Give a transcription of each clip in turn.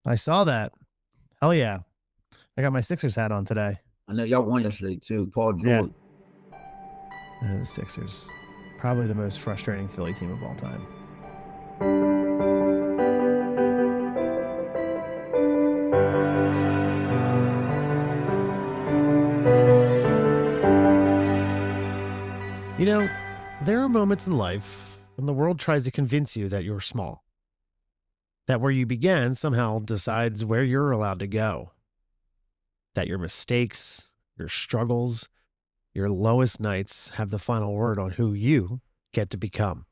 I saw that. Hell yeah. I got my Sixers hat on today. I know y'all won yesterday too. Paul Yeah. George. The Sixers. Probably the most frustrating Philly team of all time. You know, there are moments in life when the world tries to convince you that you're small. That where you began somehow decides where you're allowed to go. That your mistakes, your struggles, your lowest nights have the final word on who you get to become.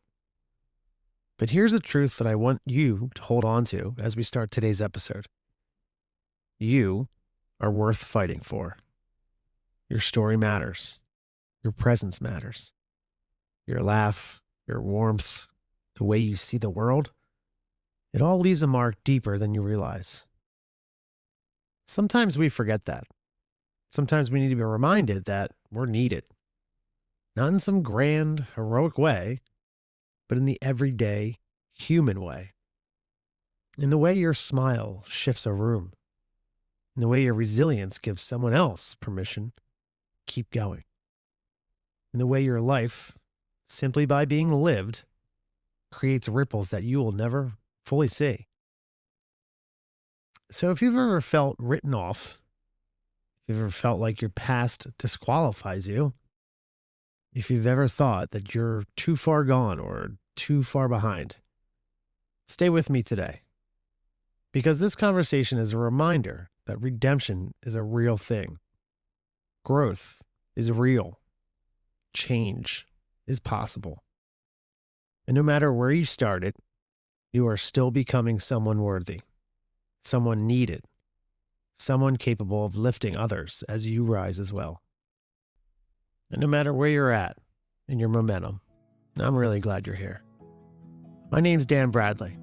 But here's the truth that I want you to hold on to as we start today's episode. You are worth fighting for. Your story matters. Your presence matters. Your laugh, your warmth, the way you see the world, it all leaves a mark deeper than you realize. Sometimes we forget that. Sometimes we need to be reminded that we're needed. Not in some grand, heroic way, but in the everyday, human way. In the way your smile shifts a room. In the way your resilience gives someone else permission to keep going. In the way your life, simply by being lived, creates ripples that you will never fully see. So if you've ever felt written off, if you've ever felt like your past disqualifies you, if you've ever thought that you're too far gone or too far behind, stay with me today. Because this conversation is a reminder that redemption is a real thing. Growth is real. Change is possible. And no matter where you started, you are still becoming someone worthy, someone needed, someone capable of lifting others as you rise as well. And no matter where you're at in your momentum, I'm really glad you're here. My name's Dan Bradley,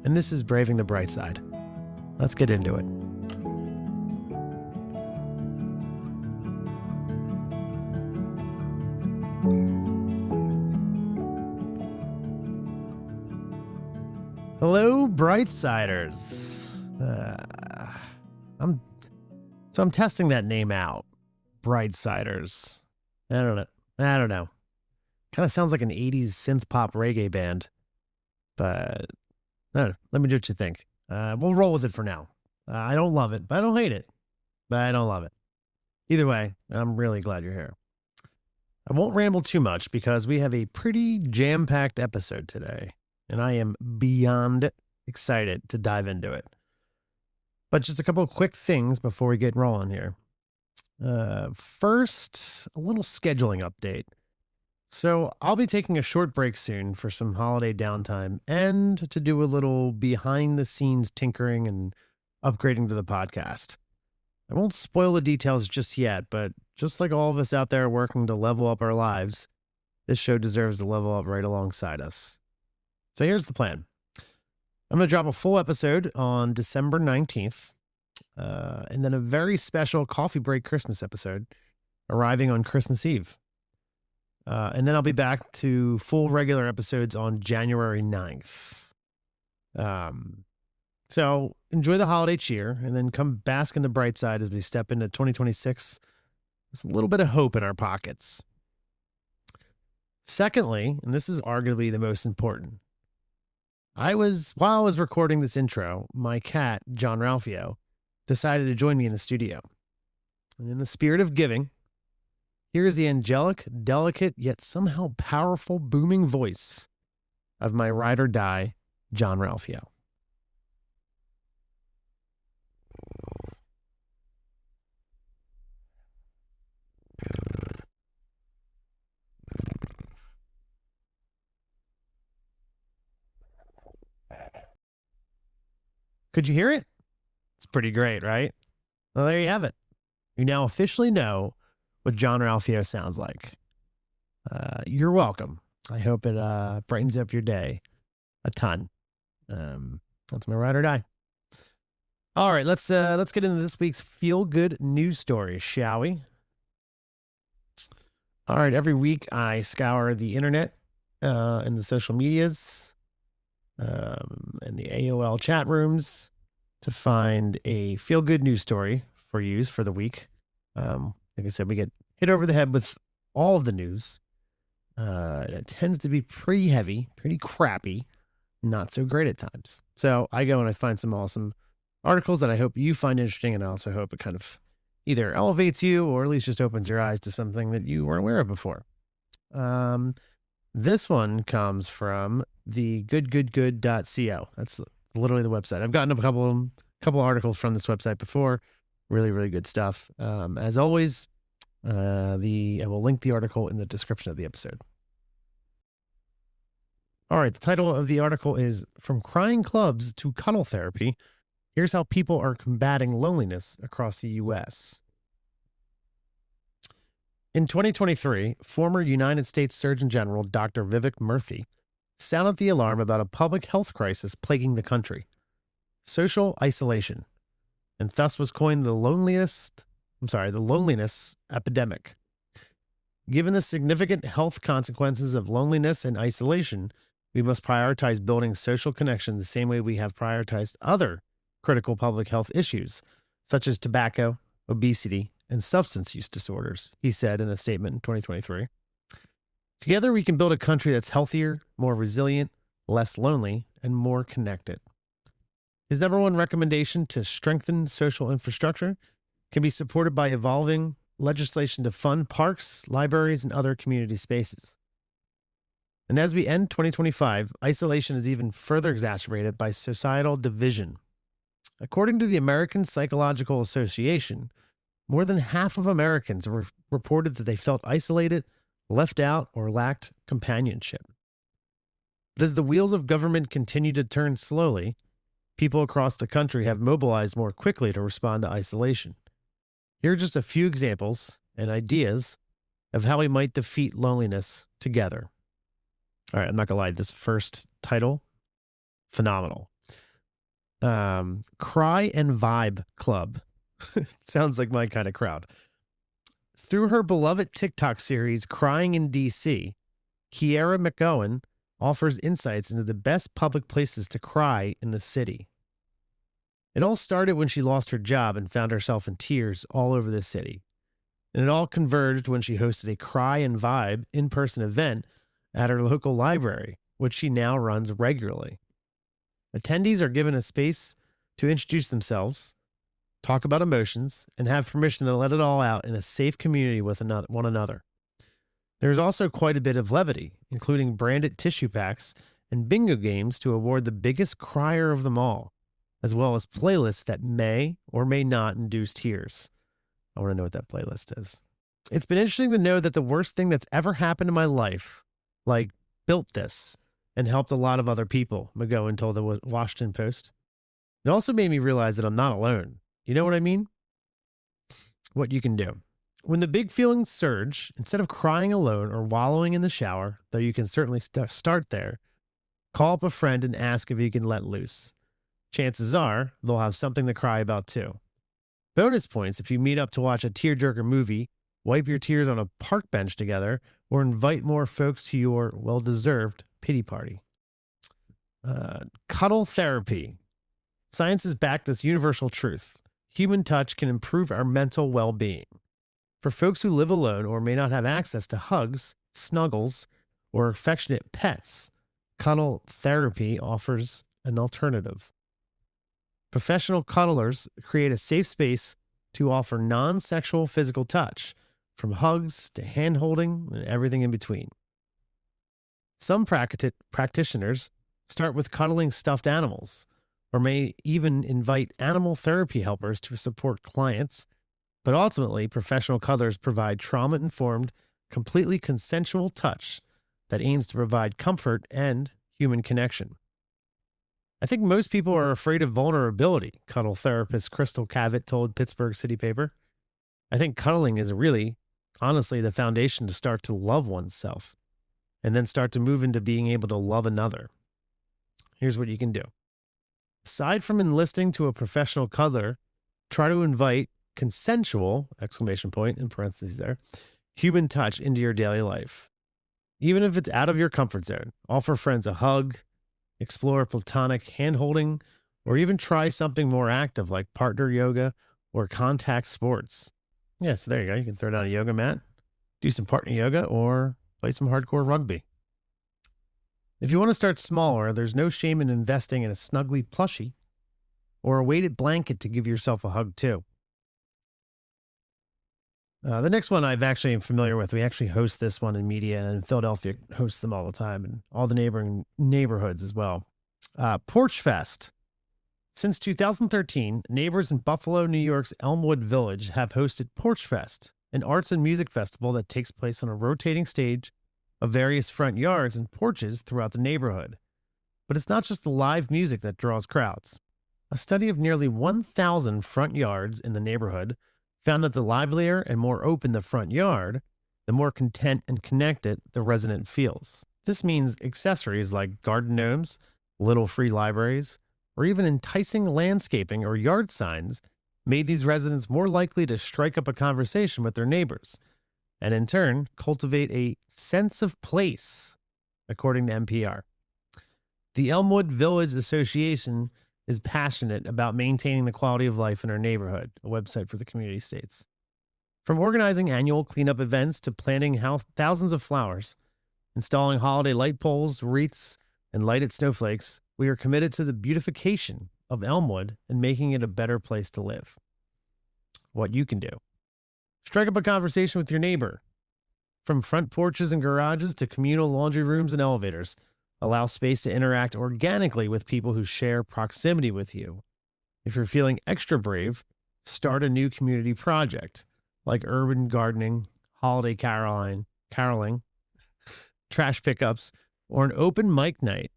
and this is Braving the Bright Side. Let's get into it. Hello, Brightsiders. I'm testing that name out. Brightsiders. I don't know. Kind of sounds like an 80s synth pop reggae band. But I don't know. Let me know what you think. We'll roll with it for now. I don't love it, but I don't hate it. But I don't love it. Either way, I'm really glad you're here. I won't ramble too much because we have a pretty jam-packed episode today, and I am beyond excited to dive into it. But just a couple of quick things before we get rolling here. First, a little scheduling update. So I'll be taking a short break soon for some holiday downtime and to do a little behind-the-scenes tinkering and upgrading to the podcast. I won't spoil the details just yet, but just like all of us out there working to level up our lives, this show deserves to level up right alongside us. So here's the plan. I'm going to drop a full episode on December 19th, and then a very special coffee break Christmas episode arriving on Christmas Eve. And then I'll be back to full regular episodes on January 9th. So enjoy the holiday cheer and then come bask in the bright side as we step into 2026 with a little bit of hope in our pockets. Secondly, and this is arguably the most important, while I was recording this intro, my cat, John Ralphio, decided to join me in the studio. And in the spirit of giving, here is the angelic, delicate, yet somehow powerful, booming voice of my ride or die, John Ralphio. Could you hear it? It's pretty great, right? Well, there you have it. You now officially know what John Ralphio sounds like. You're welcome. I hope it brightens up your day a ton. That's my ride or die. All right, let's get into this week's feel-good news story, shall we? All right, every week I scour the internet and the social medias and the AOL chat rooms to find a feel-good news story for use for the week. Like I said, we get hit over the head with all of the news. It tends to be pretty heavy, pretty crappy, not so great at times. So I go and I find some awesome articles that I hope you find interesting, and I also hope it kind of either elevates you or at least just opens your eyes to something that you weren't aware of before. This one comes from the goodgoodgood.co. That's literally the website. I've gotten a couple articles from this website before. Really, really good stuff. As always, I will link the article in the description of the episode. All right, the title of the article is From Crying Clubs to Cuddle Therapy. Here's how people are combating loneliness across the U.S. In 2023, former United States Surgeon General Dr. Vivek Murthy sounded the alarm about a public health crisis plaguing the country: social isolation, and thus was coined the loneliness epidemic. Given the significant health consequences of loneliness and isolation, we must prioritize building social connection the same way we have prioritized other critical public health issues, such as tobacco, obesity, and substance use disorders, he said in a statement in 2023. Together, we can build a country that's healthier, more resilient, less lonely, and more connected. His number one recommendation to strengthen social infrastructure can be supported by evolving legislation to fund parks, libraries, and other community spaces. And as we end 2025, isolation is even further exacerbated by societal division. According to the American Psychological Association, more than half of Americans reported that they felt isolated, left out, or lacked companionship. But as the wheels of government continue to turn slowly, people across the country have mobilized more quickly to respond to isolation. Here are just a few examples and ideas of how we might defeat loneliness together. All right, I'm not going to lie, this first title, phenomenal. Cry and Vibe Club. Sounds like my kind of crowd. Through her beloved TikTok series, Crying in DC, Kiera McGowan offers insights into the best public places to cry in the city. It all started when she lost her job and found herself in tears all over the city. And it all converged when she hosted a Cry and Vibe in-person event at her local library, which she now runs regularly. Attendees are given a space to introduce themselves, talk about emotions, and have permission to let it all out in a safe community with one another. There's also quite a bit of levity, including branded tissue packs and bingo games to award the biggest crier of them all, as well as playlists that may or may not induce tears. I want to know what that playlist is. It's been interesting to know that the worst thing that's ever happened in my life, built this and helped a lot of other people, McGowan told the Washington Post. It also made me realize that I'm not alone. You know what I mean? What you can do. When the big feelings surge, instead of crying alone or wallowing in the shower, though you can certainly start there, call up a friend and ask if you can let loose. Chances are they'll have something to cry about too. Bonus points if you meet up to watch a tearjerker movie, wipe your tears on a park bench together, or invite more folks to your well-deserved pity party. Cuddle therapy. Science has backed this universal truth. Human touch can improve our mental well-being. For folks who live alone or may not have access to hugs, snuggles, or affectionate pets, cuddle therapy offers an alternative. Professional cuddlers create a safe space to offer non-sexual physical touch, from hugs to hand-holding and everything in between. Some practitioners start with cuddling stuffed animals, or may even invite animal therapy helpers to support clients, but ultimately, professional cuddlers provide trauma-informed, completely consensual touch that aims to provide comfort and human connection. I think most people are afraid of vulnerability, cuddle therapist Crystal Cavett told Pittsburgh City Paper. I think cuddling is really, honestly, the foundation to start to love oneself, and then start to move into being able to love another. Here's what you can do. Aside from enlisting to a professional cuddler, try to invite consensual, in parentheses there, human touch into your daily life. Even if it's out of your comfort zone, offer friends a hug, explore platonic hand-holding, or even try something more active like partner yoga or contact sports. Yeah, so there you go. You can throw down a yoga mat, do some partner yoga, or play some hardcore rugby. If you want to start smaller, there's no shame in investing in a snuggly plushie or a weighted blanket to give yourself a hug too. The next one I've actually am familiar with. We actually host this one in media, and Philadelphia hosts them all the time, and all the neighboring neighborhoods as well. Porch Fest. Since 2013, neighbors in Buffalo, New York's Elmwood Village have hosted Porch Fest, an arts and music festival that takes place on a rotating stage of various front yards and porches throughout the neighborhood. But it's not just the live music that draws crowds. A study of nearly 1,000 front yards in the neighborhood found that the livelier and more open the front yard, the more content and connected the resident feels. This means accessories like garden gnomes, little free libraries, or even enticing landscaping or yard signs made these residents more likely to strike up a conversation with their neighbors, and in turn, cultivate a sense of place, according to NPR. The Elmwood Village Association is passionate about maintaining the quality of life in our neighborhood, a website for the community states. From organizing annual cleanup events to planting thousands of flowers, installing holiday light poles, wreaths, and lighted snowflakes, we are committed to the beautification of Elmwood and making it a better place to live. What you can do. Strike up a conversation with your neighbor. From front porches and garages to communal laundry rooms and elevators, allow space to interact organically with people who share proximity with you. If you're feeling extra brave, start a new community project like urban gardening, holiday caroling, trash pickups, or an open mic night.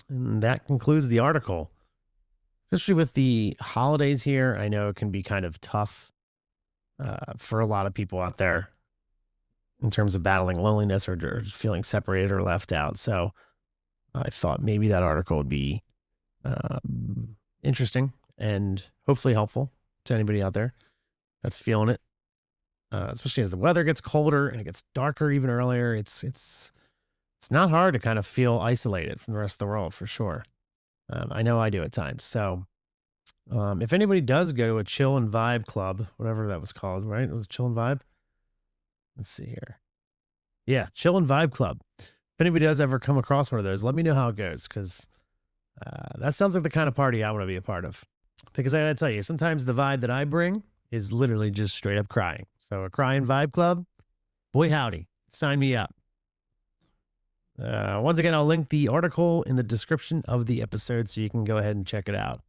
And that concludes the article. Especially with the holidays here, I know it can be kind of tough for a lot of people out there in terms of battling loneliness or feeling separated or left out. So I thought maybe that article would be interesting and hopefully helpful to anybody out there that's feeling it, especially as the weather gets colder and it gets darker even earlier. It's not hard to kind of feel isolated from the rest of the world for sure. I know I do at times. So if anybody does go to a chill and vibe club, whatever that was called, right? It was chill and vibe. Let's see here. Yeah, chill and vibe club. If anybody does ever come across one of those, let me know how it goes, because that sounds like the kind of party I want to be a part of. Because I gotta tell you, sometimes the vibe that I bring is literally just straight up crying. So a crying vibe club, boy howdy, sign me up. Once again, I'll link the article in the description of the episode so you can go ahead and check it out.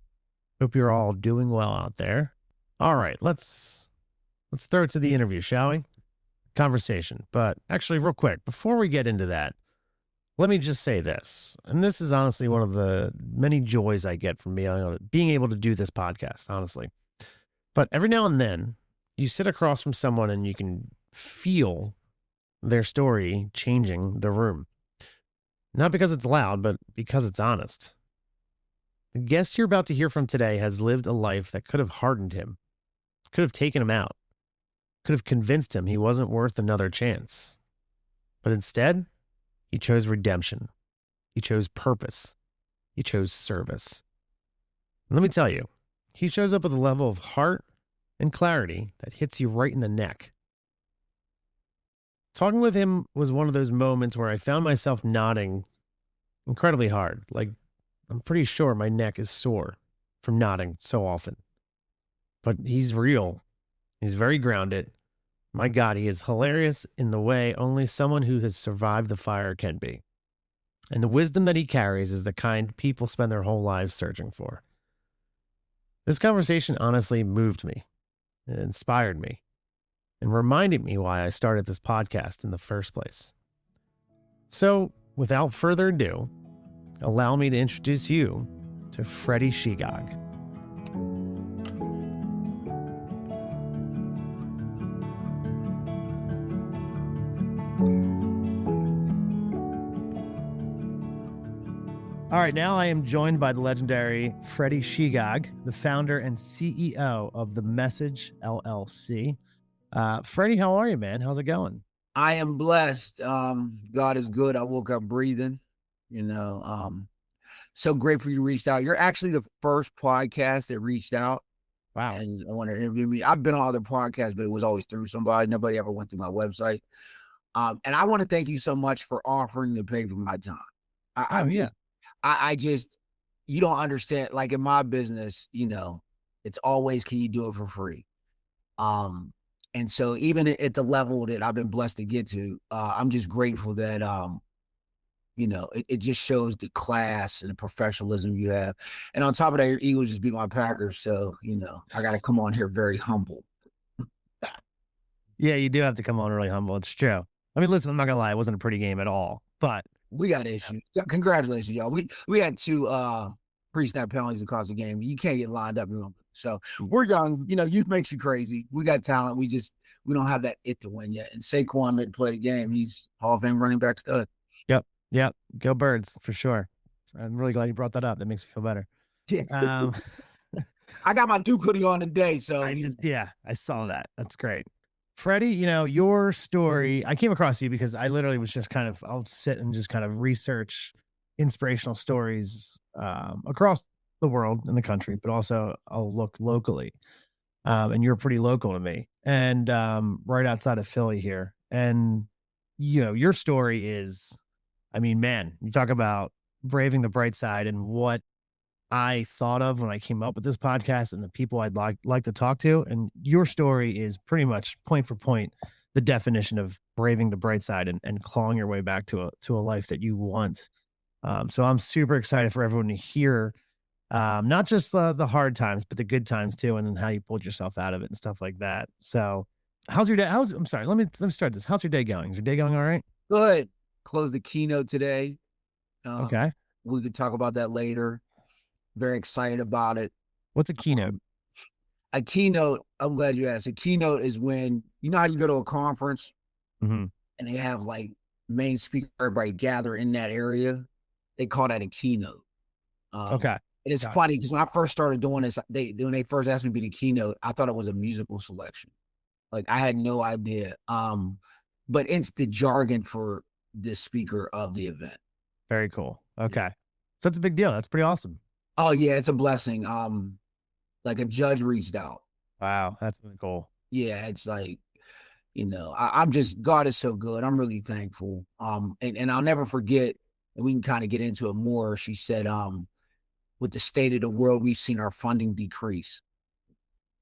Hope you're all doing well out there. All right, let's throw it to the interview, shall we? Conversation. But actually, real quick, before we get into that, let me just say this. And this is honestly one of the many joys I get from being able to do this podcast, honestly. But every now and then, you sit across from someone and you can feel their story changing the room. Not because it's loud, but because it's honest. The guest you're about to hear from today has lived a life that could have hardened him, could have taken him out, could have convinced him he wasn't worth another chance. But instead, he chose redemption. He chose purpose. He chose service. And let me tell you, he shows up with a level of heart and clarity that hits you right in the neck. Talking with him was one of those moments where I found myself nodding incredibly hard. Like, I'm pretty sure my neck is sore from nodding so often. But he's real. He's very grounded. My God, he is hilarious in the way only someone who has survived the fire can be. And the wisdom that he carries is the kind people spend their whole lives searching for. This conversation honestly moved me. It inspired me and reminded me why I started this podcast in the first place. So, without further ado, allow me to introduce you to Freddy Shegog. All right, now I am joined by the legendary Freddy Shegog, the founder and CEO of The Message LLC. Freddy, how are you, man? How's it going? I am blessed. God is good. I woke up breathing, So grateful you reached out. You're actually the first podcast that reached out Wow. and I want to interview me. I've been on other podcasts, but it was always through somebody. Nobody ever went through my website. And I want to thank you so much for offering to pay for my time. Oh, I'm yeah. just, I just, you don't understand. Like in my business, it's always, can you do it for free? And so even at the level that I've been blessed to get to, I'm just grateful that, it just shows the class and the professionalism you have. And on top of that, your Eagles just beat my Packers. So, I got to come on here very humble. Yeah, you do have to come on really humble. It's true. I mean, listen, I'm not gonna lie, it wasn't a pretty game at all. But We got issues. Yeah, congratulations, y'all. We had two pre-snap penalties across the game. You can't get lined up. So we're young. Youth makes you crazy. We got talent. We don't have that it to win yet. And Saquon didn't play the game. He's Hall of Fame running back stud. yep, go Birds for sure. I'm really glad you brought that up. That makes me feel better. Yeah. Um, I got my Duke hoodie on today, so yeah, I saw that. That's great. Freddie, your story, I came across you because I literally was just I'll sit and just kind of research inspirational stories across the world and the country, but also I'll look locally. And you're pretty local to me and right outside of Philly here. And, your story is, I mean, man, you talk about braving the bright side and what I thought of when I came up with this podcast and the people I'd like to talk to. And your story is pretty much point for point the definition of braving the bright side and clawing your way back to a life that you want. So I'm super excited for everyone to hear not just the hard times, but the good times too, and then how you pulled yourself out of it and stuff like that. So how's your day? I'm sorry, let me start this. How's your day going? Is your day going all right? good. Close the keynote today. Okay. We could talk about that later. Very excited about it. What's a keynote? A keynote, I'm glad you asked. A keynote is when, how you go to a conference Mm-hmm. and they have like main speaker, everybody gather in that area. They call that a keynote. Okay. And it's funny because when I first started doing this, when they first asked me to be the keynote, I thought it was a musical selection. Like I had no idea. But it's the jargon for the speaker of the event. Very cool. Okay. So that's a big deal. That's pretty awesome. Oh yeah, it's a blessing. Like a judge reached out. Wow. That's really cool. Yeah, it's like, I'm just, God is so good. I'm really thankful. And I'll never forget, and we can kind of get into it more. She said, with the state of the world, we've seen our funding decrease.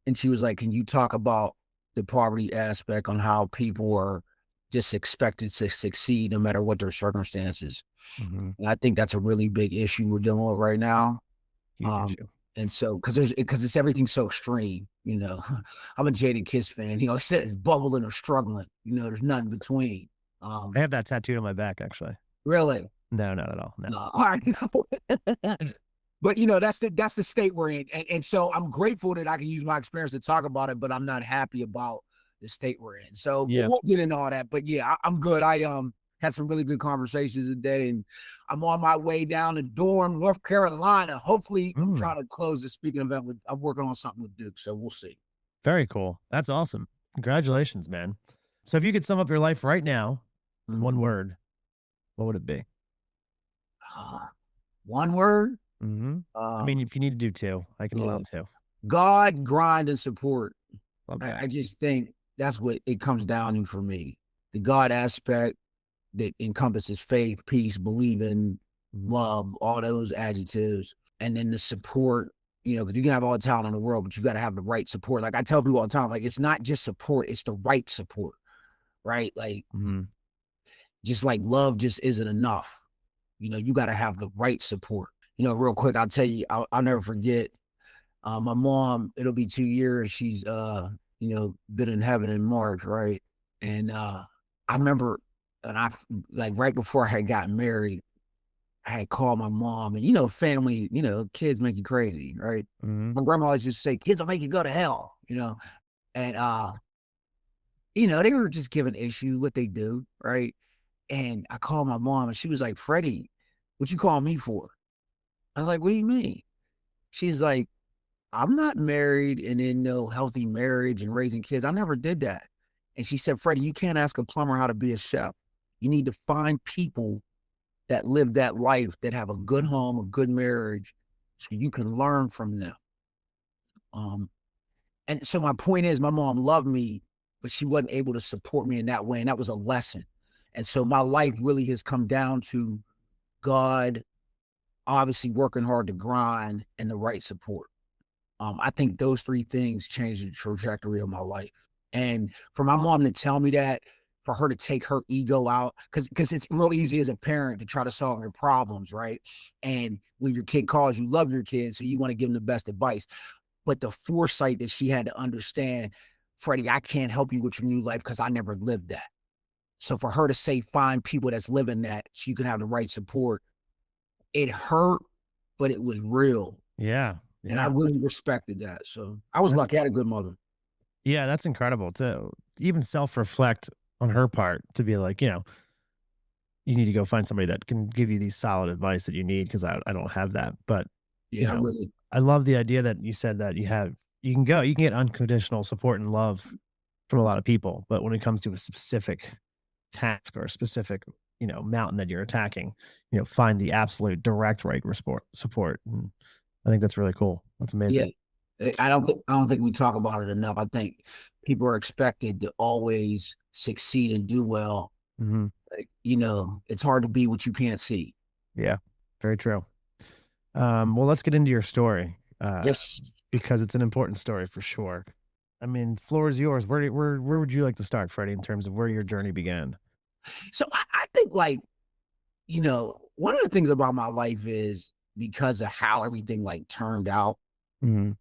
And she was like, can you talk about the poverty aspect on how people are just expected to succeed no matter what their circumstances? Mm-hmm. And I think that's a really big issue we're dealing with right now. Huge issue. And so, because it's everything so extreme, I'm a Jada Kiss fan. It said it's bubbling or struggling. There's nothing between. I have that tattooed on my back, actually. Really? No, not at all. No. All right. But that's the state we're in, and so I'm grateful that I can use my experience to talk about it. But I'm not happy about the state we're in. So we won't get into all that. But yeah, I'm good. I had some really good conversations today, and I'm on my way down to Durham, North Carolina. Hopefully, I'm trying to close the speaking event. I'm working on something with Duke, so we'll see. Very cool. That's awesome. Congratulations, man. So if you could sum up your life right now in one word, what would it be? One word? Mm-hmm. I mean, if you need to do two, I can allow two. God, grind, and support. Okay. I just think that's what it comes down to for me. The God aspect that encompasses faith, peace, believing, love, all those adjectives. And then the support, because you can have all the talent in the world, but you got to have the right support. Like I tell people all the time, like it's not just support, it's the right support, right? Like just like love just isn't enough. You got to have the right support. Real quick, I'll tell you, I'll never forget. My mom, it'll be 2 years. She's, been in heaven in March, right? And I remember, and I like right before I had gotten married, I had called my mom, and family, kids make you crazy, right? My grandma always used to say, "Kids will make you go to hell," and they were just giving issue what they do, right? And I called my mom, and she was like, "Freddie, what you call me for?" I was like, "What do you mean?" She's like, "I'm not married and in no healthy marriage and raising kids. I never did that." And she said, "Freddie, you can't ask a plumber how to be a chef. You need to find people that live that life, that have a good home, a good marriage, so you can learn from them. Um, and so my point is, my mom loved me, but she wasn't able to support me in that way, and that was a lesson. And so my life really has come down to God, obviously working hard to grind, and the right support. I think those three things changed the trajectory of my life. And for my mom to tell me that, for her to take her ego out, because it's real easy as a parent to try to solve your problems, right? And when your kid calls, you love your kid, so you want to give them the best advice. But the foresight that she had to understand, Freddie, I can't help you with your new life because I never lived that. So for her to say, find people that's living that so you can have the right support, it hurt, but it was real. Yeah. And I Yeah. really respected that. So I was lucky. I had That's a good mother. yeah, that's incredible to even self-reflect on her part to be like, you need to go find somebody that can give you these solid advice that you need because I don't have that. But, you Yeah, I know, really, I love the idea that you said that you can get unconditional support and love from a lot of people, but when it comes to a specific task or a specific, mountain that you're attacking, find the absolute direct right support. And I think that's really cool. That's yeah. amazing. I don't think we talk about it enough. I think people are expected to always succeed and do well. Hmm. Like, it's hard to be what you can't see. Yeah, very true. Well, let's get into your story, Yes. because it's an important story for sure. I mean, floor is yours. Where would you like to start, Freddie, in terms of where your journey began? So I think, like, one of the things about my life is because of how everything like turned out, Hmm.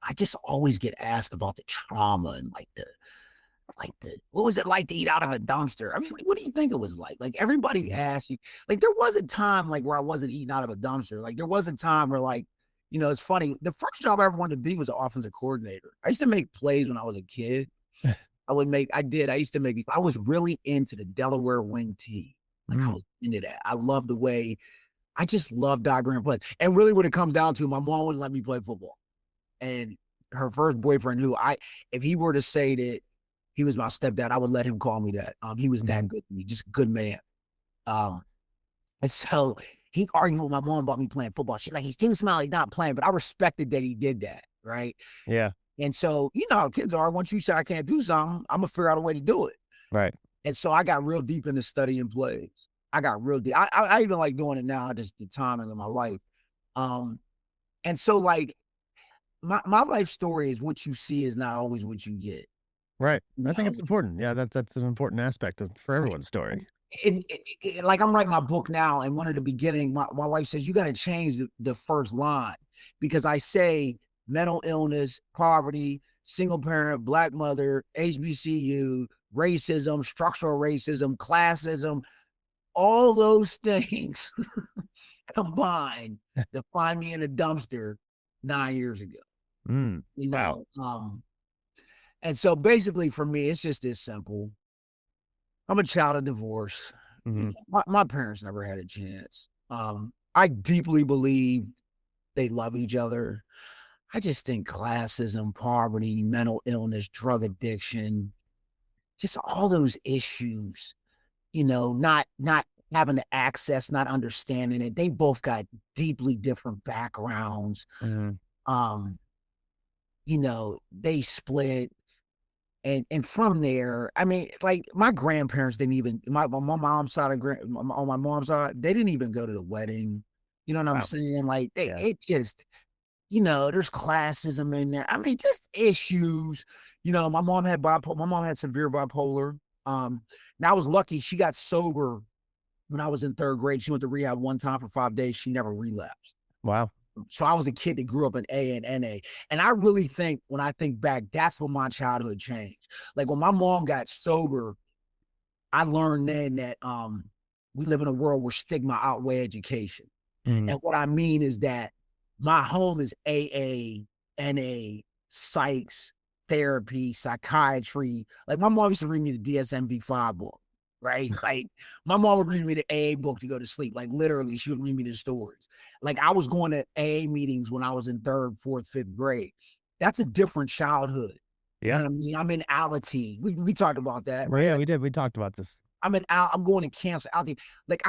I just always get asked about the trauma and like the what was it like to eat out of a dumpster? I mean, like, what do you think it was like? Like everybody asks you, like there was a time like where I wasn't eating out of a dumpster. Like there was a time where like, it's funny. The first job I ever wanted to be was an offensive coordinator. I used to make plays when I was a kid. I used to make, I was really into the Delaware wing tee. Like I Mm, was into that. I love the way, I just love diagram play. And really when it comes down to, my mom wouldn't let me play football. And her first boyfriend, if he were to say that he was my stepdad, I would let him call me that. He was that mhm. good to me, just a good man. Um, and so he argued with my mom about me playing football. She's like, he's too small, he's not playing. But I respected that he did that, right? Yeah, And so, how kids are. Once you say I can't do something, I'm gonna figure out a way to do it. right. And so I got real deep into studying plays. I got real deep. I even like doing it now, just the timing of my life. Um, and so like my life story is what you see is not always what you get. Right. You I think know, it's important. Yeah, that's an important aspect for everyone's story. like I'm writing my book now, and one of the beginning, my wife says you got to change the first line because I say mental illness, poverty, single parent, black mother, HBCU, racism, structural racism, classism, all those things combined to find me in a dumpster 9 years ago. Mm, You wow. know, um, and so basically for me, it's just this simple. I'm a child of divorce. Mhm. My parents never had a chance. I deeply believe they love each other. I just think classism, poverty, mental illness, drug addiction, just all those issues, not having the access, not understanding it. They both got deeply different backgrounds. Mhm. Um, they split. And from there, I mean, like my grandparents didn't even my mom's side on my mom's side, they didn't even go to the wedding. You know what I'm Wow. saying? Like Yeah. it just, there's classism in there. I mean, just issues. My mom had severe bipolar. Now I was lucky she got sober when I was in third grade. She went to rehab one time for 5 days. She never relapsed. Wow. So I was a kid that grew up in A and NA. And I really think when I think back, that's when my childhood changed. Like when my mom got sober, I learned then that we live in a world where stigma outweigh education. Mhm. And what I mean is that my home is AA, NA, psychs, therapy, psychiatry. Like my mom used to read me the DSM-5 book, right? Like my mom would read me the AA book to go to sleep. Like literally, she would read me the stories. Like I was going to AA meetings when I was in third, fourth, fifth grade. That's a different childhood. You know Yeah. what I mean? I'm in Alateen. We talked about that, Well, right? yeah, Like we did. We talked about this. I'm going to camps out there. Like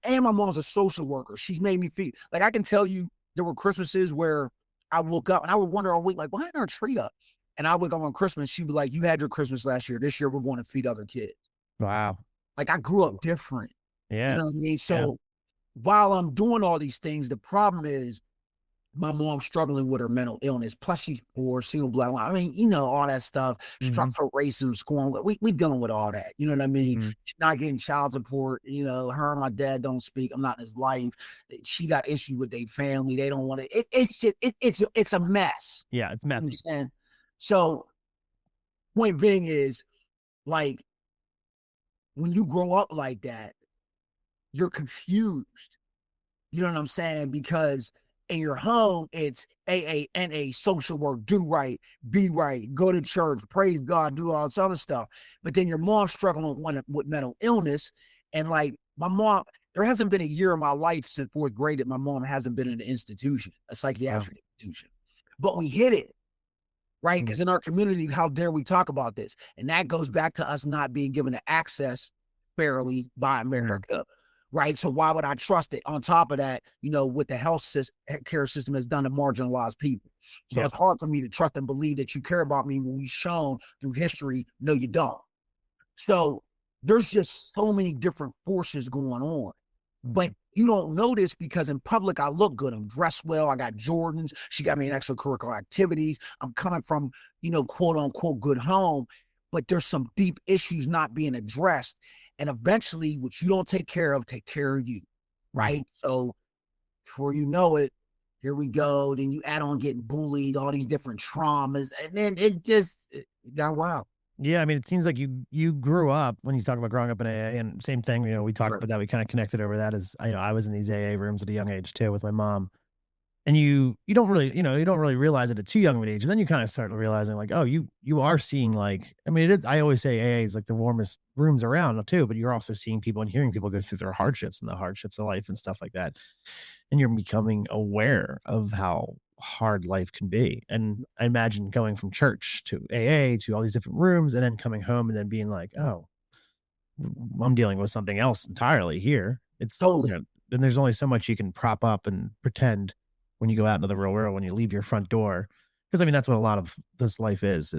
and my mom's a social worker. She's made me feel like I can tell you there were Christmases where I woke up and I would wonder all week, like, why isn't our tree up? And I would go on Christmas. She'd be like, you had your Christmas last year. This year we're going to feed other kids. Wow. Like I grew up different. You Yeah. know what I mean? Yeah. So while I'm doing all these things, the problem is my mom's struggling with her mental illness. Plus, she's poor, single black. I mean, all that stuff. Mhm. Structural racism, scorn. We dealing with all that. You know what I mean? Mhm. She's not getting child support. Her and my dad don't speak. I'm not in his life. She got issues with their family. They don't want to. It's just it's a mess. Yeah, it's You messy. understand? So, point being is like when you grow up like that, you're confused. You know what I'm saying? Because in your home, it's AANA, social work, do right, be right, go to church, praise God, do all this other stuff. But then your mom's struggling with mental illness. And like my mom, there hasn't been a year in my life since fourth grade that my mom hasn't been in an institution, a Wow. psychiatric institution. But we hit it, right? Mm. Because in our community, how dare we talk about this? And that goes back to us not being given the access fairly by Mm. America, right? So why would I trust it? On top of that, what the care system has done to marginalized people. So Yeah. it's hard for me to trust and believe that you care about me when we've shown through history, no, you don't. So there's just so many different forces going on. But Mhm. you don't notice because in public, I look good. I'm dressed well. I got Jordans. She got me in extracurricular activities. I'm coming from, quote unquote, good home. But there's some deep issues not being addressed. And eventually, what you don't take care of, take care of you. Mm. Right. So before you know it, here we go. Then you add on getting bullied, all these different traumas. And then it got wild. Yeah, I mean, it seems like you grew up when you talk about growing up in AA, and same thing, we talked Right. about that, we kinda connected over that as I was in these AA rooms at a young age too with my mom. And you don't really, you don't really realize it at too young of an age, and then you kinda start realizing like, oh, you are seeing like I mean, it is I always say AA is like the warmest rooms around too, but you're also seeing people and hearing people go through their hardships and the hardships of life and stuff like that. And you're becoming aware of how hard life can be. And I imagine going from church to AA to all these different rooms and then coming home and then being like, oh, I'm dealing with something else entirely here. Totally. Then there's only so much you can prop up and pretend when you go out into the real world, when you leave your front door. Because I mean, that's what a lot of this life is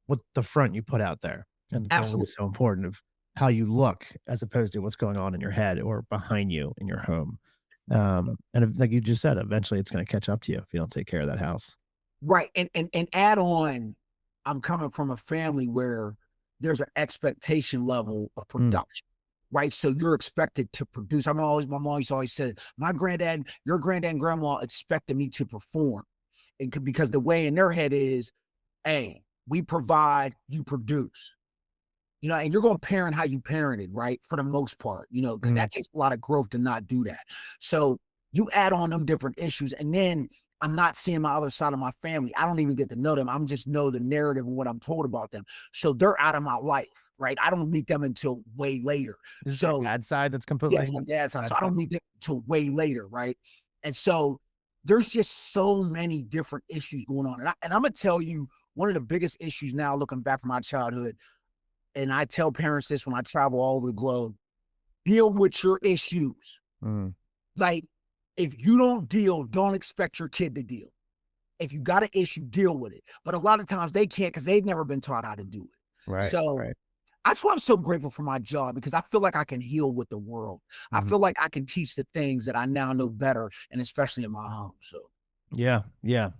what the front you put out there. And it's Absolutely. always so important of how you look as opposed to what's going on in your head or behind you in your home. And like you just said, eventually it's going to catch up to you if you don't take care of that house. Right. And add on, I'm coming from a family where there's an expectation level of Mm, production. Right. So you're expected to produce. My mom used to always said, your granddad and grandma expected me to perform. Because the way in their head is, hey, we provide, you produce. And you're going to parent how you parented, right? For the most part, because mm, that takes a lot of growth to not do that. So you add on them different issues, and then I'm not seeing my other side of my family. I don't even get to know them. I'm just know the narrative and what I'm told about them. So they're out of my life, right? I don't meet them until way later. is it your So dad's side that's yes, completely my dad's side. So that's I fine. don't meet them until way later, right? And so there's just so many different issues going on. And I'm gonna tell you one of the biggest issues now, looking back from my childhood, and I tell parents this when I travel all over the globe, deal with your issues. Mm, Like, if you don't deal, don't expect your kid to deal. If you got an issue, deal with it. But a lot of times they can't because they've never been taught how to do it. right, So right. that's why I'm so grateful for my job because I feel like I can heal with the world. I Mhm. feel like I can teach the things that I now know better, and especially in my home. So, Yeah, yeah.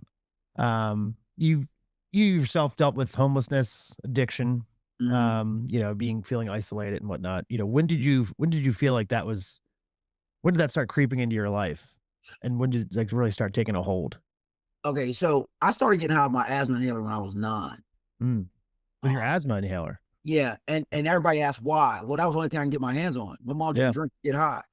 You've you yourself dealt with homelessness, addiction, mhm. being feeling isolated and whatnot. When did you feel like when did that start creeping into your life? And when did it like really start taking a hold? Okay, so I started getting out of my asthma inhaler when I was 9. Mm. With your Um, asthma inhaler. yeah, and everybody asked why. Well, that was the only thing I can get my hands on. My mom didn't Yeah. drink, get high.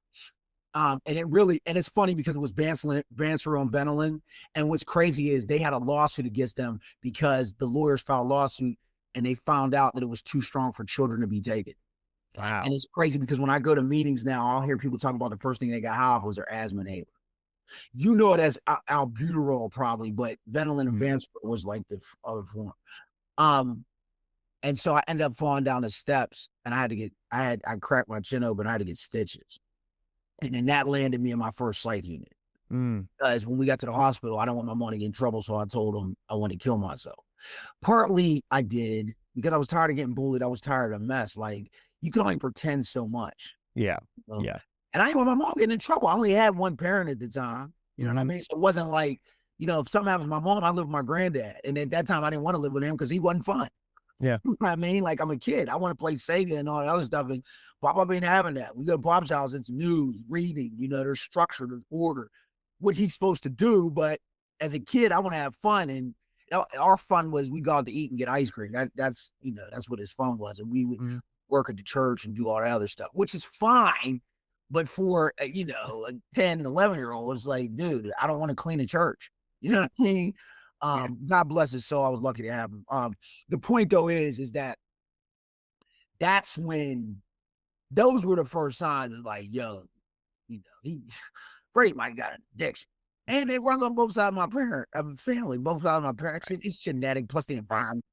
And it's funny because it was Banser on Benylin. And what's crazy is they had a lawsuit against them because the lawyers filed a lawsuit and they found out that it was too strong for children to be taken. And Wow. it's crazy because when I go to meetings now, I'll hear people talk about the first thing they got high off was their asthma inhaler. You know it as albuterol probably, but Benylin and Mm. Banser was like the other form. Um, And so I ended up falling down the steps, and I cracked my chin open. I had to get stitches. And then that landed me in my first psych unit. Mm. Because when we got to the hospital, I didn't want my mom to get in trouble. So I told them I wanted to kill myself. Partly I did because I was tired of getting bullied. I was tired of the mess. Like, you can only pretend so much. Yeah. You know? Yeah. And I didn't want my mom getting in trouble. I only had one parent at the time. You know what I mean? So it wasn't like, if something happened to my mom, I lived with my granddad. And at that time, I didn't want to live with him because he wasn't fun. Yeah. You know what I mean? Like, I'm a kid. I want to play Sega and all that other stuff. And Papa ain't having that. We go to Pop's house, it's news, reading, there's structure, there's order, which he's supposed to do. But as a kid, I want to have fun. And our fun was we go out to eat and get ice cream. That's what his fun was. And we would work at the church and do all that other stuff, which is fine. But for, a 10, 11-year-old, it's like, dude, I don't want to clean a church. You know what I mean? God bless his soul. I was lucky to have him. The point though is that that's when those were the first signs of like, yo, Freddie might got an addiction. And they run on both sides of my family, both sides of my parents. It's genetic plus the environment.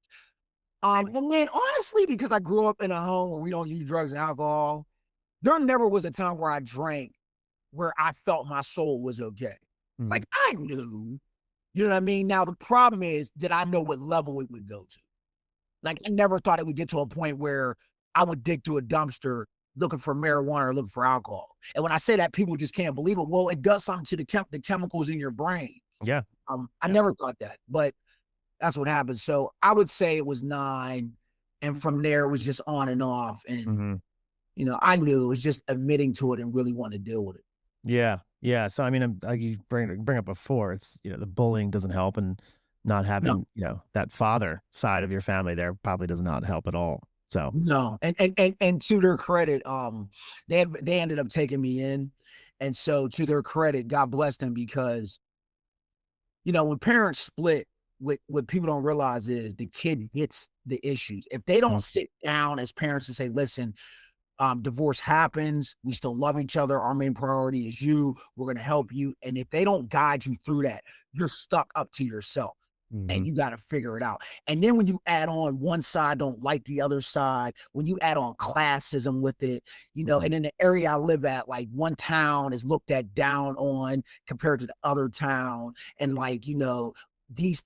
And then honestly, because I grew up in a home where we don't use drugs and alcohol, there never was a time where I drank where I felt my soul was okay. Like, I knew, you know what I mean? Now, the problem is that I know what level it would go to. Like, I never thought it would get to a point where I would dig through a dumpster looking for marijuana or looking for alcohol. And when I say that, people just can't believe it. Well, it does something to the chemicals in your brain. Yeah. I never thought that, but that's what happened. So I would say it was 9. And from there, it was just on and off. And, I knew it was just admitting to it and really wanting to deal with it. Yeah. Yeah. So, I mean, like you bring up before, it's, the bullying doesn't help, and not No, having, that father side of your family there probably does not help at all. So, no. And to their credit, they ended up taking me in. And so to their credit, God bless them, because, when parents split, what people don't realize is the kid gets the issues. If they don't sit down as parents and say, listen, divorce happens, we still love each other, our main priority is you, we're going to help you. And if they don't guide you through that, you're stuck up to yourself. And you got to figure it out. And then when you add on one side don't like the other side, when you add on classism with it, and in the area I live at, like, one town is looked at down on compared to the other town. And like, these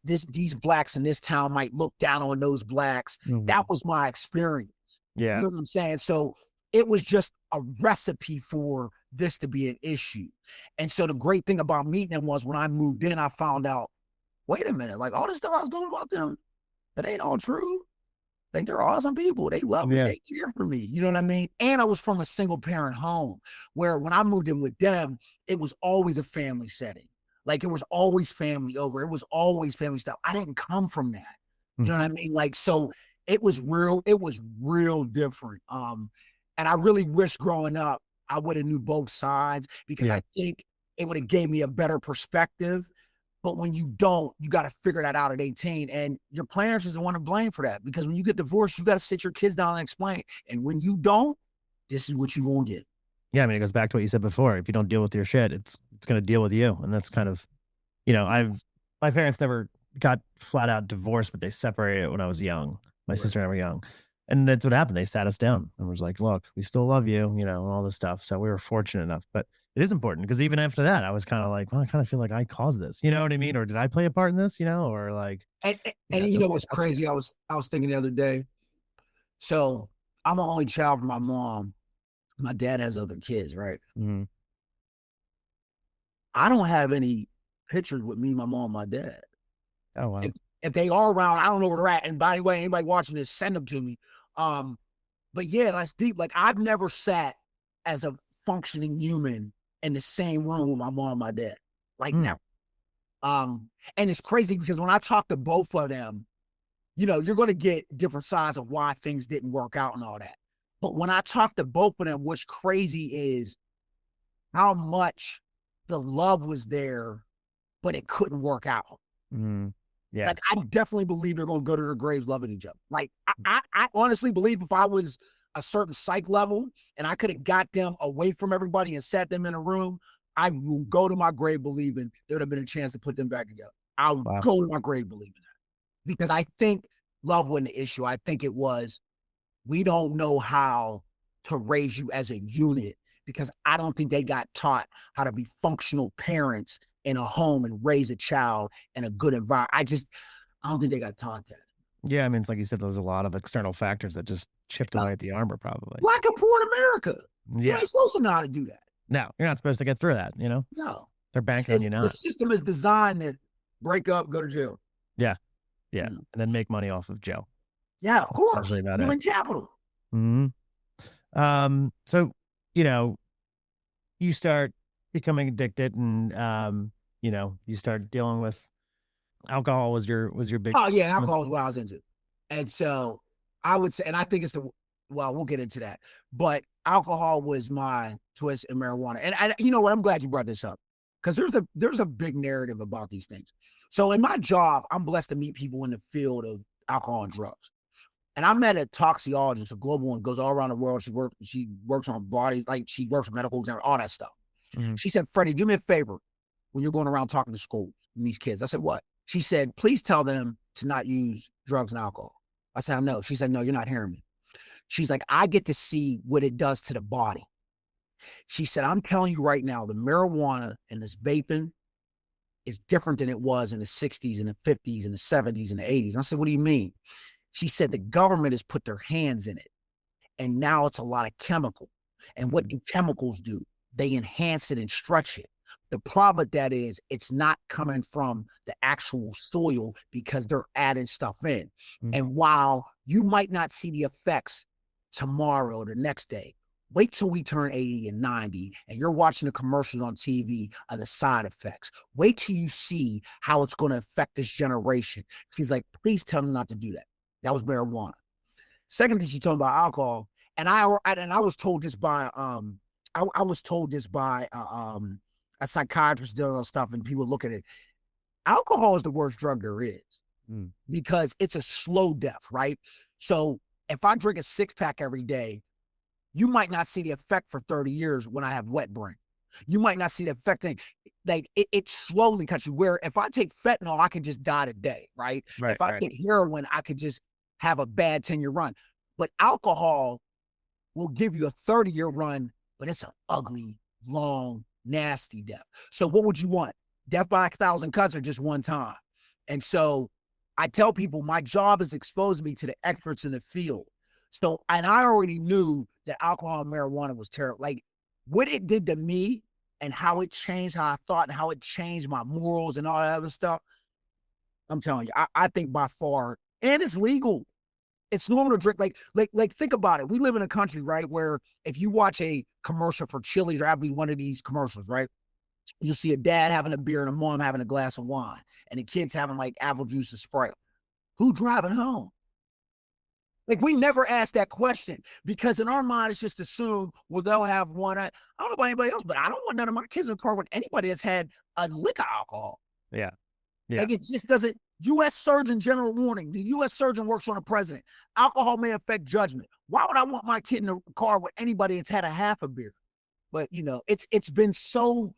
blacks in this town might look down on those blacks. That was my experience. yeah. You know what I'm saying? So it was just a recipe for this to be an issue. And so the great thing about meeting them was when I moved in, I found out, wait a minute, like, all this stuff I was doing about them, it ain't all true. Like, they're awesome people. They love me. They care for me. You know what I mean? And I was from a single parent home where when I moved in with them, it was always a family setting. Like, it was always family over. It was always family stuff. I didn't come from that. You know what I mean? Like, so it was real different. And I really wish growing up, I would have knew both sides, because I think it would have gave me a better perspective. But when you don't, you got to figure that out at 18. And your parents is the one to blame for that, because when you get divorced, you got to sit your kids down and explain. And when you don't, this is what you won't get. Yeah. I mean, it goes back to what you said before. If you don't deal with your shit, it's going to deal with you. And that's kind of, my parents never got flat out divorced, but they separated when I was young. My sister and I were young. And that's what happened. They sat us down and was like, look, we still love you, and all this stuff. So we were fortunate enough. But it is important, because even after that, I was kind of like, well, I kind of feel like I caused this. You know what I mean? Or did I play a part in this? Or like, And you know what's crazy? I was thinking the other day. So I'm the only child from my mom. My dad has other kids, right? I don't have any pictures with me, my mom, my dad. Oh, wow. If they are around, I don't know where they're at. And by the way, anybody watching this, send them to me. But yeah, that's deep. Like, I've never sat as a functioning human in the same room with my mom and my dad. Like, never. And it's crazy because when I talk to both of them, you're going to get different sides of why things didn't work out and all that. But when I talk to both of them, what's crazy is how much the love was there, but it couldn't work out. Yeah. Like, I definitely believe they're going to go to their graves loving each other. Like, I honestly believe if I was a certain psych level and I could have got them away from everybody and sat them in a room, I will go to my grave believing there would have been a chance to put them back together. I'll go to my grave believing that, because I think love wasn't the issue. I think it was, we don't know how to raise you as a unit, because I don't think they got taught how to be functional parents in a home and raise a child in a good environment. I don't think they got taught that. Yeah, I mean, it's like you said, there's a lot of external factors that just chipped Yeah. away at the armor, probably. Black and poor in America. You Yeah. ain't supposed to know how to do that. No, you're not supposed to get through that, you know? No. They're banking on you The not. system is designed to break up, go to jail. Yeah. Yeah. And then make money off of jail. Yeah, of course. Essentially about Human it. capital. So, you know, you start becoming addicted and, you know, you start dealing with alcohol was your big. Oh, yeah, alcohol is what I was into. And so I would say, and I think it's we'll get into that, but alcohol was my twist in marijuana. And you know what? I'm glad you brought this up, because there's a big narrative about these things. So in my job, I'm blessed to meet people in the field of alcohol and drugs. And I met a toxicologist, a global one, goes all around the world. She works on bodies, like she works with medical exam, all that stuff. Mm-hmm. She said, Freddie, do me a favor when you're going around talking to schools and these kids. I said, what? She said, please tell them to not use drugs and alcohol. I said, I know. She said, no, you're not hearing me. She's like, I get to see what it does to the body. She said, I'm telling you right now, the marijuana and this vaping is different than it was in the 60s and the 50s and the 70s and the 80s. And I said, what do you mean? She said, the government has put their hands in it, and now it's a lot of chemical. And what do chemicals do? They enhance it and stretch it. The problem with that is it's not coming from the actual soil, because they're adding stuff in. Mm-hmm. And while you might not see the effects tomorrow or the next day, wait till we turn 80 and 90 and you're watching the commercials on TV of the side effects. Wait till you see how it's going to affect this generation. She's like, please tell them not to do that. That was marijuana. Second thing she's talking about alcohol, and I was told this by a psychiatrist doing all stuff, and people look at it. Alcohol is the worst drug there is, because it's a slow death, right? So if I drink a 6-pack every day, you might not see the effect for 30 years when I have wet brain. You might not see the effect thing. Like it slowly cuts you. Where if I take fentanyl, I can just die today, right? If I take heroin, I could just have a bad 10-year run. But alcohol will give you a 30-year run, but it's an ugly, long, nasty death. So what would you want? Death by 1,000 cuts or just one time? And so I tell people my job is exposing me to the experts in the field. So, and I already knew that alcohol and marijuana was terrible. Like what it did to me and how it changed how I thought and how it changed my morals and all that other stuff. I'm telling you, I think by far, and it's legal. It's normal to drink. Like think about it. We live in a country, right, where if you watch a commercial for Chili's or having one of these commercials, right, you'll see a dad having a beer and a mom having a glass of wine, and the kids having like apple juice and Sprite. Who driving home? Like we never ask that question, because in our mind it's just assumed, well, they'll have one. I don't know about anybody else, but I don't want none of my kids in the car with anybody that's had a liquor alcohol. Yeah. Like it just doesn't. U.S. Surgeon General warning. The U.S. surgeon works on the president. Alcohol may affect judgment. Why would I want my kid in the car with anybody that's had a half a beer? But you know, it's been so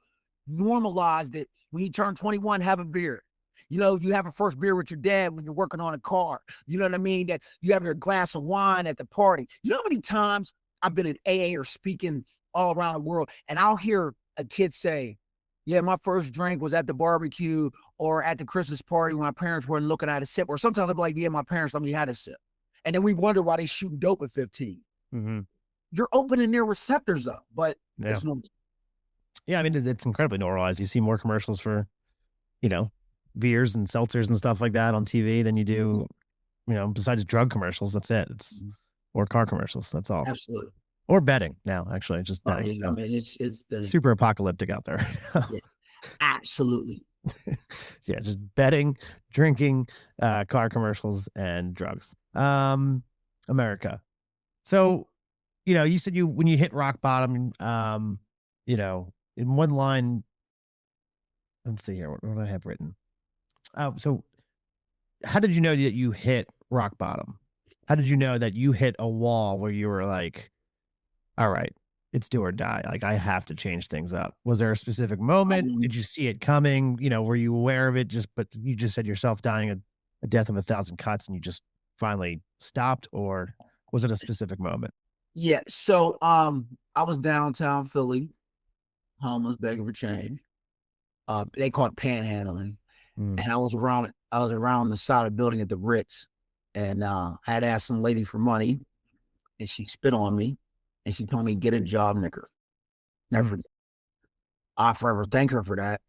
normalized that when you turn 21, have a beer. You know, you have a first beer with your dad when you're working on a car. You know what I mean? That you have your glass of wine at the party. You know how many times I've been in AA or speaking all around the world, and I'll hear a kid say, yeah, my first drink was at the barbecue or at the Christmas party when my parents weren't looking at a sip. Or sometimes I'll be like, yeah, my parents let me have a sip. And then we wonder why they shooting dope at 15. Mm-hmm. You're opening their receptors up, but it's normal. Yeah, I mean, it's incredibly normalized. You see more commercials for, you know, beers and seltzers and stuff like that on TV than you do, you know, besides drug commercials. That's it. It's or car commercials. That's all. Absolutely. Or betting now, actually, just betting. Yeah, so I mean, it's the super apocalyptic out there. Yeah, absolutely. Yeah, just betting, drinking, car commercials, and drugs. America. So, you know, you said when you hit rock bottom, you know, in one line. Let's see here. What do I have written? So how did you know that you hit rock bottom? How did you know that you hit a wall where you were like, all right, it's do or die. Like I have to change things up. Was there a specific moment? Did you see it coming? You know, were you aware of it? But you just said yourself dying a death of 1,000 cuts and you just finally stopped, or was it a specific moment? Yeah. So I was downtown Philly, homeless, begging for change. They call it panhandling. Mm, And I was around the side of the building at the Ritz, and I had asked some lady for money, and she spit on me, and she told me, get a job, nigger. Never mm, forget. I forever thank her for that,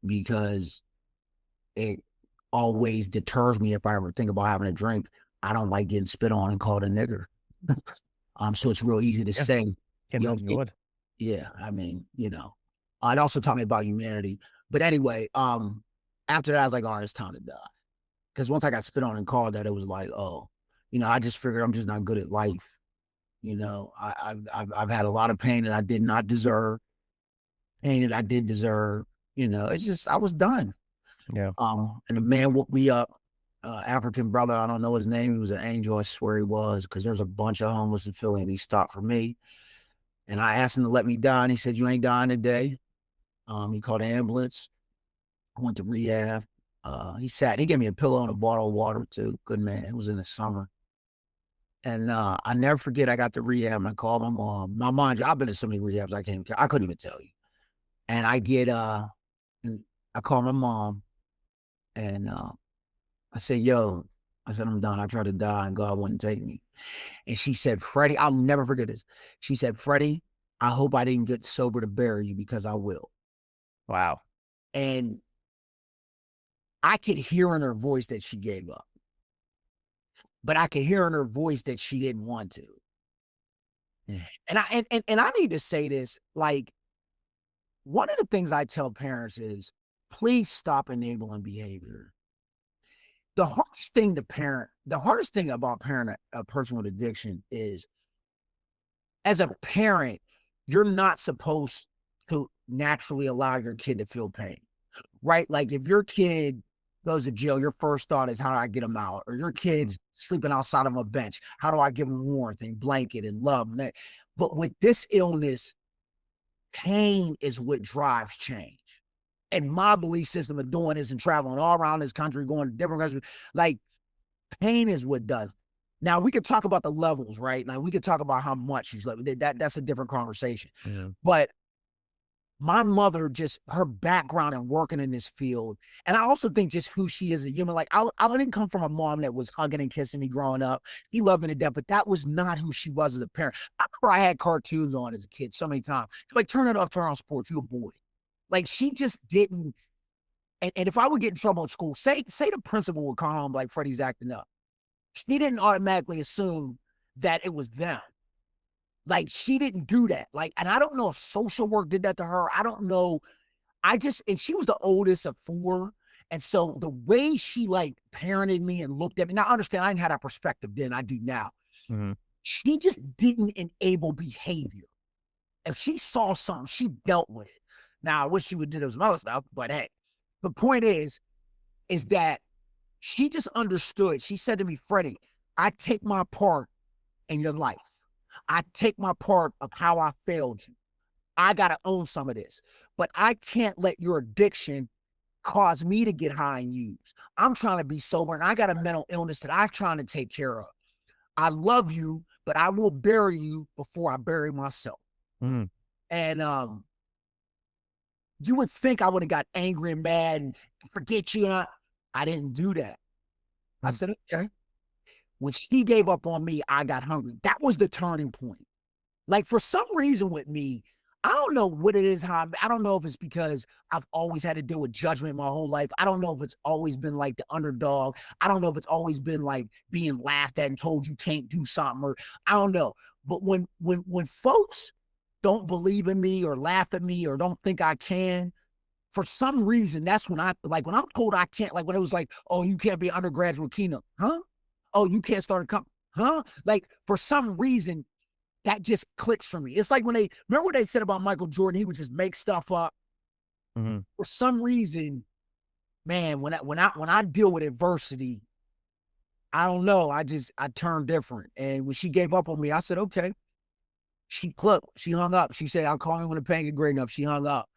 because it always deters me if I ever think about having a drink. I don't like getting spit on and called a nigger. So it's real easy to yeah, say, can't yo, imagine you would. yeah, I mean, it also taught me about humanity. But anyway, after that, I was like, all right, it's time to die. Because once I got spit on and called that, it was like, oh, I just figured I'm just not good at life. I've had a lot of pain that I did not deserve, pain that I did deserve. It's just I was done. Yeah. And the man woke me up, African brother. I don't know his name. He was an angel. I swear he was, because there's a bunch of homeless in Philly, and he stopped for me. And I asked him to let me die, and he said, "You ain't dying today." He called an ambulance. I went to rehab. He gave me a pillow and a bottle of water too. Good man. It was in the summer. And I never forget, I got to rehab and I called my mom. My mind, I've been to so many rehabs, I couldn't even tell you. And and I called my mom, and I said, yo, I said, I'm done. I tried to die and God wouldn't take me. And she said, Freddie, I'll never forget this. She said, Freddie, I hope I didn't get sober to bury you, because I will. Wow. And I could hear in her voice that she gave up, but I could hear in her voice that she didn't want to. Mm, And I need to say this, like, one of the things I tell parents is, please stop enabling behavior. The hardest thing about parenting a person with addiction is, as a parent, you're not supposed to naturally allow your kid to feel pain, right? Like, if your kid goes to jail, your first thought is, how do I get him out? Or your mm, kid's sleeping outside of a bench, how do I give him warmth and blanket and love? But with this illness, pain is what drives change. And my belief system of doing this and traveling all around this country, going to different countries, like, pain is what does. Now we could talk about the levels, right? Now we could talk about how much she's like that's a different conversation. yeah. But my mother, just her background and working in this field, and I also think just who she is as a human. Like, I didn't come from a mom that was hugging and kissing me growing up. She loved me to death, but that was not who she was as a parent. I remember I had cartoons on as a kid so many times. She's like, turn it off, turn on sports. You a boy. Like, she just didn't. And if I would get in trouble at school, say the principal would come home like, Freddie's acting up. She didn't automatically assume that it was them. Like, she didn't do that. Like, and I don't know if social work did that to her. I don't know. And she was the oldest of four. And so the way she, like, parented me and looked at me, now I understand I didn't have that perspective then, I do now. Mhm. She just didn't enable behavior. If she saw something, she dealt with it. Now, I wish she would do those other stuff, but hey, the point is that she just understood. She said to me, Freddie, I take my part in your life. I take my part of how I failed you. I got to own some of this, but I can't let your addiction cause me to get high and use. I'm trying to be sober, and I got a mental illness that I'm trying to take care of. I love you, but I will bury you before I bury myself. Mm, And you would think I would have got angry and mad and forget you. And I didn't do that. I mm, said, okay. When she gave up on me, I got hungry. That was the turning point. Like, for some reason with me, I don't know what it is. I don't know if it's because I've always had to deal with judgment my whole life. I don't know if it's always been like the underdog. I don't know if it's always been like being laughed at and told you can't do something, or I don't know. But when folks don't believe in me or laugh at me or don't think I can, for some reason, that's when when I'm told I can't, like when it was like, oh, you can't be an undergraduate keynote, huh? Oh, you can't start a company, huh? Like, for some reason, that just clicks for me. It's like when remember what they said about Michael Jordan, he would just make stuff up. mhm, For some reason, man, when I deal with adversity, I don't know. I turn different. And when she gave up on me, I said, okay. She hung up. She said, I'll call me when the pain get great enough. She hung up.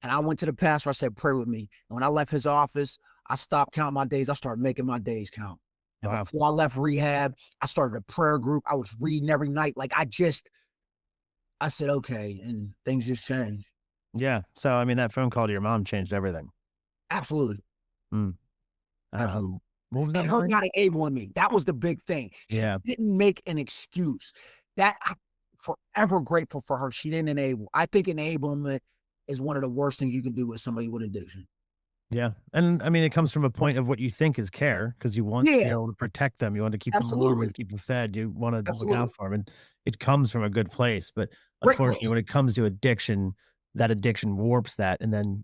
And I went to the pastor. I said, pray with me. And when I left his office, I stopped counting my days. I started making my days count. And Wow. before I left rehab, I started a prayer group. I was reading every night. Like I said, okay, and things just changed. Yeah. So, I mean, that phone call to your mom changed everything. Absolutely, Mm. absolutely. What was that And her line? not enabling me. That was the big thing. She Yeah. didn't make an excuse. That I'm forever grateful for her. She didn't enable. I think enablement is one of the worst things you can do with somebody with addiction. Yeah. And I mean, it comes from a point of what you think is care because you want to be Yeah, able to protect them. You want to keep them warm and absolutely, keep them fed. You want to look out absolutely. for them. And it comes from a good place. But Great unfortunately, place. when it comes to addiction, that addiction warps that and then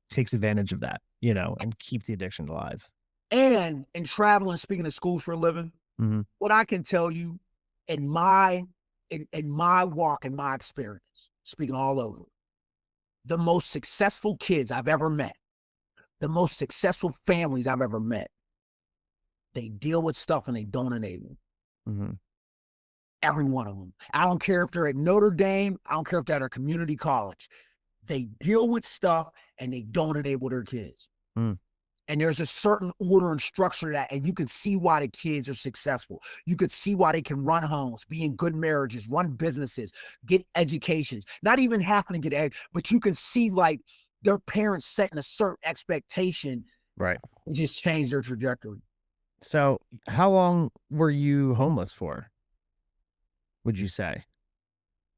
takes advantage of that, and keeps the addiction alive. And in traveling, speaking of schools for a living, Hmm. what I can tell you in my walk, in my experience, speaking all over, the most successful kids I've ever met, the most successful families I've ever met, they deal with stuff and they don't enable. Hmm. Every one of them. I don't care if they're at Notre Dame. I don't care if they're at a community college. They deal with stuff and they don't enable their kids. Mm. And there's a certain order and structure to that. And you can see why the kids are successful. You could see why they can run homes, be in good marriages, run businesses, get educations, not even having to get ed, but you can see like their parents setting a certain expectation Right. and just change their trajectory. So, how long were you homeless for, would you say?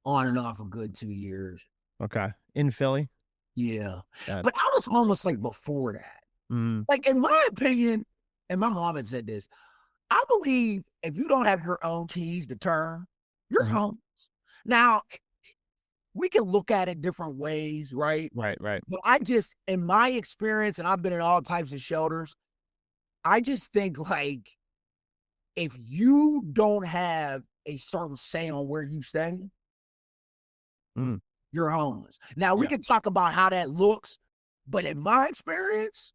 On and off a good 2 years. Okay. In Philly? Yeah. Got But I was homeless like before that. mm, Like in my opinion, and my mom had said this, I believe if you don't have your own keys to turn, you're mhm. homeless. Now, we can look at it different ways, right? Right, right. But in my experience, and I've been in all types of shelters, I just think like if you don't have a certain say on where you stay, Mm, you're homeless. Now we yeah, can talk about how that looks, but in my experience,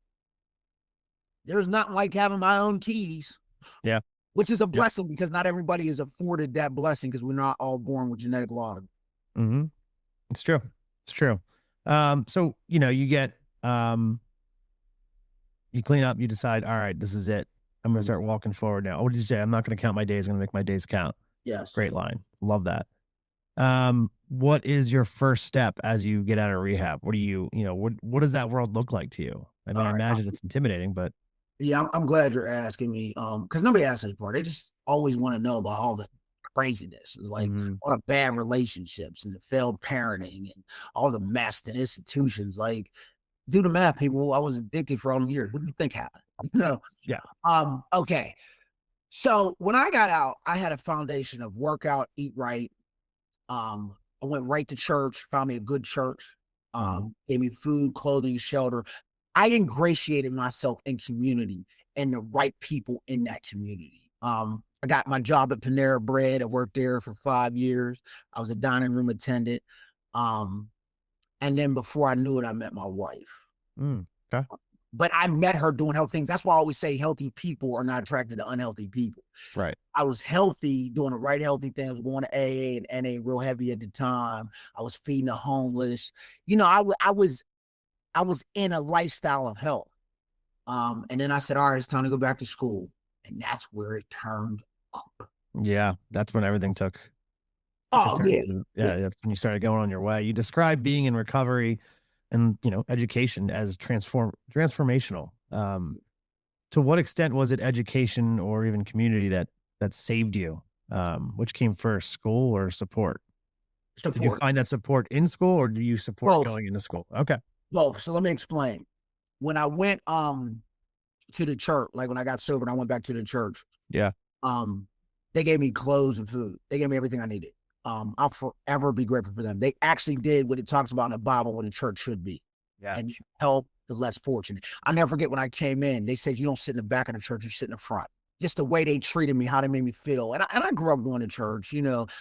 there's nothing like having my own keys, yeah, which is a yep. blessing because not everybody is afforded that blessing because we're not all born with genetic law. Mhm. It's true. It's true. So, you clean up, you decide, all right, this is it. I'm gonna start walking forward now. What did you say? I'm not gonna count my days, I'm gonna make my days count. Yes. Great line. Love that. What is your first step as you get out of rehab? What does that world look like to you? I mean, All I right. imagine it's intimidating, but Yeah, I'm glad you're asking me. Because nobody asks this part. They just always want to know about all the craziness, like mhm, all the bad relationships and the failed parenting and all the mess in institutions. Like, do the math, people. I was addicted for all the years. What do you think happened? No. yeah. Okay. So when I got out, I had a foundation of workout, eat right. I went right to church, found me a good church, Mhm, gave me food, clothing, shelter. I ingratiated myself in community and the right people in that community. I got my job at Panera Bread. I worked there for 5 years. I was a dining room attendant. Um, and then before I knew it, I met my wife. mm, 'kay. But I met her doing healthy things. That's why I always say healthy people are not attracted to unhealthy people. Right. I was healthy, doing the right healthy thing. I was going to AA and NA real heavy at the time. I was feeding the homeless. I was in a lifestyle of health. And then I said, all right, it's time to go back to school. And that's where it turned up. Yeah, that's when everything took a Oh, turn. yeah. Yeah, that's when you started going on your way. You describe being in recovery and, education as transformational. To what extent was it education or even community that saved you? Which came first, school or support? Did you Support. find that support in school or do you support Both. going into school? Okay. Both. So let me explain. When I went to the church, like when I got sober and I went back to the church, Yeah. um, they gave me clothes and food. They gave me everything I needed. I'll forever be grateful for them. They actually did what it talks about in the Bible what a church should be Yeah. and help the less fortunate. I'll never forget when I came in, they said, you don't sit in the back of the church, you sit in the front. Just the way they treated me, how they made me feel. And I grew up going to church,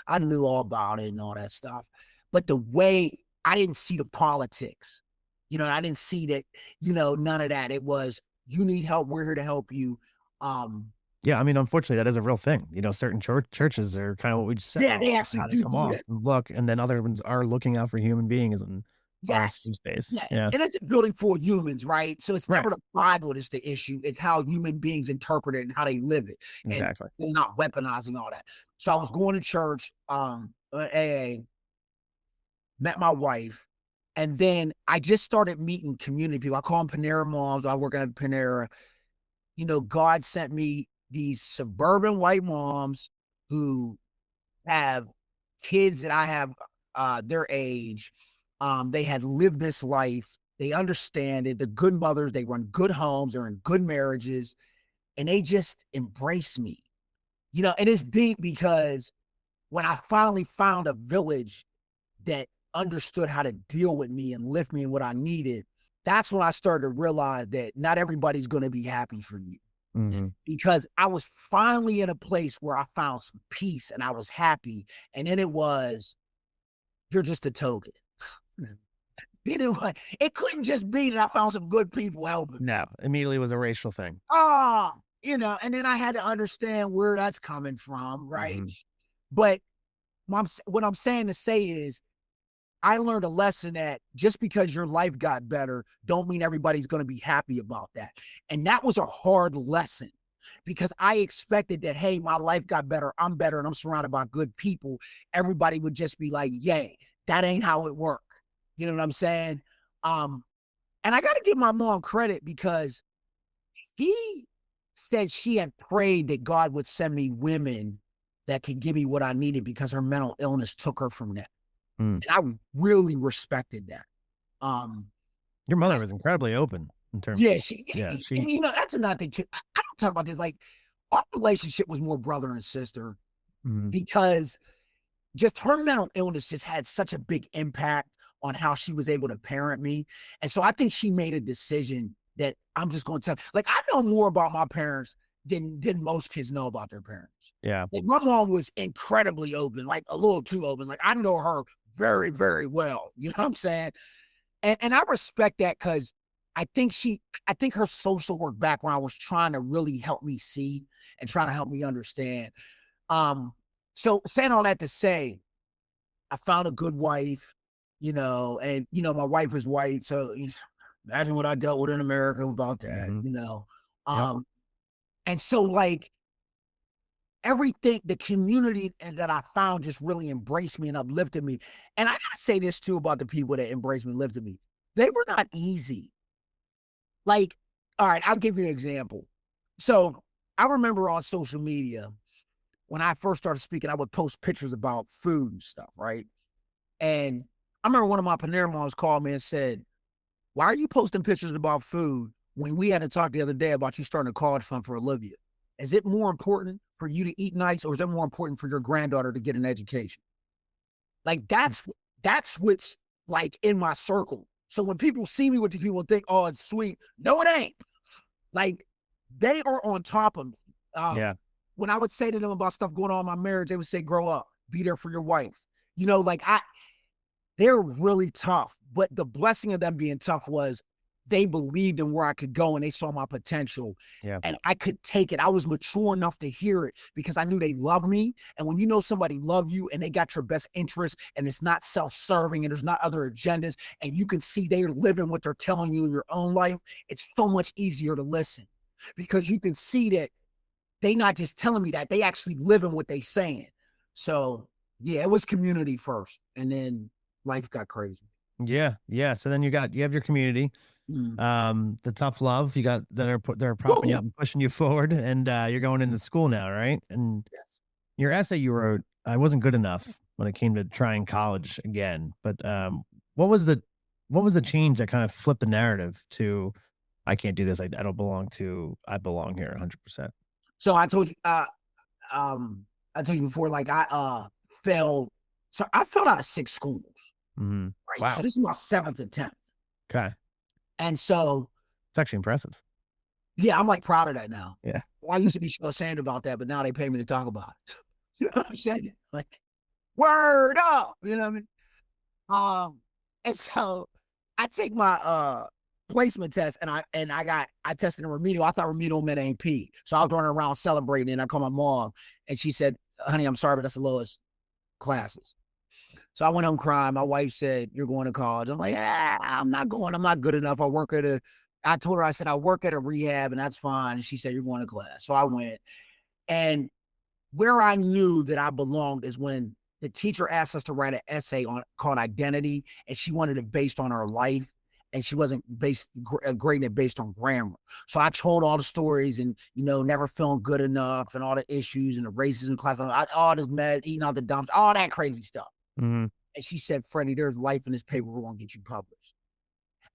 I knew all about it and all that stuff. But the way I didn't see the politics, I didn't see that, none of that. It was, you need help, we're here to help you. Um, Yeah, I mean, unfortunately, that is a real thing. Certain churches are kind of what we just said, yeah, they actually how they do come do off that. and look, and then other ones are looking out for human beings. And our Yes. safe space. Yeah. Yeah. And it's a building for humans, right? So it's Right. never the Bible that's the issue. It's how human beings interpret it and how they live it. And Exactly. they're not weaponizing all that. So I was going to church, AA, met my wife, and then I just started meeting community people. I call them Panera moms. I work at Panera. God sent me these suburban white moms who have kids that I have their age. They had lived this life. They understand it. They're good mothers. They run good homes. They're in good marriages. And they just embrace me. And it's deep because when I finally found a village that understood how to deal with me and lift me in what I needed, that's when I started to realize that not everybody's going to be happy for you. Mm-hmm. Because I was finally in a place where I found some peace and I was happy. And then it was, you're just a token. It couldn't just be that I found some good people helping. No, immediately was a racial thing. And then I had to understand where that's coming from, right? Mm-hmm. But what I'm saying to say is, I learned a lesson that just because your life got better, don't mean everybody's going to be happy about that. And that was a hard lesson because I expected that, hey, my life got better, I'm better, and I'm surrounded by good people. Everybody would just be like, yay, that ain't how it worked. You know what I'm saying? And I got to give my mom credit because she said she had prayed that God would send me women that could give me what I needed because her mental illness took her from that. Mm. And I really respected that. Your mother was incredibly open in terms. Yeah, she. that's another thing too. I don't talk about this. Like, our relationship was more brother and sister because just her mental illness just had such a big impact on how she was able to parent me. And so I think she made a decision that I'm just going to tell. Like, I know more about my parents than most kids know about their parents. Yeah. Like, my mom was incredibly open, like a little too open. Like, I know her very, very well. You know what I'm saying? And I respect that because I think her social work background was trying to really help me see and trying to help me understand. So saying all that to say, I found a good wife, and my wife is white, so imagine what I dealt with in America about that, Yep. And so, like, everything, the community that I found just really embraced me and uplifted me. And I gotta say this too about the people that embraced me and lifted me. They were not easy. Like, all right, I'll give you an example. So I remember on social media, when I first started speaking, I would post pictures about food and stuff, right? And I remember one of my Panera moms called me and said, why are you posting pictures about food when we had to talk the other day about you starting a college fund for Olivia? Is it more important for you to eat nice, or is it more important for your granddaughter to get an education? Like, that's what's like in my circle. So when people see me with the people think, oh, it's sweet. No, it ain't. Like, they are on top of me. Yeah. When I would say to them about stuff going on in my marriage, they would say, grow up, be there for your wife. They're really tough. But the blessing of them being tough was they believed in where I could go and they saw my potential. Yeah. And I could take it. I was mature enough to hear it because I knew they love me. And when you know somebody love you and they got your best interest and it's not self-serving and there's not other agendas and you can see they're living what they're telling you in your own life, it's so much easier to listen because you can see that they not just telling me that, they actually living what they saying. So yeah, it was community first and then life got crazy. Yeah. Yeah. So then you have your community, the tough love you got that are propping you up and pushing you forward, and you're going into school now, right? And your essay you wrote, I wasn't good enough when it came to trying college again. But what was the change that kind of flipped the narrative to I can't do this, I don't belong to, I belong here 100%? So I told you, before, like, I failed. So I failed out of 6 schools. Mm-hmm. Right. Wow. So this is my 7th attempt. Okay. And so It's actually impressive. yeah, I'm like proud of that now. Yeah. Well, I used to be so ashamed about that, but now they pay me to talk about it. You know what I'm saying? Like, word up. You know what I mean? And so I take my placement test and I tested in remedial. I thought remedial meant AP. So I was running around celebrating and I called my mom and she said, honey, I'm sorry, but that's the lowest classes. So I went home crying. My wife said, "You're going to college." I'm like, I'm not going. I'm not good enough. I told her, I said, I work at a rehab and that's fine. And she said, "You're going to class." So I went. And where I knew that I belonged is when the teacher asked us to write an essay called Identity, and she wanted it based on her life, and she wasn't grading it based on grammar. So I told all the stories, and never feeling good enough, and all the issues and the racism class, all this mess, eating out the dumps, all that crazy stuff. Mm-hmm. And she said, "Freddie, there's life in this paper. We're gonna get you published."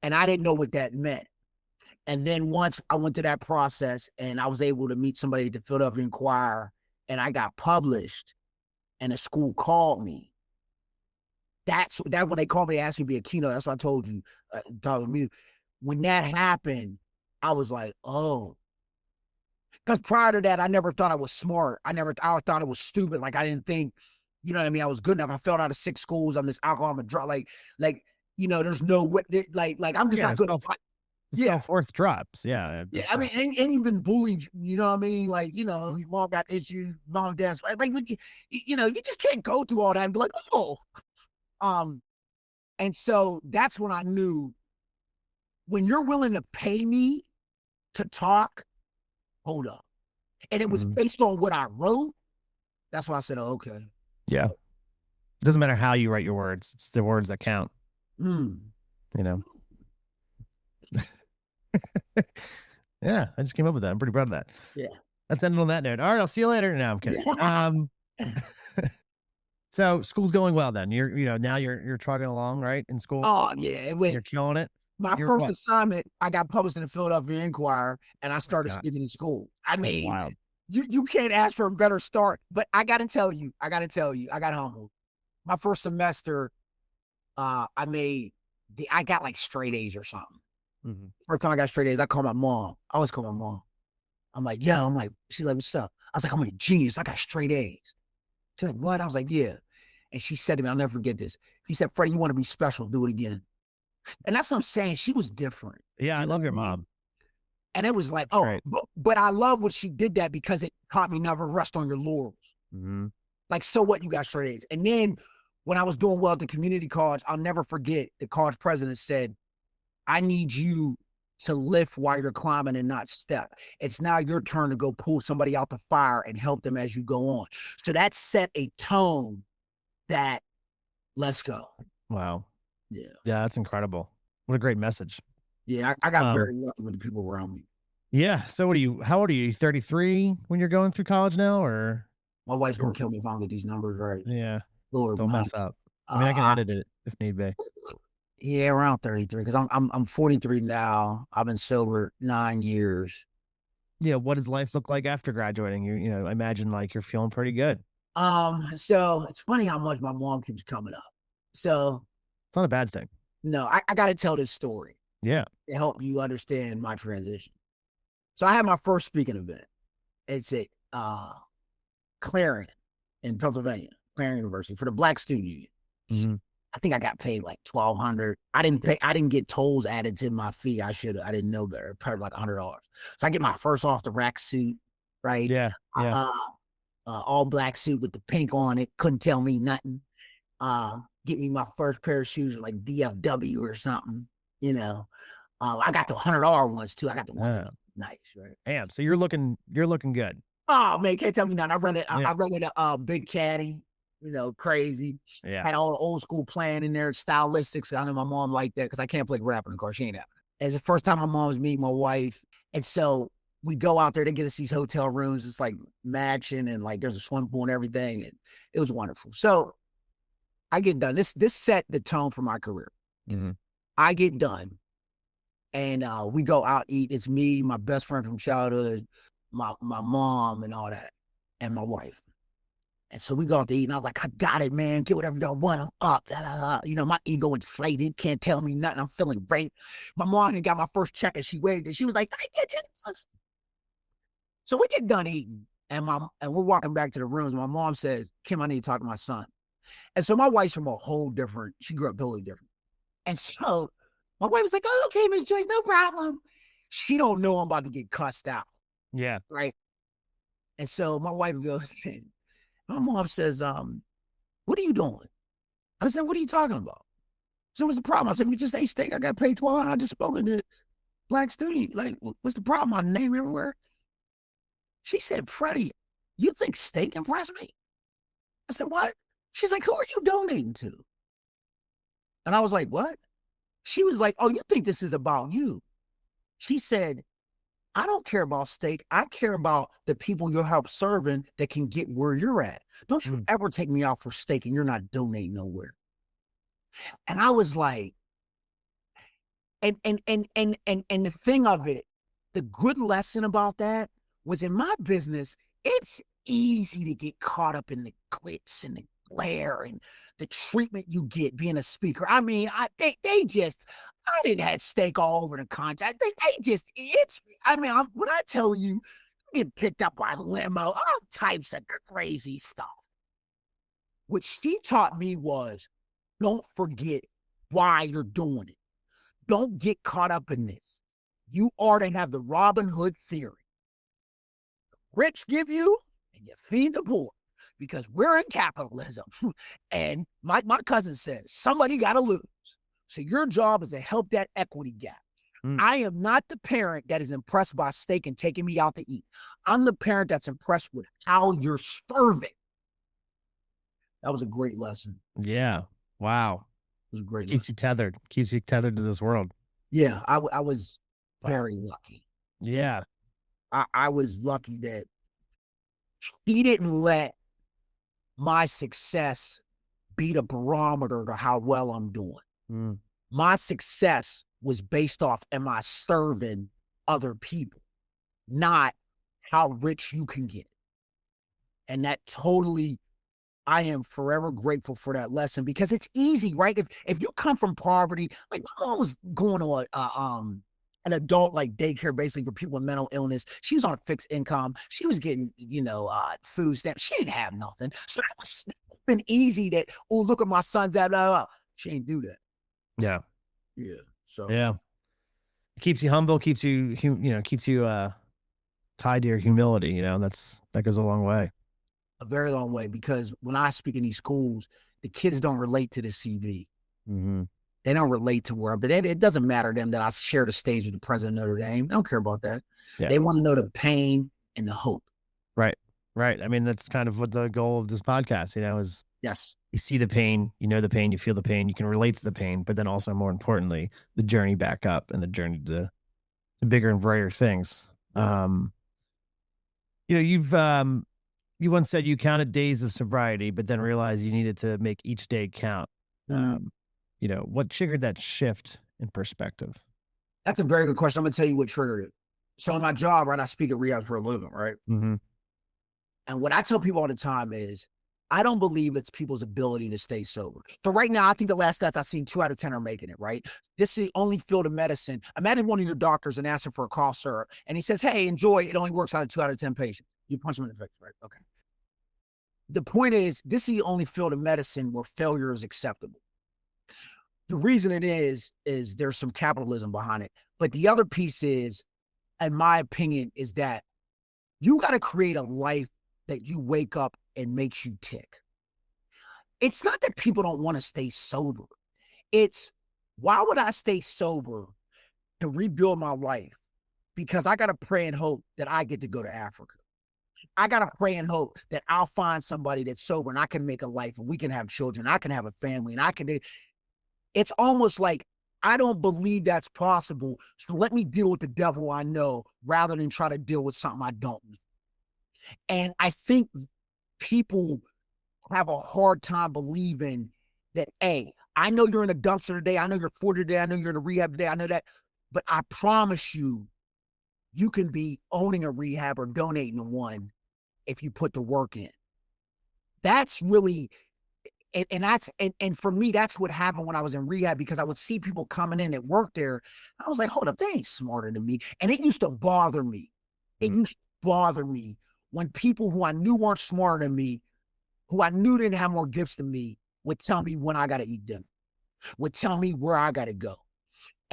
And I didn't know what that meant. And then once I went through that process and I was able to meet somebody at the Philadelphia Inquirer and I got published and the school called me. That's when they called me, they asked me to be a keynote. That's what I told you. When that happened, I was like, oh. Because prior to that, I never thought I was smart. I thought it was stupid. Like I didn't think, you know what I mean? I was good enough. I failed out of 6 schools. I'm this alcohol, I'm a drug. There's no way. Like I'm just Yeah, not good. Yeah. self-worth drops. Yeah. Yeah, I mean, ain't even bullied, you know what I mean? Like, your mom got issues, mom, dad's like, you just can't go through all that and be like, oh. And so that's when I knew when you're willing to pay me to talk, hold up. And it was based on what I wrote. That's why I said, oh, okay. Yeah. It doesn't matter how you write your words. It's the words that count. Yeah, I just came up with that. I'm pretty proud of that. Yeah. Let's end on that note. All right, I'll see you later. No, I'm kidding. So school's going well then. Now you're trotting along, right? In school. Oh yeah. You're killing it. My first assignment, I got published in the Philadelphia Inquirer and I started speaking in school. I mean, wild. You can't ask for a better start, but I got to tell you, I got humbled. My first semester, I got like straight A's or something. Mm-hmm. First time I got straight A's, I called my mom. I always call my mom. I'm like, she's like, what's up? I was like, I'm a genius. I got straight A's. She's like, what? I was like, yeah. And she said to me, I'll never forget this. She said, "Freddie, you want to be special, do it again." And that's what I'm saying. She was different. Yeah, I love your mom. And it was like, but I love what she did that because it taught me never rest on your laurels. Mm-hmm. Like, so what, you got straight A's. And then when I was doing well at the community college, I'll never forget the college president said, "I need you to lift while you're climbing and not step. It's now your turn to go pull somebody out the fire and help them as you go on." So that set a tone that let's go. Wow. Yeah. Yeah, that's incredible. What a great message. Yeah, I got very lucky with the people around me. Yeah. So how old are you? 33 when you're going through college now, or? My wife's going to kill me if I don't get these numbers right. Yeah. Lord, don't mess up. I mean, I can edit it if need be. Yeah, around 33, because I'm 43 now. I've been sober 9 years. Yeah, what does life look like after graduating? I imagine like you're feeling pretty good. So it's funny how much my mom keeps coming up. So it's not a bad thing. No, I got to tell this story. Yeah. To help you understand my transition. So I had my first speaking event. It's at Clarion in Pennsylvania, Clarion University, for the Black Student Union. Mm-hmm. I think I got paid like $1,200. I didn't get tolls added to my fee. I didn't know better. Probably like $100. So I get my first off the rack suit, right? Yeah. All black suit with the pink on it. Couldn't tell me nothing. Get me my first pair of shoes like DFW or something. I got the $100 ones too. I got the ones nice, right? Damn. So you're looking good. Oh man, can't tell me nothing. I rented a big caddy. Crazy. Yeah. Had all the old school playing in there, stylistics. I know my mom liked that because I can't play rap in the car. She ain't having it. It's the first time my mom was meeting my wife. And so we go out there, they get us these hotel rooms. It's like matching and like there's a swimming pool and everything. And it was wonderful. So I get done. This set the tone for my career. Mm-hmm. I get done and we go out eat. It's me, my best friend from childhood, my mom and all that, and my wife. And so we go out to eat, and I was like, "I got it, man. Get whatever y'all want. I'm up." My ego inflated. Can't tell me nothing. I'm feeling great. My mom got my first check, and she waited. And she was like, "Thank you, Jesus." So we get done eating, and we're walking back to the rooms. My mom says, "Kim, I need to talk to my son." And so my wife's from a whole different. She grew up totally different. And so my wife was like, "Oh, okay, Miss Joyce, no problem." She don't know I'm about to get cussed out. Yeah. Right. And so my wife goes. My mom says, "What are you doing?" I said, what are you talking about? So what's the problem? I said, we just ate steak. I got paid $12. I just spoke to the black student. Like, what's the problem? My name everywhere. She said, Freddie, you think steak impressed me? I said, what? She's like, who are you donating to? And I was like, what? She was like, oh, you think this is about you? She said, I don't care about steak. I care about the people you'll help serving that can get where you're at. Don't you ever take me out for steak and you're not donating nowhere. And I was like, and the thing of it, the good lesson about that was in my business, it's easy to get caught up in the glitz and the glare and the treatment you get being a speaker. I mean, I didn't have steak all over the contract. When I tell you, I get picked up by limo, all types of crazy stuff. What she taught me was, don't forget why you're doing it. Don't get caught up in this. You are to have the Robin Hood theory. Rich give you, and you feed the poor, because we're in capitalism. And my cousin says, somebody got to lose. So your job is to help that equity gap. I am not the parent that is impressed by steak and taking me out to eat. I'm the parent that's impressed with how you're serving. That was a great lesson. Yeah. Wow. It was a great Keeps you tethered to this world. Yeah, I was very lucky. Yeah. I was lucky that he didn't let my success be the barometer to how well I'm doing. My success was based off, am I serving other people, not how rich you can get. And that totally, I am forever grateful for that lesson, because it's easy, right? If you come from poverty, like my mom was going on an adult like daycare basically for people with mental illness. She was on a fixed income. She was getting, food stamps. She didn't have nothing. So it's been easy that, oh, look at my son's at, blah, blah. She ain't do that. Yeah. Yeah. So yeah. It keeps you humble, keeps you tied to your humility. That goes a long way. A very long way, because when I speak in these schools, the kids don't relate to the CV. They don't relate to where, but it doesn't matter to them that I share the stage with the president of Notre Dame. I don't care about that. Yeah. They want to know the pain and the hope. Right. I mean, that's kind of what the goal of this podcast, is yes, you see the pain, you know the pain, you feel the pain, you can relate to the pain, but then also more importantly, the journey back up and the journey to the bigger and brighter things. Yeah. You once said you counted days of sobriety, but then realized you needed to make each day count. What triggered that shift in perspective? That's a very good question. I'm going to tell you what triggered it. So in my job, right, I speak at rehab for a living, right? And what I tell people all the time is, I don't believe it's people's ability to stay sober. So right now, I think the last stats I've seen, 2 out of 10 are making it, right? This is the only field of medicine. Imagine one of your doctors and asking for a cough syrup, and he says, hey, enjoy. It only works out of 2 out of 10 patients. You punch him in the face, right? Okay. The point is, this is the only field of medicine where failure is acceptable. The reason it is there's some capitalism behind it. But the other piece is, in my opinion, is that you got to create a life that you wake up and makes you tick. It's not that people don't want to stay sober. It's, why would I stay sober to rebuild my life? Because I got to pray and hope that I get to go to Africa. I got to pray and hope that I'll find somebody that's sober and I can make a life and we can have children. I can have a family and I can do. It's almost like, I don't believe that's possible. So let me deal with the devil I know rather than try to deal with something I don't know. And I think people have a hard time believing that, hey, I know you're in a dumpster today. I know you're 40 today. I know you're in a rehab today. I know that. But I promise you, you can be owning a rehab or donating to one if you put the work in. That's really, and for me, that's what happened when I was in rehab, because I would see people coming in that work there. I was like, hold up, they ain't smarter than me. And it used to bother me. It used to bother me when people who I knew weren't smarter than me, who I knew didn't have more gifts than me, would tell me when I got to eat dinner, would tell me where I got to go.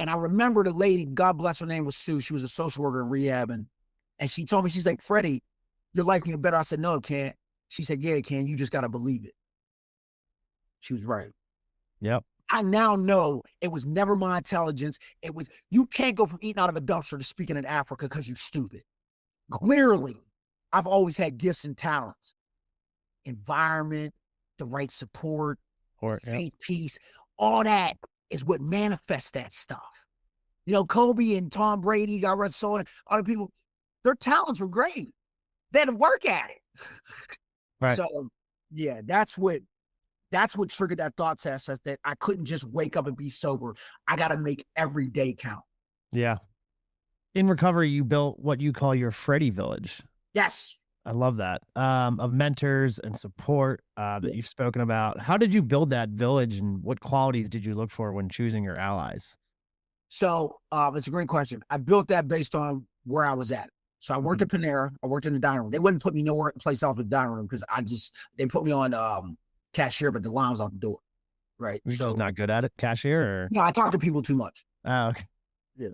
And I remember the lady, God bless her name was Sue. She was a social worker in rehab. And she told me, she's like, Freddie, your life can get better. I said, no, it can't. She said, yeah, it can. You just got to believe it. She was right. Yep. I now know it was never my intelligence. It was, you can't go from eating out of a dumpster to speaking in Africa because you're stupid. Clearly, I've always had gifts and talents. Environment, the right support, Or, yep. faith, peace, all that is what manifests that stuff. You know, Kobe and Tom Brady, got Russell, and other people, their talents were great. They had to work at it. Right. So, yeah, that's what triggered that thought process, that I couldn't just wake up and be sober. I got to make every day count. Yeah. In recovery, you built what you call your Freddy village. Yes. I love that. Of mentors and support that you've spoken about. How did you build that village, and what qualities did you look for when choosing your allies? So it's a great question. I built that based on where I was at. So I worked Mhm. at Panera. I worked in the dining room. They wouldn't put me nowhere place else but the dining room because they put me on cashier, but the line was out the door. Right. You're just So not good at it, cashier, or no, I talk to people too much. oh, okay. Yeah.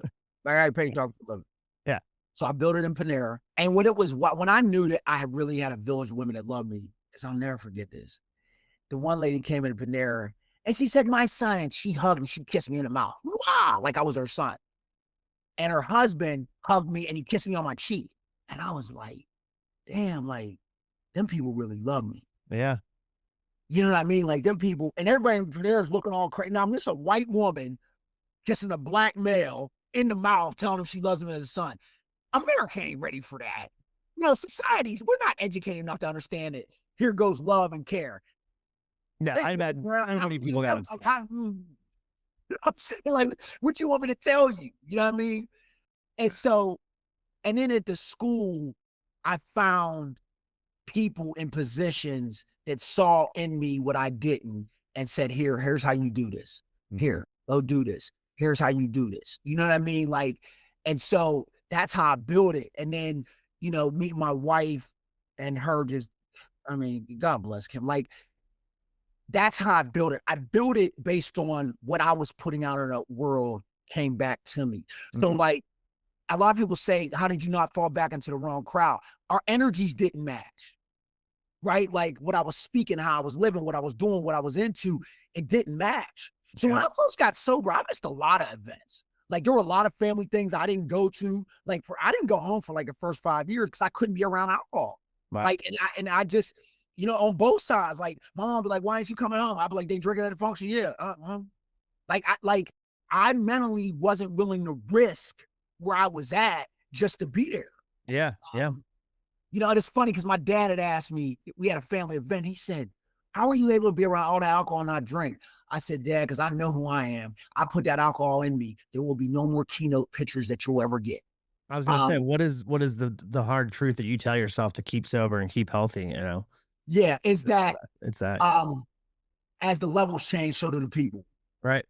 Like I pay talk for a living. Yeah. So I built it in Panera. And when I knew that I really had a village of women that loved me, is I'll never forget this. The one lady came into Panera and she said, "My son," and she hugged me, she kissed me in the mouth. Wow, like I was her son. And her husband hugged me and he kissed me on my cheek. And I was like, damn, like, them people really love me. Yeah. You know what I mean? Like, them people, and everybody there is looking all crazy. Now, I'm just a white woman kissing a black male in the mouth, telling him she loves him as a son. America ain't ready for that. You know, societies, we're not educated enough to understand it. Here goes love and care. Yeah. I imagine how many people got it. I'm saying, like, what you want me to tell you? You know what I mean? And so, and then at the school, I found people in positions that saw in me what I didn't and said, here's how you do this. Here, go do this. Here's how you do this. You know what I mean? Like, and so that's how I built it. And then, you know, meeting my wife and her just, I mean, God bless Kim. Like, that's how I built it. I built it based on what I was putting out in the world came back to me. So like, a lot of people say, how did you not fall back into the wrong crowd? Our energies didn't match, right? Like what I was speaking, how I was living, what I was doing, what I was into, it didn't match. So when I first got sober, I missed a lot of events. Like there were a lot of family things I didn't go to. Like I didn't go home for like the first 5 years because I couldn't be around alcohol. Wow. Like, and I just, you know, on both sides, like my mom be like, "Why ain't you coming home?" I'd be like, "They drinking at the function." Yeah. I mentally wasn't willing to risk where I was at just to be there. Yeah. Yeah. You know, it's funny because my dad had asked me, we had a family event. He said, "How are you able to be around all the alcohol and not drink?" I said, "Dad, because I know who I am. I put that alcohol in me. There will be no more keynote pictures that you'll ever get." I was gonna say, what is the hard truth that you tell yourself to keep sober and keep healthy? You know, Yeah, is that it's that. as the levels change, so do the people. Right.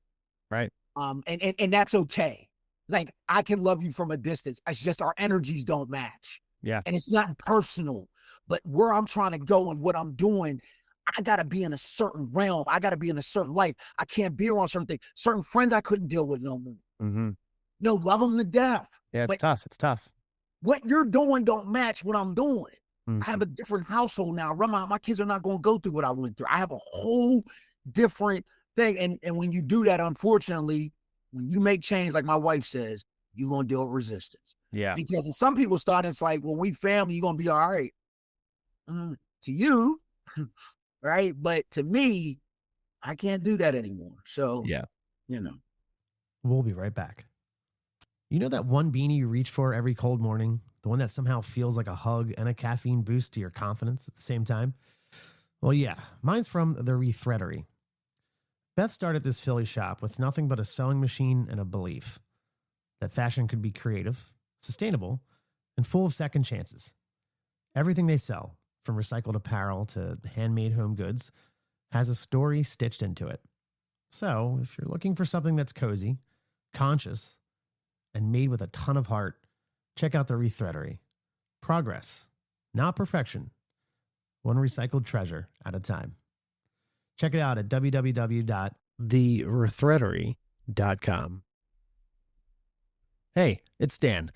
Right. And that's okay. Like I can love you from a distance. It's just our energies don't match. Yeah. And it's not personal, but where I'm trying to go and what I'm doing, I gotta be in a certain realm. I gotta be in a certain life. I can't be around certain things. Certain friends I couldn't deal with no more. Mm-hmm. No, love them to death. Yeah. It's But tough. It's tough. what you're doing don't match what I'm doing. I have Mm-hmm. a different household now. My kids are not going to go through what I went through. I have a whole different thing. And when you do that, unfortunately, when you make change, like my wife says, you're going to deal with resistance. Yeah. Because in some people's thought, it's like, well, we family, you're going to be all right. To you, right? But to me, I can't do that anymore. So, Yeah. you know. We'll be right back. You know that one beanie you reach for every cold morning? The one that somehow feels like a hug and a caffeine boost to your confidence at the same time? Well, yeah, mine's from the Rethreadery. Beth started this Philly shop with nothing but a sewing machine and a belief that fashion could be creative, sustainable, and full of second chances. Everything they sell, from recycled apparel to handmade home goods, has a story stitched into it. So, if you're looking for something that's cozy, conscious, and made with a ton of heart, check out the Rethreadery. Progress, not perfection. One recycled treasure at a time. Check it out at www.therethreadery.com. Hey, it's Dan.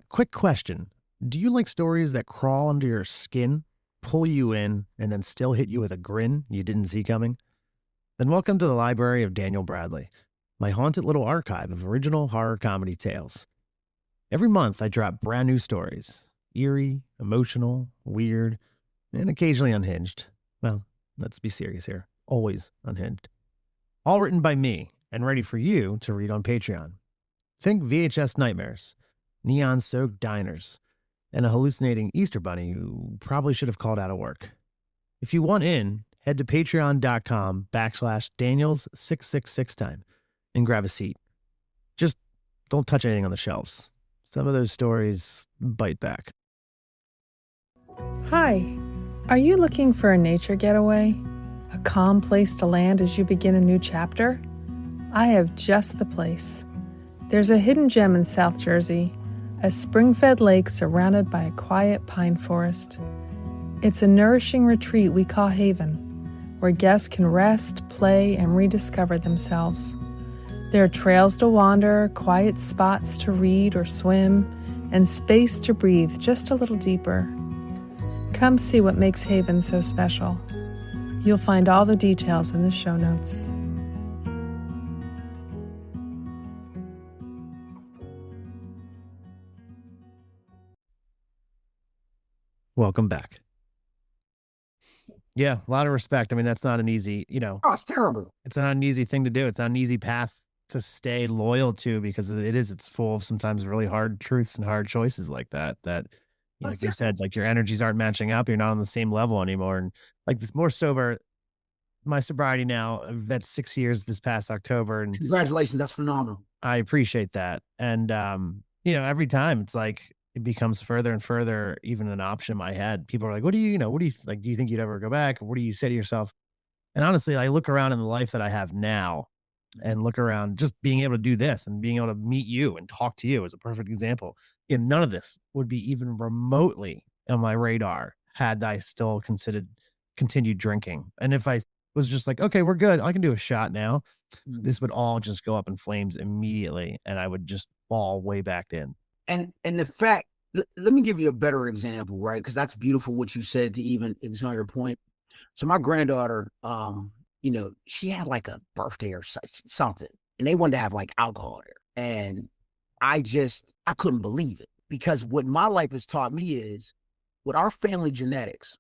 Quick question. Do you like stories that crawl under your skin, pull you in, and then still hit you with a grin you didn't see coming? Then welcome to the library of Daniel Bradley, my haunted little archive of original horror comedy tales. Every month, I drop brand new stories eerie, emotional, weird, and occasionally unhinged. Well, let's be serious here. Always unhinged. All written by me and ready for you to read on Patreon. Think VHS nightmares, neon soaked diners, and a hallucinating Easter bunny who probably should have called out of work. If you want in, head to patreon.com/Daniels666 time and grab a seat. Just don't touch anything on the shelves. Some of those stories bite back. Hi, are you looking for a nature getaway? A calm place to land as you begin a new chapter? I have just the place. There's a hidden gem in South Jersey, a spring-fed lake surrounded by a quiet pine forest. It's a nourishing retreat we call Haven, where guests can rest, play, and rediscover themselves. There are trails to wander, quiet spots to read or swim, and space to breathe just a little deeper. Come see what makes Haven so special. You'll find all the details in the show notes. Welcome back. Yeah, a lot of respect. I mean, that's not an easy, Oh, it's terrible. it's not an easy thing to do. It's not an easy path to stay loyal to because it's full of sometimes really hard truths and hard choices like that. Oh, Like you said, like your energies aren't matching up. You're not on the same level anymore. And like this more sober, my sobriety now, that's 6 years this past October. And Congratulations. That's phenomenal. I appreciate that. And, every time it's like, it becomes further and further, even an option in my head. People are like, what do you like? Do you think you'd ever go back? Or what do you say to yourself? And honestly, I look around in the life that I have now and look around just being able to do this and being able to meet you and talk to you is a perfect example. None of this would be even remotely on my radar had I still continued drinking. And if I was just like, okay, we're good, I can do a shot now, this would all just go up in flames immediately and I would just fall way back in. And the fact, let me give you a better example, right? Because that's beautiful what you said to even explain your point. So my granddaughter, she had like a birthday or something, and they wanted to have like alcohol there. And I couldn't believe it, because what my life has taught me is, with our family genetics,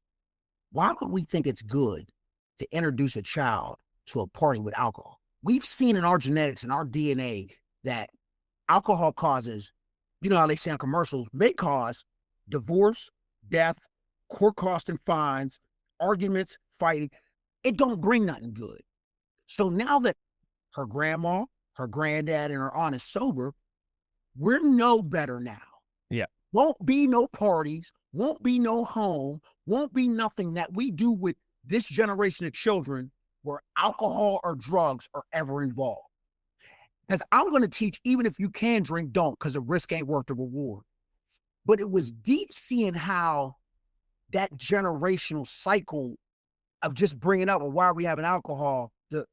why would we think it's good to introduce a child to a party with alcohol? We've seen in our genetics and our DNA that alcohol causes, how they say in commercials, may cause divorce, death, court costs and fines, arguments, fighting. It don't bring nothing good. So now that her grandma, her granddad, and her aunt is sober, we're no better now. Yeah. Won't be no parties, won't be no home, won't be nothing that we do with this generation of children where alcohol or drugs are ever involved. Because I'm going to teach, even if you can drink, don't, because the risk ain't worth the reward. But it was deep seeing how that generational cycle of just bringing up, well, why are we having alcohol? Because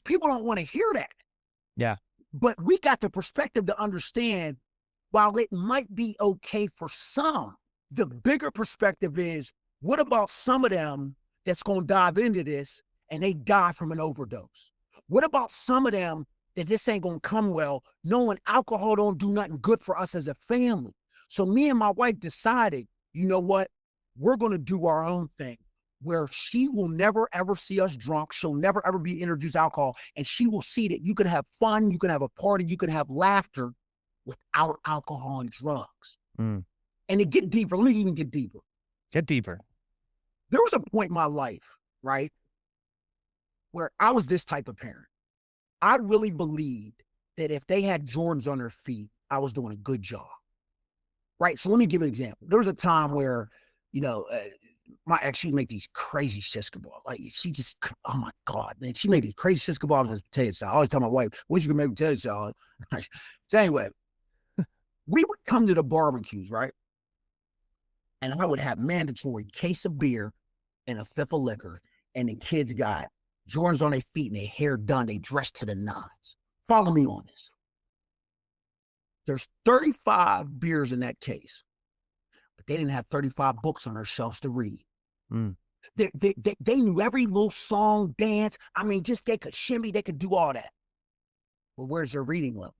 people don't want to hear that. Yeah. But we got the perspective to understand, while it might be okay for some, the bigger perspective is, what about some of them that's going to dive into this and they die from an overdose? What about some of them that this ain't going to come well, knowing alcohol don't do nothing good for us as a family? So me and my wife decided, you know what? We're going to do our own thing, where she will never, ever see us drunk. She'll never, ever be introduced to alcohol. And she will see that you can have fun, you can have a party, you can have laughter without alcohol and drugs. And it get deeper. Let me even get deeper. Get deeper. There was a point in my life, right, where I was this type of parent. I really believed that if they had Jordans on their feet, I was doing a good job. Right. So let me give an example. There was a time where, my ex, she'd make these crazy shish kebabs. Like, she just, oh my God, man. She made these crazy shish kebabs as potato salad. I always tell my wife, wish you could make potato salad. So anyway, we would come to the barbecues, right? And I would have mandatory case of beer and a fifth of liquor. And the kids got Jordans on their feet and their hair done. They dressed to the nines. Follow me on this. There's 35 beers in that case, but they didn't have 35 books on their shelves to read. They knew every little song, dance. I mean, just they could shimmy, they could do all that. Well, where's their reading level?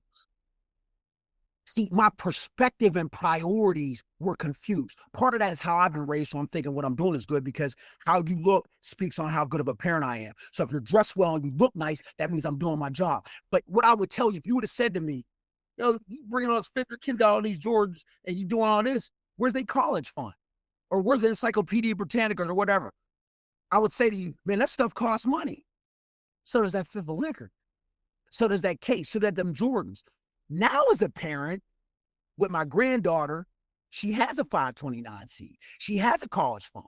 See, my perspective and priorities were confused. Part of that is how I've been raised, so I'm thinking what I'm doing is good because how you look speaks on how good of a parent I am. So if you're dressed well and you look nice, that means I'm doing my job. But what I would tell you, if you would have said to me, yo, you bringing all this $50 on these Jordans and you doing all this, where's their college fund? Or where's the Encyclopedia Britannica or whatever? I would say to you, man, that stuff costs money. So does that fifth of liquor. So does that case. So that them Jordans. Now as a parent, with my granddaughter, she has a 529C. She has a college fund.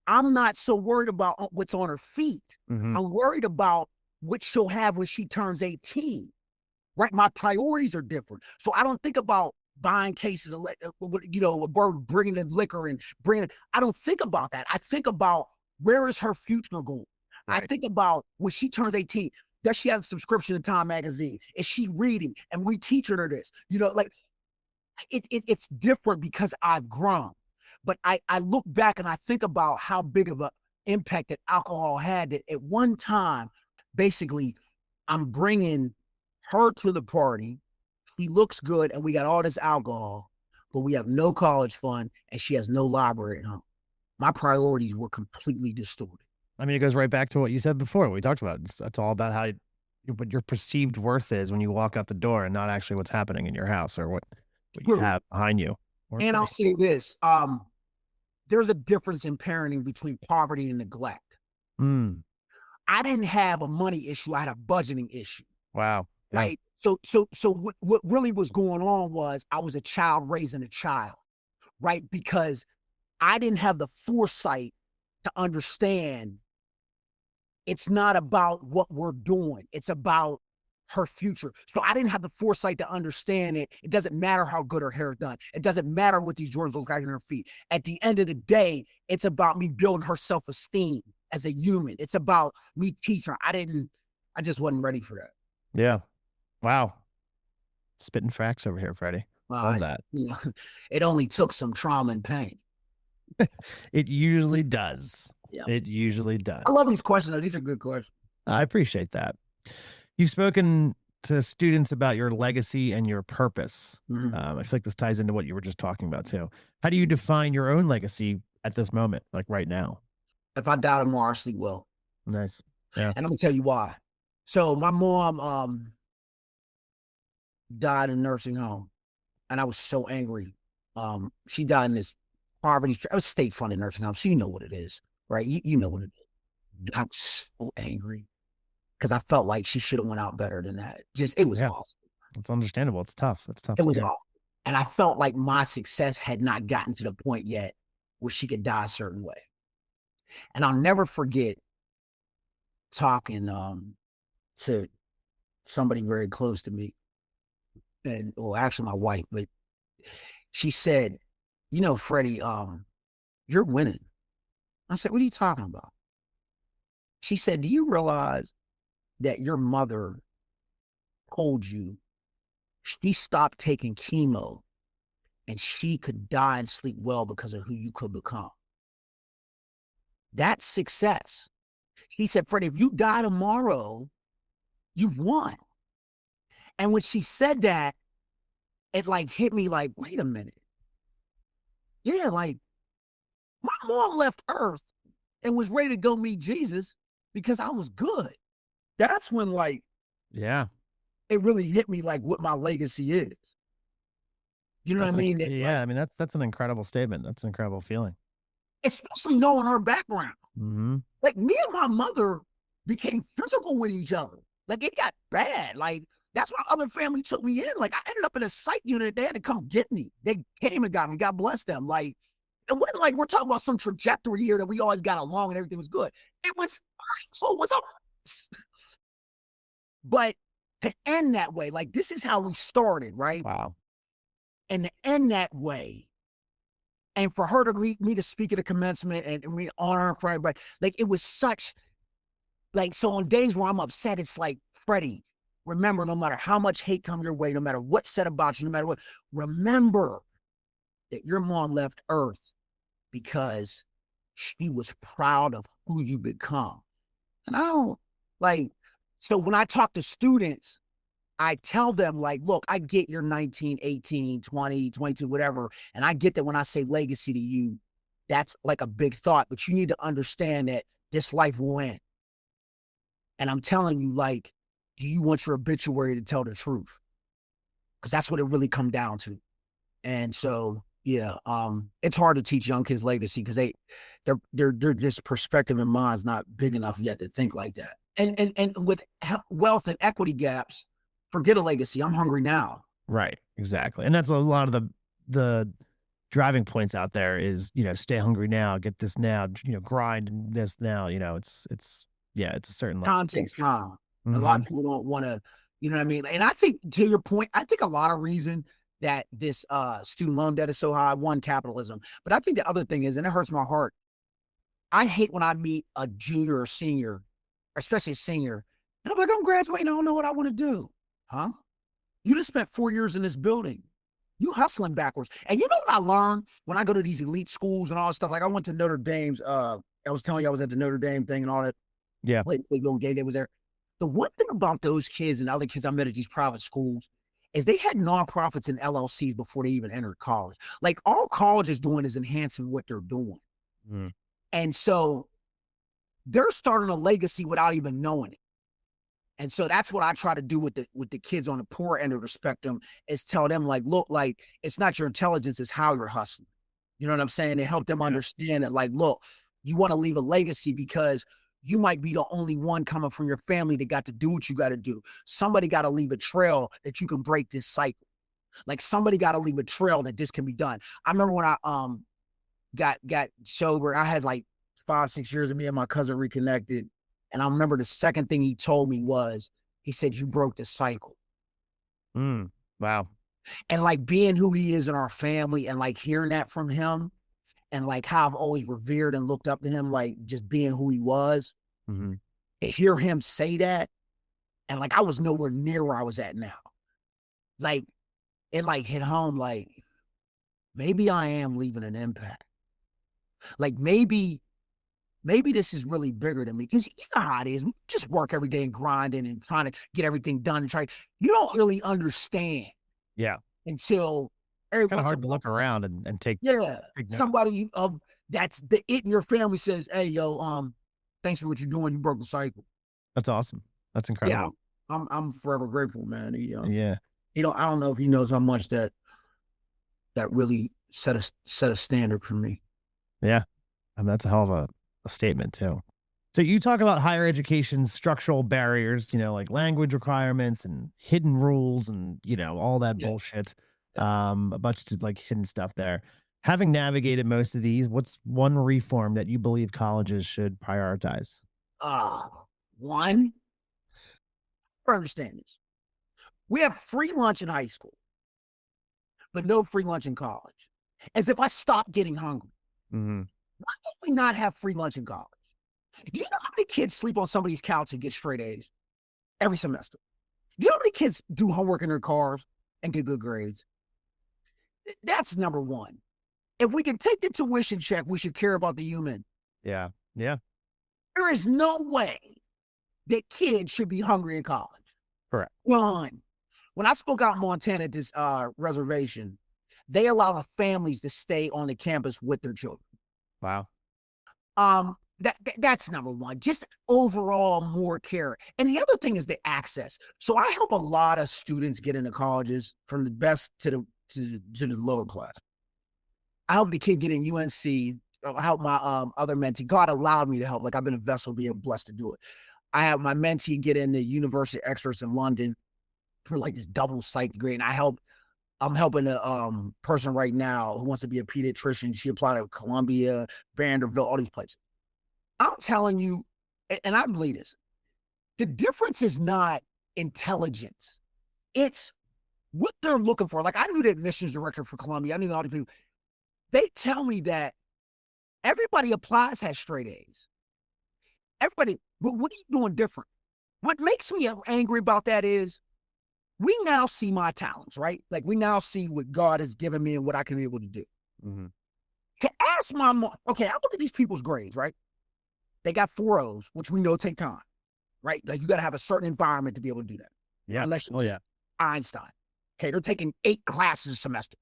I'm not so worried about what's on her feet. Mm-hmm. I'm worried about what she'll have when she turns 18, right? My priorities are different. So I don't think about buying cases of, bringing in liquor and I don't think about that. I think about where is her future going? Right. I think about when she turns 18, does she have a subscription to Time Magazine? Is she reading? And we teaching her this, it's different because I've grown. But I look back and I think about how big of an impact that alcohol had that at one time, basically, I'm bringing her to the party. She looks good and we got all this alcohol, but we have no college fund and she has no library at home. My priorities were completely distorted. I mean, it goes right back to what you said before. What we talked about. That's all about how what your perceived worth is when you walk out the door and not actually what's happening in your house or what you have behind you. And I'll say this, there's a difference in parenting between poverty and neglect. I didn't have a money issue. I had a budgeting issue. Wow. Yeah. Right. So what really was going on was I was a child raising a child, right? Because I didn't have the foresight to understand it's not about what we're doing. It's about her future. So I didn't have the foresight to understand it. It doesn't matter how good her hair is done. It doesn't matter what these Jordans look like on her feet. At the end of the day, it's about me building her self-esteem as a human. It's about me teaching her. I just wasn't ready for that. Yeah. Wow. Spitting facts over here, Freddie. Love that. It only took some trauma and pain. It usually does. Yeah. It usually does. I love these questions, though. These are good questions. I appreciate that. You've spoken to students about your legacy and your purpose. Mm-hmm. I feel like this ties into what you were just talking about too. How do you define your own legacy at this moment, like right now? If I die tomorrow, I sleep well. Nice. Yeah. And I'm gonna tell you why. So my mom died in a nursing home, and I was so angry. She died in this poverty. It was state-funded nursing home, so you know what it is, right? You know what it is. I was so angry because I felt like she should have went out better than that. It was awful. It's understandable. It's tough. It's tough. It was awful. And I felt like my success had not gotten to the point yet where she could die a certain way. And I'll never forget talking to somebody very close to me, actually my wife, but she said, Freddie, you're winning. I said, what are you talking about? She said, do you realize that your mother told you she stopped taking chemo and she could die and sleep well because of who you could become? That's success. She said, Freddie, if you die tomorrow, you've won. And when she said that, it hit me like, wait a minute. Yeah, my mom left Earth and was ready to go meet Jesus because I was good. That's when it really hit me what my legacy is. You know what I mean? I mean, that's an incredible statement. That's an incredible feeling. Especially knowing her background. Mm-hmm. Me and my mother became physical with each other. It got bad. That's why other family took me in. I ended up in a psych unit. They had to come get me. They came and got me. God bless them. It wasn't we're talking about some trajectory here that we always got along and everything was good. It was, so what's up? But to end that way, this is how we started, right? Wow. And to end that way, and for her to meet me to speak at a commencement and we honor her for everybody, it was such, so on days where I'm upset, it's Freddie, remember, no matter how much hate come your way, no matter what's said about you, no matter what, remember that your mom left Earth because she was proud of who you become. And I don't like, so when I talk to students, I tell them, like, look, I get you're 19, 18, 20, 22, whatever. And I get that when I say legacy to you, that's like a big thought, but you need to understand that this life will end. And I'm telling you, like, do you want your obituary to tell the truth? Because that's what it really come down to. And so, yeah, it's hard to teach young kids legacy because they're just perspective and mind's not big enough yet to think like that. And with wealth and equity gaps, forget a legacy. I'm hungry now. Right. Exactly. And that's a lot of the driving points out there is, stay hungry now, get this now, grind this now, it's a certain Time takes time. A Mhm. lot of people don't want to, you know what I mean? And I think, to your point, I think a lot of reason that this student loan debt is so high, one, capitalism. But I think the other thing is, and it hurts my heart, I hate when I meet a junior or senior, especially a senior, and I'm like, I'm graduating, I don't know what I want to do. Huh? You just spent 4 years in this building. You hustling backwards. And you know what I learned when I go to these elite schools and all this stuff? Like I went to Notre Dame's, I was telling you I was at the Notre Dame thing and all that. Yeah. Played game day was there. The one thing about those kids and other kids I met at these private schools is they had nonprofits and LLCs before they even entered college. Like all college is doing is enhancing what they're doing. Mm. And so they're starting a legacy without even knowing it. And so that's what I try to do with the kids on the poor end of the spectrum is tell them, like, look, like, it's not your intelligence, it's how you're hustling. You know what I'm saying? And help them understand that, like, look, you want to leave a legacy because you might be the only one coming from your family that got to do what you got to do. Somebody got to leave a trail that you can break this cycle. Like somebody got to leave a trail that this can be done. I remember when I got sober, I had like 5-6 years of me and my cousin reconnected. And I remember the second thing he told me was, he said, you broke the cycle. Wow. And like being who he is in our family and like hearing that from him and like how I've always revered and looked up to him, like just being who he was, Mm-hmm. to hear him say that. And like, I was nowhere near where I was at now. Like it like hit home, like maybe I am leaving an impact. Like maybe this is really bigger than me. Because you know how it is. We just work every day and grinding and trying to get everything done. And you don't really understand. Yeah. Until it's kind of hard to look around and take. Yeah. Somebody of that's the it in your family says, hey, yo, thanks for what you're doing. You broke the cycle. That's awesome. That's incredible. Yeah. I'm forever grateful, man. Yeah. I don't know if he knows how much that really set a standard for me. Yeah. I mean, that's a hell of a statement too. So you talk about higher education's structural barriers, like language requirements and hidden rules and, all that bullshit. A bunch of like hidden stuff there. Having navigated most of these, what's one reform that you believe colleges should prioritize? One, I understand this. We have free lunch in high school, but no free lunch in college. As if I stopped getting hungry. Mm-hmm. Why don't we not have free lunch in college? Do you know how many kids sleep on somebody's couch and get straight A's every semester? Do you know how many kids do homework in their cars and get good grades? That's number one. If we can take the tuition check, we should care about the human. Yeah. Yeah. There is no way that kids should be hungry in college. Correct. One. When I spoke out in Montana at this reservation, they allow the families to stay on the campus with their children. Wow. That's number one. Just overall more care. And the other thing is the access. So I help a lot of students get into colleges, from the best to the lower class. I help the kid get in UNC. I help my other mentee. God allowed me to help. Like I've been a vessel, being blessed to do it. I have my mentee get in the University Experts in London for like this double psych degree, and I'm helping a person right now who wants to be a pediatrician. She applied at Columbia, Vanderbilt, all these places. I'm telling you, and I believe this, the difference is not intelligence. It's what they're looking for. Like I knew the admissions director for Columbia. I knew all the people. They tell me that everybody applies has straight A's. Everybody, but what are you doing different? What makes me angry about that is we now see my talents, right? Like we now see what God has given me and what I can be able to do. Mm-hmm. To ask my mom, okay, I look at these people's grades, right? They got 4.0s, which we know take time, right? Like you got to have a certain environment to be able to do that. Yeah. Unless Oh, yeah. Einstein. Okay, they're taking 8 classes a semester.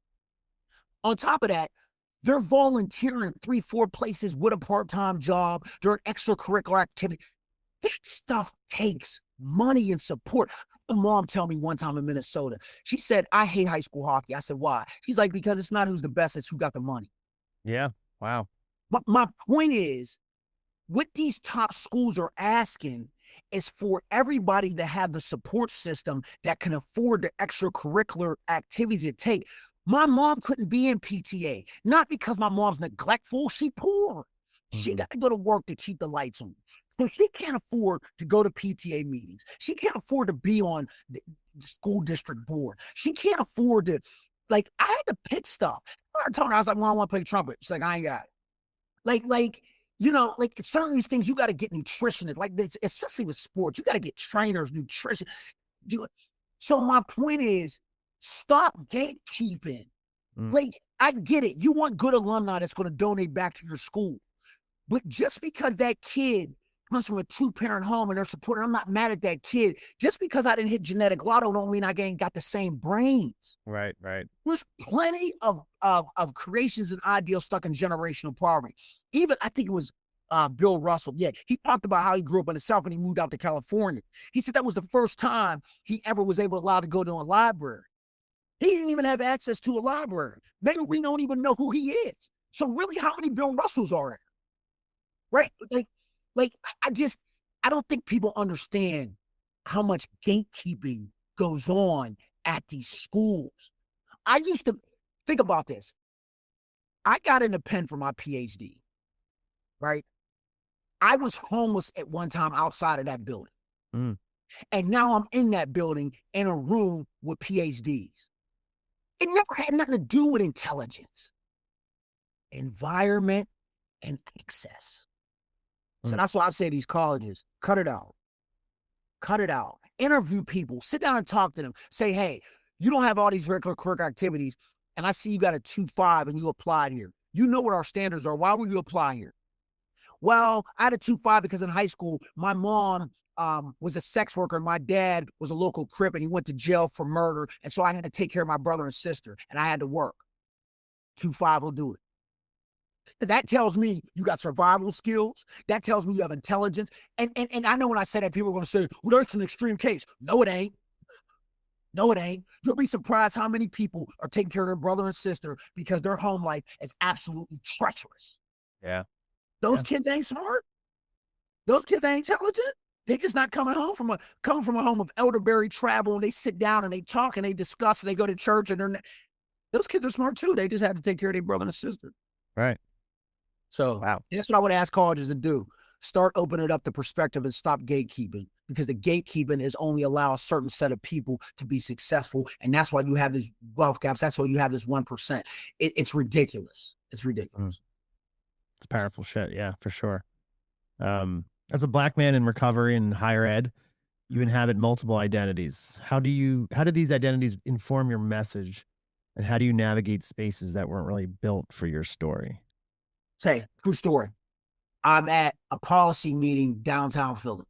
On top of that, they're volunteering 3-4 places with a part-time job during extracurricular activity. That stuff takes money and support. My mom tell me one time in Minnesota, she said, I hate high school hockey. I said, why? She's like, because it's not who's the best, it's who got the money. Yeah. Wow. But my point is, what these top schools are asking is for everybody to have the support system that can afford the extracurricular activities it takes. My mom couldn't be in PTA, not because my mom's neglectful, she poor. She got to go to work to keep the lights on. So she can't afford to go to PTA meetings. She can't afford to be on the school district board. She can't afford to, like, I had to pick stuff. I told her, I was like, Mom, I want to play trumpet. She's like, I ain't got it. Like, you know, like certain of these things, you got to get nutritionists, like this, especially with sports, you got to get trainers, nutrition. So my point is, stop gatekeeping. Like, I get it. You want good alumni that's going to donate back to your school. But just because that kid comes from a 2-parent home and they're supporting, I'm not mad at that kid. Just because I didn't hit genetic lotto don't mean I ain't got the same brains. Right. There's plenty of creations and ideals stuck in generational poverty. Even, I think it was Bill Russell. Yeah, he talked about how he grew up in the South and he moved out to California. He said that was the first time he ever was allowed to go to a library. He didn't even have access to a library. Maybe we don't even know who he is. So really, how many Bill Russells are there? Right? Like I don't think people understand how much gatekeeping goes on at these schools. I used to think about this. I got in the pen for my PhD, right? I was homeless at one time outside of that building. And now I'm in that building in a room with PhDs. It never had nothing to do with intelligence, environment, and access. So that's why I say these colleges, cut it out. Cut it out. Interview people. Sit down and talk to them. Say, hey, you don't have all these regular curricular activities, and I see you got a 2.5 and you applied here. You know what our standards are. Why would you apply here? Well, I had a 2.5 because in high school, my mom was a sex worker and my dad was a local Crip and he went to jail for murder. And so I had to take care of my brother and sister and I had to work. 2.5 will do it. That tells me you got survival skills. That tells me you have intelligence. And I know when I say that, people are going to say, well, that's an extreme case. No, it ain't. No, it ain't. You'll be surprised how many people are taking care of their brother and sister because their home life is absolutely treacherous. Yeah. Those kids ain't smart. Those kids ain't intelligent. They're just not coming from a home of elderberry travel, and they sit down and they talk and they discuss and they go to church and those kids are smart too. They just have to take care of their brother and sister. Right. So that's what I would ask colleges to do. Start opening it up to perspective and stop gatekeeping, because the gatekeeping is only allow a certain set of people to be successful. And that's why you have these wealth gaps. That's why you have this 1%. It's ridiculous. It's ridiculous. It's powerful shit. Yeah, for sure. As a Black man in recovery and higher ed, you inhabit multiple identities. How do these identities inform your message, and how do you navigate spaces that weren't really built for your story? Say, true story. I'm at a policy meeting downtown Philly.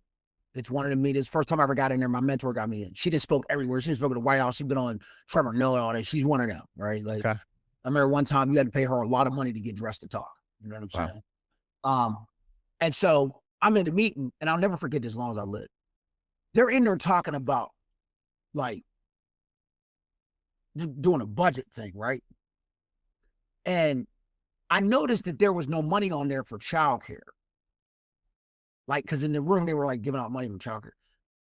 It's one of the meetings. First time I ever got in there, my mentor got me in. She just spoke everywhere. She spoke at the White House. She's been on Trevor Noah and all that. She's one of them, right? Like, I remember one time you had to pay her a lot of money to get dressed to talk. You know what I'm saying? And so I'm in the meeting, and I'll never forget this as long as I live. They're in there talking about, like, doing a budget thing, right? And I noticed that there was no money on there for childcare. Like, because in the room, they were, like, giving out money for childcare.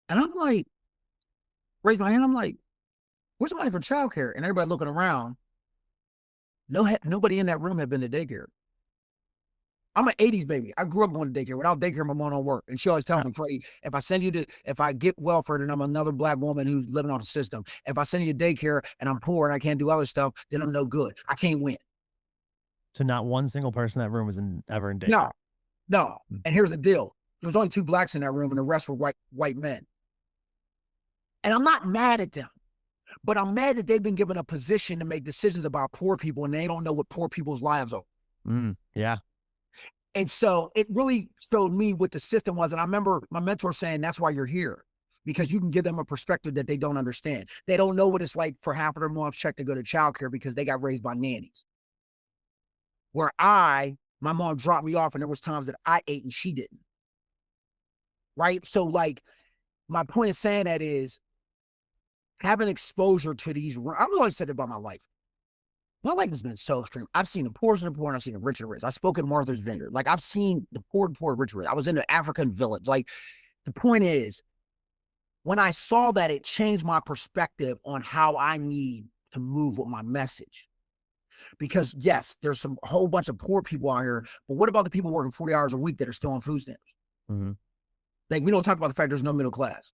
And I'm like, raise my hand, I'm like, where's the money for childcare? And everybody looking around, nobody in that room had been to daycare. I'm an 80s baby. I grew up going to daycare. Without daycare, my mom don't work. And she always tells me, Freddie, if I get welfare, then I'm another Black woman who's living on the system. If I send you to daycare and I'm poor and I can't do other stuff, then I'm no good. I can't win. So not one single person in that room was ever in daycare? No. And here's the deal. There was only 2 Blacks in that room and the rest were white men. And I'm not mad at them, but I'm mad that they've been given a position to make decisions about poor people and they don't know what poor people's lives are. Yeah. And so it really showed me what the system was. And I remember my mentor saying, that's why you're here, because you can give them a perspective that they don't understand. They don't know what it's like for half of their mom's check to go to childcare because they got raised by nannies. Where my mom dropped me off and there was times that I ate and she didn't. Right? So like my point of saying that is having exposure to these. I've always said it about my life. My life has been so extreme. I've seen the poorest and the poor, and I've seen the rich and rich. I spoke in Martha's Vineyard. Like I've seen the poor and poor, rich and rich. I was in the African village. Like the point is, when I saw that, it changed my perspective on how I need to move with my message. Because yes, there's a whole bunch of poor people out here, but what about the people working 40 hours a week that are still on food stamps? Mm-hmm. Like we don't talk about the fact there's no middle class.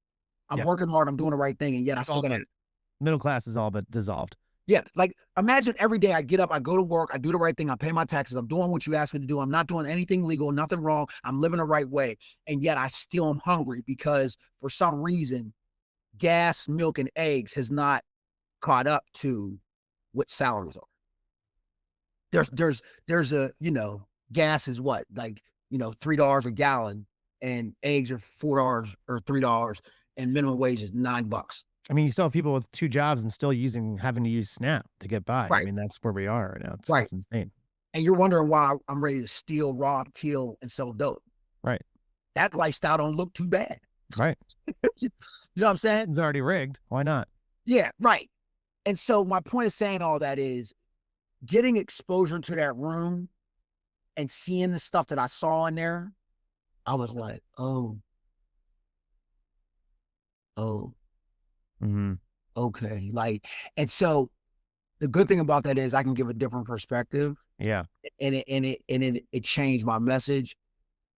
I'm working hard, I'm doing the right thing, and yet I still got middle class is all but dissolved. Yeah, like imagine every day I get up, I go to work, I do the right thing, I pay my taxes, I'm doing what you asked me to do, I'm not doing anything legal, nothing wrong, I'm living the right way, and yet I still am hungry because for some reason, gas, milk, and eggs has not caught up to what salaries are. There's a, gas is what, like, $3 a gallon, and eggs are $4 or $3, and minimum wage is $9. I mean, you still have people with 2 jobs and still having to use SNAP to get by. Right. I mean, that's where we are right now. It's insane. And you're wondering why I'm ready to steal, rob, kill, and sell dope. Right. That lifestyle don't look too bad. Right. You know what I'm saying? It's already rigged. Why not? Yeah, right. And so my point of saying all that is getting exposure to that room and seeing the stuff that I saw in there, I was like, oh. Mm-hmm. Okay. Like, and so the good thing about that is I can give a different perspective. Yeah. And it changed my message.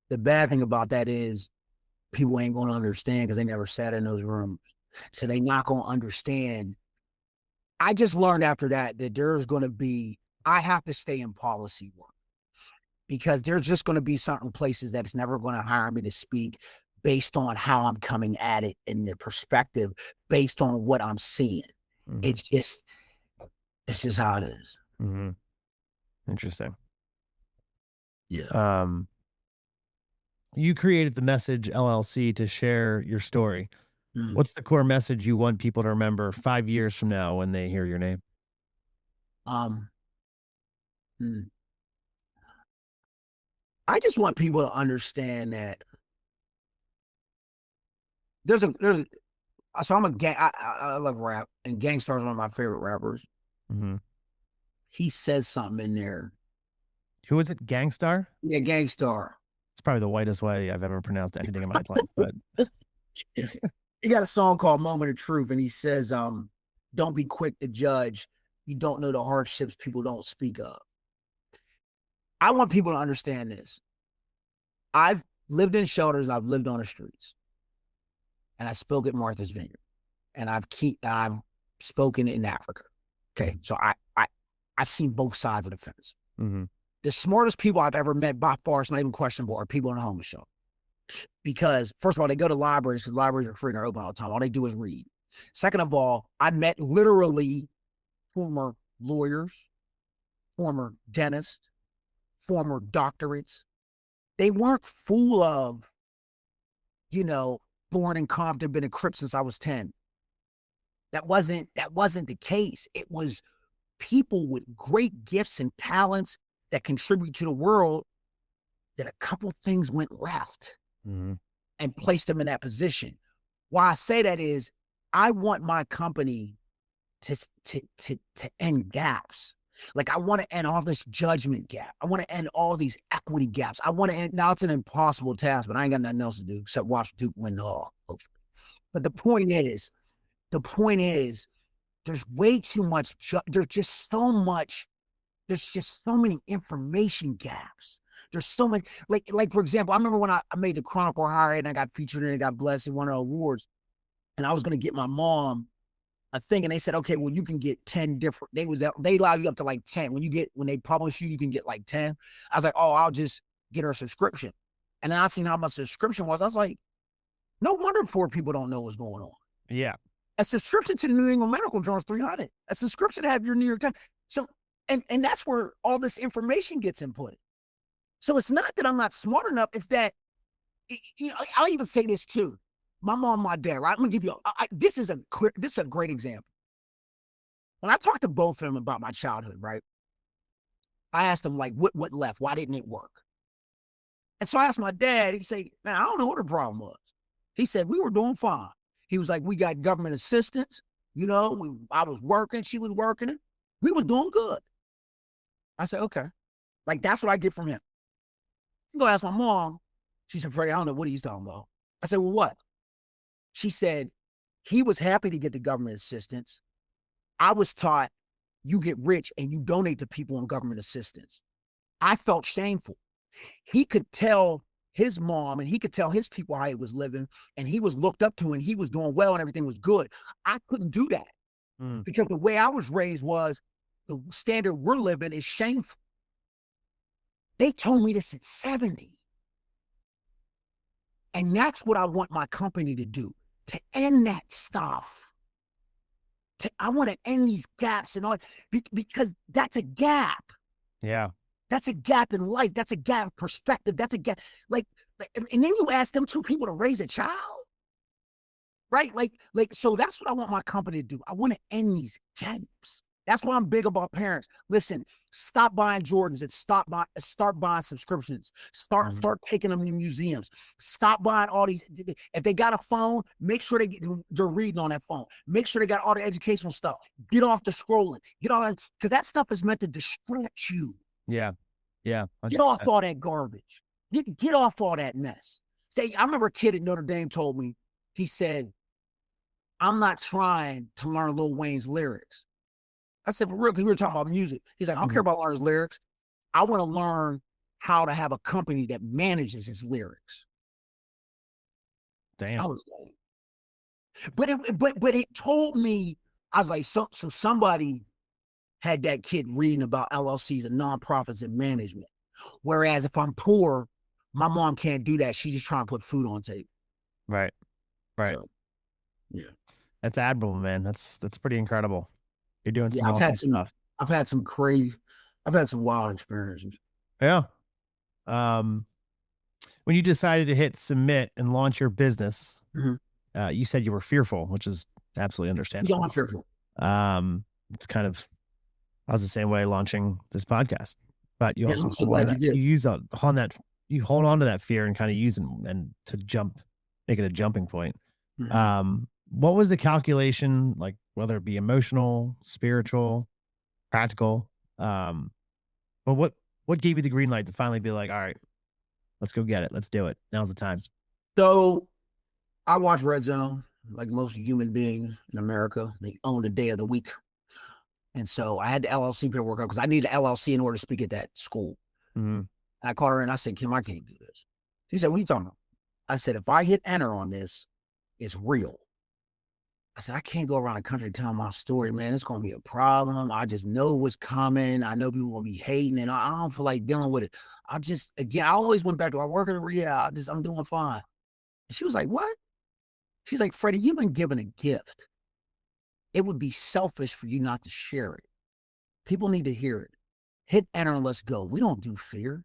The bad thing about that is people ain't going to understand because they never sat in those rooms. So they not going to understand. I just learned after that there's going to be, I have to stay in policy work because there's just going to be certain places that it's never going to hire me to speak based on how I'm coming at it and the perspective based on what I'm seeing. Mm-hmm. It's just how it is. Mm-hmm. Interesting. Yeah. You created the Message LLC to share your story. What's the core message you want people to remember 5 years from now when they hear your name? I just want people to understand that so I'm a gang. I love rap, and Gangstar's one of my favorite rappers. Mm-hmm. He says something in there. Who is it? Gangstar? Yeah, Gangstar. It's probably the whitest way I've ever pronounced anything in my life. But he got a song called "Moment of Truth," and he says, "Don't be quick to judge. You don't know the hardships people don't speak of." I want people to understand this. I've lived in shelters, and I've lived on the streets. And I spoke at Martha's Vineyard, and I've spoken in Africa. Okay, so I've seen both sides of the fence. Mm-hmm. The smartest people I've ever met by far, it's not even questionable, are people in a homeless shelter. Because first of all, they go to libraries because libraries are free and they're open all the time. All they do is read. Second of all, I met literally former lawyers, former dentists, former doctorates. They weren't full of, born in Compton, been a Crip since I was 10. That wasn't the case. It was people with great gifts and talents that contribute to the world that a couple things went left and placed them in that position. Why I say that is I want my company to end gaps. Like I want to end all this judgment gap. I want to end all these equity gaps. I want to end, now it's an impossible task, but I ain't got nothing else to do except watch Duke win the all. But the point is, there's way too much, there's just so many information gaps. There's so many, like for example, I remember when I made the Chronicle High and I got featured and I got blessed and won awards, and I was going to get my mom a thing, and they said, okay, well, you can get 10 different, they allow you up to like 10. When they publish you can get like 10. I was like, oh, I'll just get her a subscription. And then I seen how much the subscription was. I was like, no wonder poor people don't know what's going on. Yeah. A subscription to the New England Medical Journal is $300. A subscription to have your New York Times. So And that's where all this information gets input. So it's not that I'm not smart enough. It's that, I'll even say this too. My mom, my dad, right? I'm gonna give you, this is a great example. When I talked to both of them about my childhood, right? I asked them, like, what left? Why didn't it work? And so I asked my dad, he'd say, man, I don't know what the problem was. He said, we were doing fine. He was like, we got government assistance. I was working, she was working. We was doing good. I said, okay. Like, that's what I get from him. I go ask my mom. She said, Freddie, I don't know what he's talking about. I said, well, what? She said, he was happy to get the government assistance. I was taught you get rich and you donate to people on government assistance. I felt shameful. He could tell his mom and he could tell his people how he was living, and he was looked up to and he was doing well and everything was good. I couldn't do that because the way I was raised was the standard we're living is shameful. They told me this at 70. And that's what I want my company to do, to end that stuff. I want to end these gaps and all, because that's a gap. Yeah. That's a gap in life. That's a gap in perspective. That's a gap. And then you ask them two people to raise a child, right? So that's what I want my company to do. I want to end these gaps. That's why I'm big about parents. Listen, stop buying Jordans and start buying subscriptions. Start taking them to museums. Stop buying all these. If they got a phone, make sure they're reading on that phone. Make sure they got all the educational stuff. Get off the scrolling. Get all that, because that stuff is meant to distract you. Yeah. 100%. Get off all that garbage. Get off all that mess. I remember a kid at Notre Dame told me, he said, I'm not trying to learn Lil Wayne's lyrics. I said, for real, because we were talking about music. He's like, I don't care about learning his lyrics. I want to learn how to have a company that manages his lyrics. Damn. I was like, but it told me, I was like, so somebody had that kid reading about LLCs and nonprofits and management. Whereas if I'm poor, my mom can't do that. She's just trying to put food on the table. Right. So, yeah. That's admirable, man. That's pretty incredible. You're doing some awesome stuff. I've had some wild experiences. Yeah. When you decided to hit submit and launch your business, you said you were fearful, which is absolutely understandable. Yeah, I'm fearful. It's kind of, I was the same way launching this podcast, but you also you hold on to that fear and kind of use it and to make it a jumping point. What was the calculation, like, whether it be emotional, spiritual, practical? But what gave you the green light to finally be like, all right, let's go get it. Let's do it. Now's the time. So I watch Red Zone like most human beings in America. They own the day of the week. And so I had the LLC paperwork up because I needed an LLC in order to speak at that school. I called her and I said, Kim, I can't do this. She said, what are you talking about? I said, if I hit enter on this, it's real. I said, I can't go around the country telling my story, man. It's going to be a problem. I just know what's coming. I know people will be hating, and I don't feel like dealing with it. I always went back to, I work in a rehab. I'm doing fine. And she was like, what? She's like, Freddie, you've been given a gift. It would be selfish for you not to share it. People need to hear it. Hit enter and let's go. We don't do fear.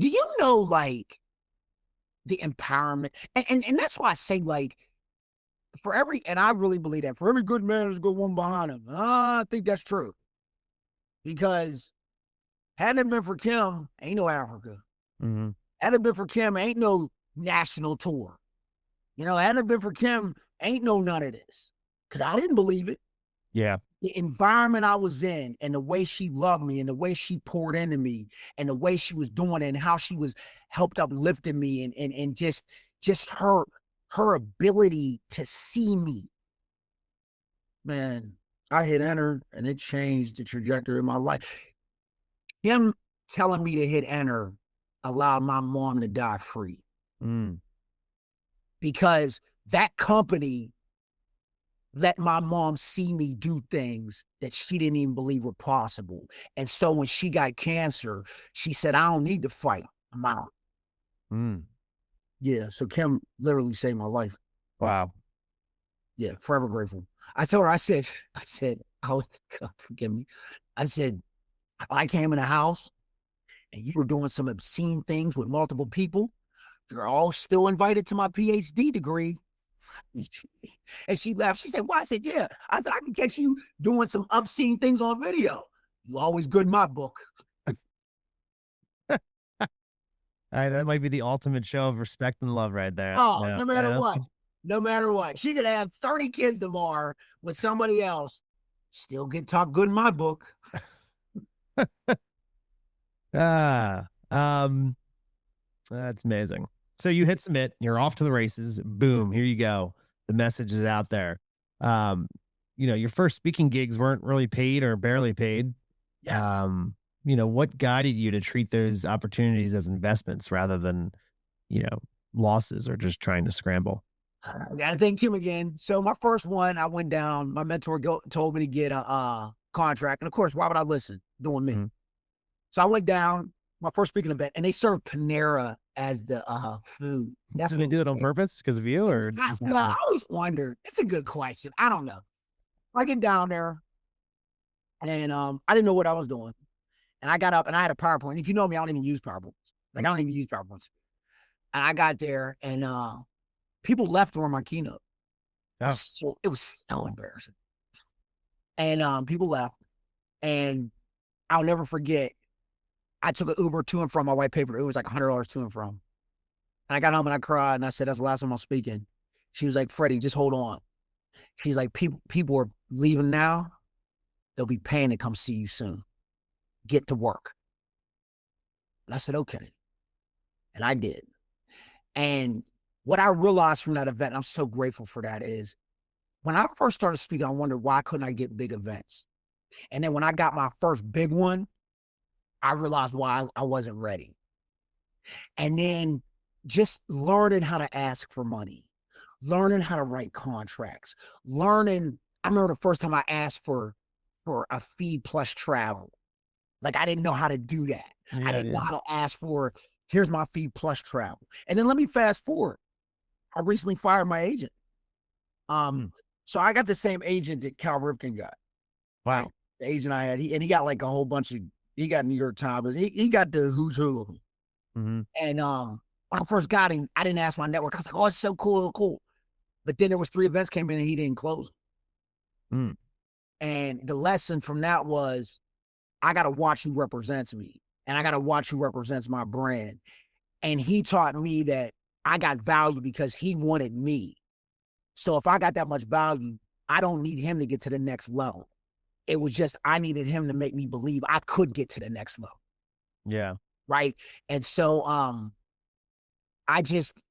Do you know, like, the empowerment? And that's why I say, like, and I really believe that for every good man, there's a good one behind him. I think that's true. Because hadn't it been for Kim, ain't no Africa. Hadn't it been for Kim, ain't no national tour. Hadn't it been for Kim, ain't no none of this. Because I didn't believe it. Yeah. The environment I was in and the way she loved me and the way she poured into me and the way she was doing it and how she was helped uplifting me and just her ability to see me. Man, I hit enter and it changed the trajectory of my life. Him telling me to hit enter allowed my mom to die free. Because that company let my mom see me do things that she didn't even believe were possible. And so when she got cancer, she said, I don't need to fight. I'm out. Yeah, so Kim literally saved my life. Wow. Yeah, forever grateful. I told her, I said, oh, God, forgive me. I said, if I came in the house and you were doing some obscene things with multiple people, you're all still invited to my PhD degree. And she laughed. She said, why? I said, yeah. I said, I can catch you doing some obscene things on video. You always good in my book. That might be the ultimate show of respect and love right there. Oh, Yeah. no matter Yeah. what. No matter what. She could have 30 kids tomorrow with somebody else. Still get top good in my book. Ah, that's amazing. So you hit submit, you're off to the races. Boom, here you go. The message is out there. Um, your first speaking gigs weren't really paid or barely paid. Yes. What guided you to treat those opportunities as investments rather than, you know, losses or just trying to scramble? I gotta thank him again. So my first one, I went down. My mentor told me to get a contract, and of course, why would I listen? Doing me. Mhm. So I went down my first speaking event, and they served Panera as the food. That's Did they what do was it on there. purpose because of you, or just No, I happened? always wondered. It's a good question. I don't know. I get down there, and I didn't know what I was doing, and I got up, and I had a PowerPoint. If you know me, I don't even use PowerPoints. Like I don't even use PowerPoints. And I got there, and people left during my keynote. Oh, It was so embarrassing. And people left, and I'll never forget. I took an Uber to and from. My wife paid for the Uber. It was like $100 to and from. And I got home and I cried and I said, "That's the last time I'm speaking." She was like, "Freddie, just hold on." She's like, "People are leaving now. They'll be paying to come see you soon. Get to work." And I said, "Okay," and I did. And what I realized from that event, and I'm so grateful for that, is when I first started speaking, I wondered why couldn't I get big events. And then when I got my first big one, I realized why I wasn't ready. And then just learning how to ask for money, learning how to write contracts, learning. I remember the first time I asked for a fee plus travel. Like I didn't know how to do that. I yeah, didn't know yeah. how to ask for, here's my fee plus travel. And then let me fast forward. I recently fired my agent. Hmm. So I got the same agent that Cal Ripken got. Right? Wow. The agent I had, he got like a whole bunch of, he got New York Times, he got the who's who of them. Hmm. And when I first got him, I didn't ask my network. I was like, "Oh, it's so cool." But then there was 3 events came in and he didn't close. Mm. And the lesson from that was I got to watch who represents me and I got to watch who represents my brand. And he taught me that I got value because he wanted me. So if I got that much value, I don't need him to get to the next level. It was just I needed him to make me believe I could get to the next level. Yeah. Right. And so I just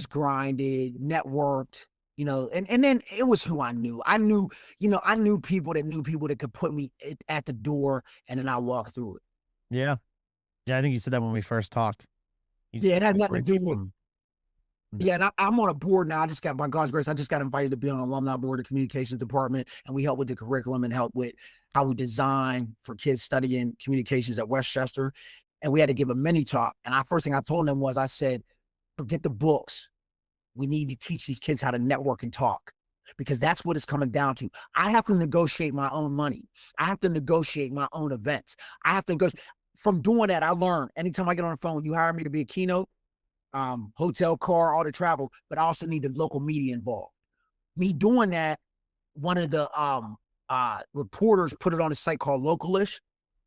grinded, networked, and then it was who I knew. I knew people that could put me at the door and then I walked through it. Yeah. Yeah. I think you said that when we first talked. You Yeah, said it had like nothing to great do people with. and- Yeah, and I'm on a board now. By God's grace, I just got invited to be on an alumni board of communications department, and we help with the curriculum and help with how we design for kids studying communications at Westchester. And we had to give a mini talk. And first thing I told them was, I said, forget the books. We need to teach these kids how to network and talk because that's what it's coming down to. I have to negotiate my own money. I have to negotiate my own events. I have to go from doing that. I learned anytime I get on the phone, you hire me to be a keynote, hotel, car, all the travel, but I also need the local media involved. Me doing that, one of the reporters put it on a site called Localish,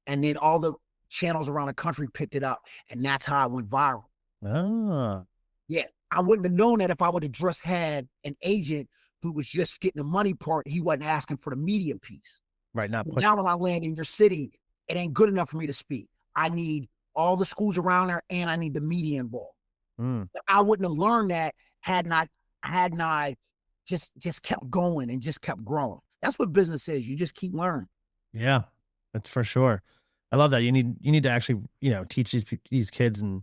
and then all the channels around the country picked it up, and that's how I went viral. Ah. Yeah, I wouldn't have known that if I would have just had an agent who was just getting the money part. He wasn't asking for the media piece. Right. Not push. Now when I land in your city, it ain't good enough for me to speak. I need all the schools around there, and I need the media involved. Mm. I wouldn't have learned that had not just kept going and just kept growing. That's what business is. You just keep learning. Yeah. That's for sure. I love that. You need to actually, teach these kids and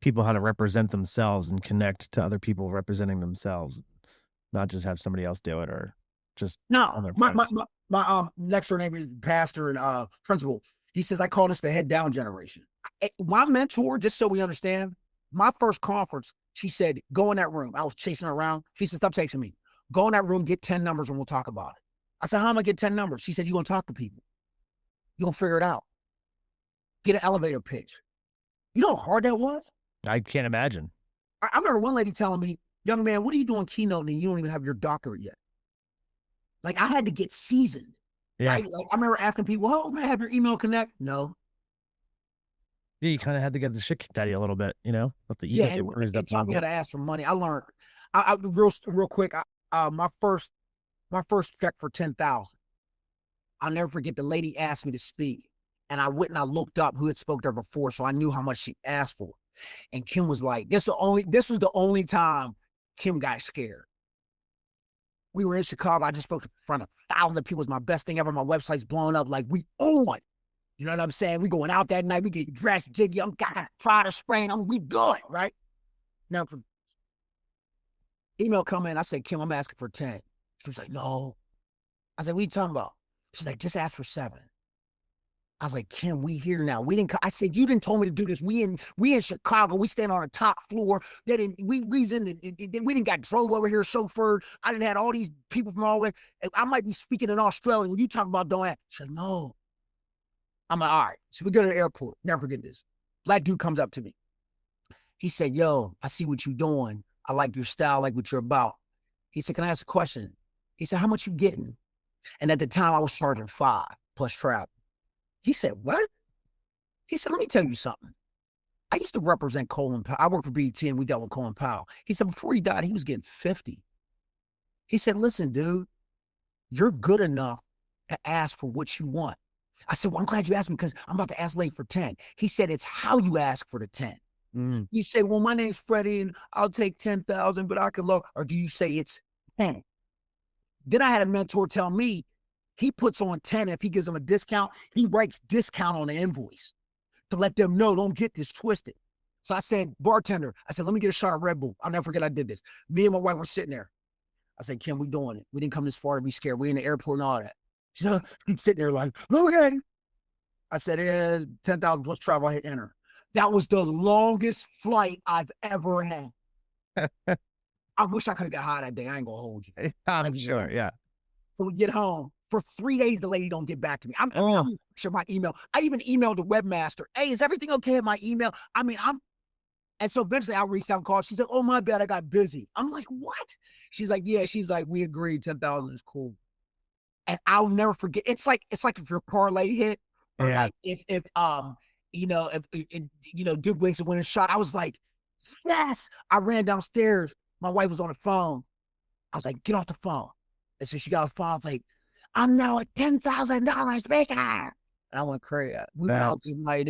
people how to represent themselves and connect to other people representing themselves, not just have somebody else do it or just No, on their my phones. next door neighbor is pastor and principal. He says I call this the head down generation. My mentor, just so we understand, my first conference, she said, go in that room. I was chasing her around. She said, stop chasing me. Go in that room, get 10 numbers, and we'll talk about it. I said, how am I get 10 numbers? She said, you're gonna talk to people. You're going to figure it out. Get an elevator pitch. You know how hard that was? I can't imagine. I remember one lady telling me, young man, what are you doing keynoting and you don't even have your doctorate yet? Like, I had to get seasoned. Yeah. Right? Like, I remember asking people, oh, man, have your email connect? No. Yeah, you kind of had to get the shit kicked out of you a little bit, let the ego Yeah, get bruised up. it taught me how to ask for money. I learned. I real quick. My first check for $10,000. I'll never forget. The lady asked me to speak, and I went and I looked up who had spoke to her before, so I knew how much she asked for. And Kim was like, "This was the only time Kim got scared." We were in Chicago. I just spoke in front of thousands of people. It was my best thing ever. My website's blown up. Like, we on. You know what I'm saying? We going out that night. We get dressed, jiggy. I'm got try to sprain. We good, right? Now, for email come in, I said, Kim, I'm asking for 10. She was like, no. I said, what are you talking about? She's like, just ask for 7. I was like, Kim, we here now. We didn't. I said, you didn't told me to do this. We in Chicago. We stand on the top floor. They didn't. We's in the. We didn't got drove over here, chauffeured. I didn't had all these people from all over. I might be speaking in Australian. When you talk about don't ask, she said, no. I'm like, all right. So we go to the airport. Never forget this. Black dude comes up to me. He said, yo, I see what you're doing. I like your style, I like what you're about. He said, can I ask a question? He said, how much you getting? And at the time I was charging 5 plus travel. He said, what? He said, let me tell you something. I used to represent Colin Powell. I worked for BT and we dealt with Colin Powell. He said, before he died, he was getting 50. He said, listen, dude, you're good enough to ask for what you want. I said, well, I'm glad you asked me because I'm about to ask late for 10. He said, it's how you ask for the 10. You say, well, my name's Freddy and I'll take 10,000, but I can look. Or do you say it's 10? Then I had a mentor tell me he puts on 10. If he gives them a discount, he writes discount on the invoice to let them know, don't get this twisted. So I said, bartender, I said, let me get a shot of Red Bull. I'll never forget I did this. Me and my wife were sitting there. I said, Kim, we doing it. We didn't come this far to be scared. We in the airport and all that. She's sitting there like, okay. I said, yeah, 10,000 plus travel, I hit enter. That was the longest flight I've ever had. I wish I could have got high that day. I ain't gonna hold you. I'm sure, yeah. So we get home. For 3 days, the lady don't get back to me. I'm sure my email. I even emailed the webmaster. Hey, is everything okay in my email? And so eventually I reached out and called. She said, oh, my bad, I got busy. I'm like, what? She's like, yeah. She's like, we agreed, 10,000 is cool. And I'll never forget. It's like if your parlay hit, or yeah. like if Duke Wicks a winning shot, I was like, yes. I ran downstairs. My wife was on the phone. I was like, get off the phone. And so she got off the phone. I was like, I'm now at $10,000 bigger. And I went crazy. We went out that night.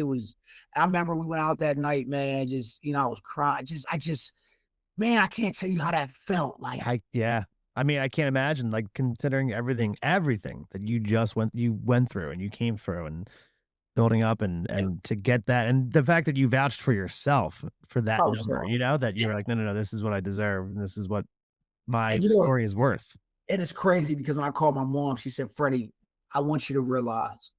I remember we went out that night, man. I was crying. Man, I can't tell you how that felt. Like, I mean, I can't imagine, like, considering everything that you went through and you came through and building up and to get that. And the fact that you vouched for yourself for that number, that you were like, no, this is what I deserve. And this is what my story is worth. It is crazy because when I called my mom, she said, Freddie, I want you to realize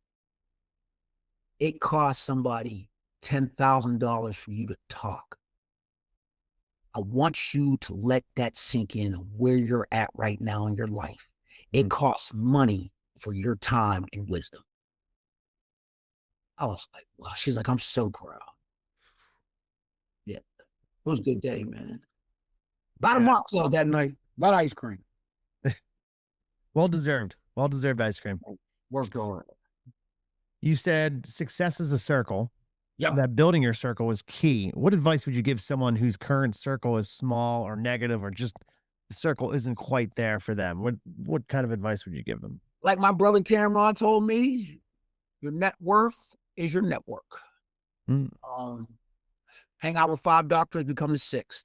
it cost somebody $10,000 for you to talk. I want you to let that sink in where you're at right now in your life. It costs money for your time and wisdom. I was like, wow. She's like, I'm so proud. Yeah. It was a good day, man. A lot of mocktails that night. A lot of ice cream. Well deserved ice cream. Worked hard. You said success is a circle. Yep. That building your circle is key. What advice would you give someone whose current circle is small or negative, or just the circle isn't quite there for them? What kind of advice would you give them? Like my brother Cameron told me, your net worth is your network. Hang out with 5 doctors, become the 6th.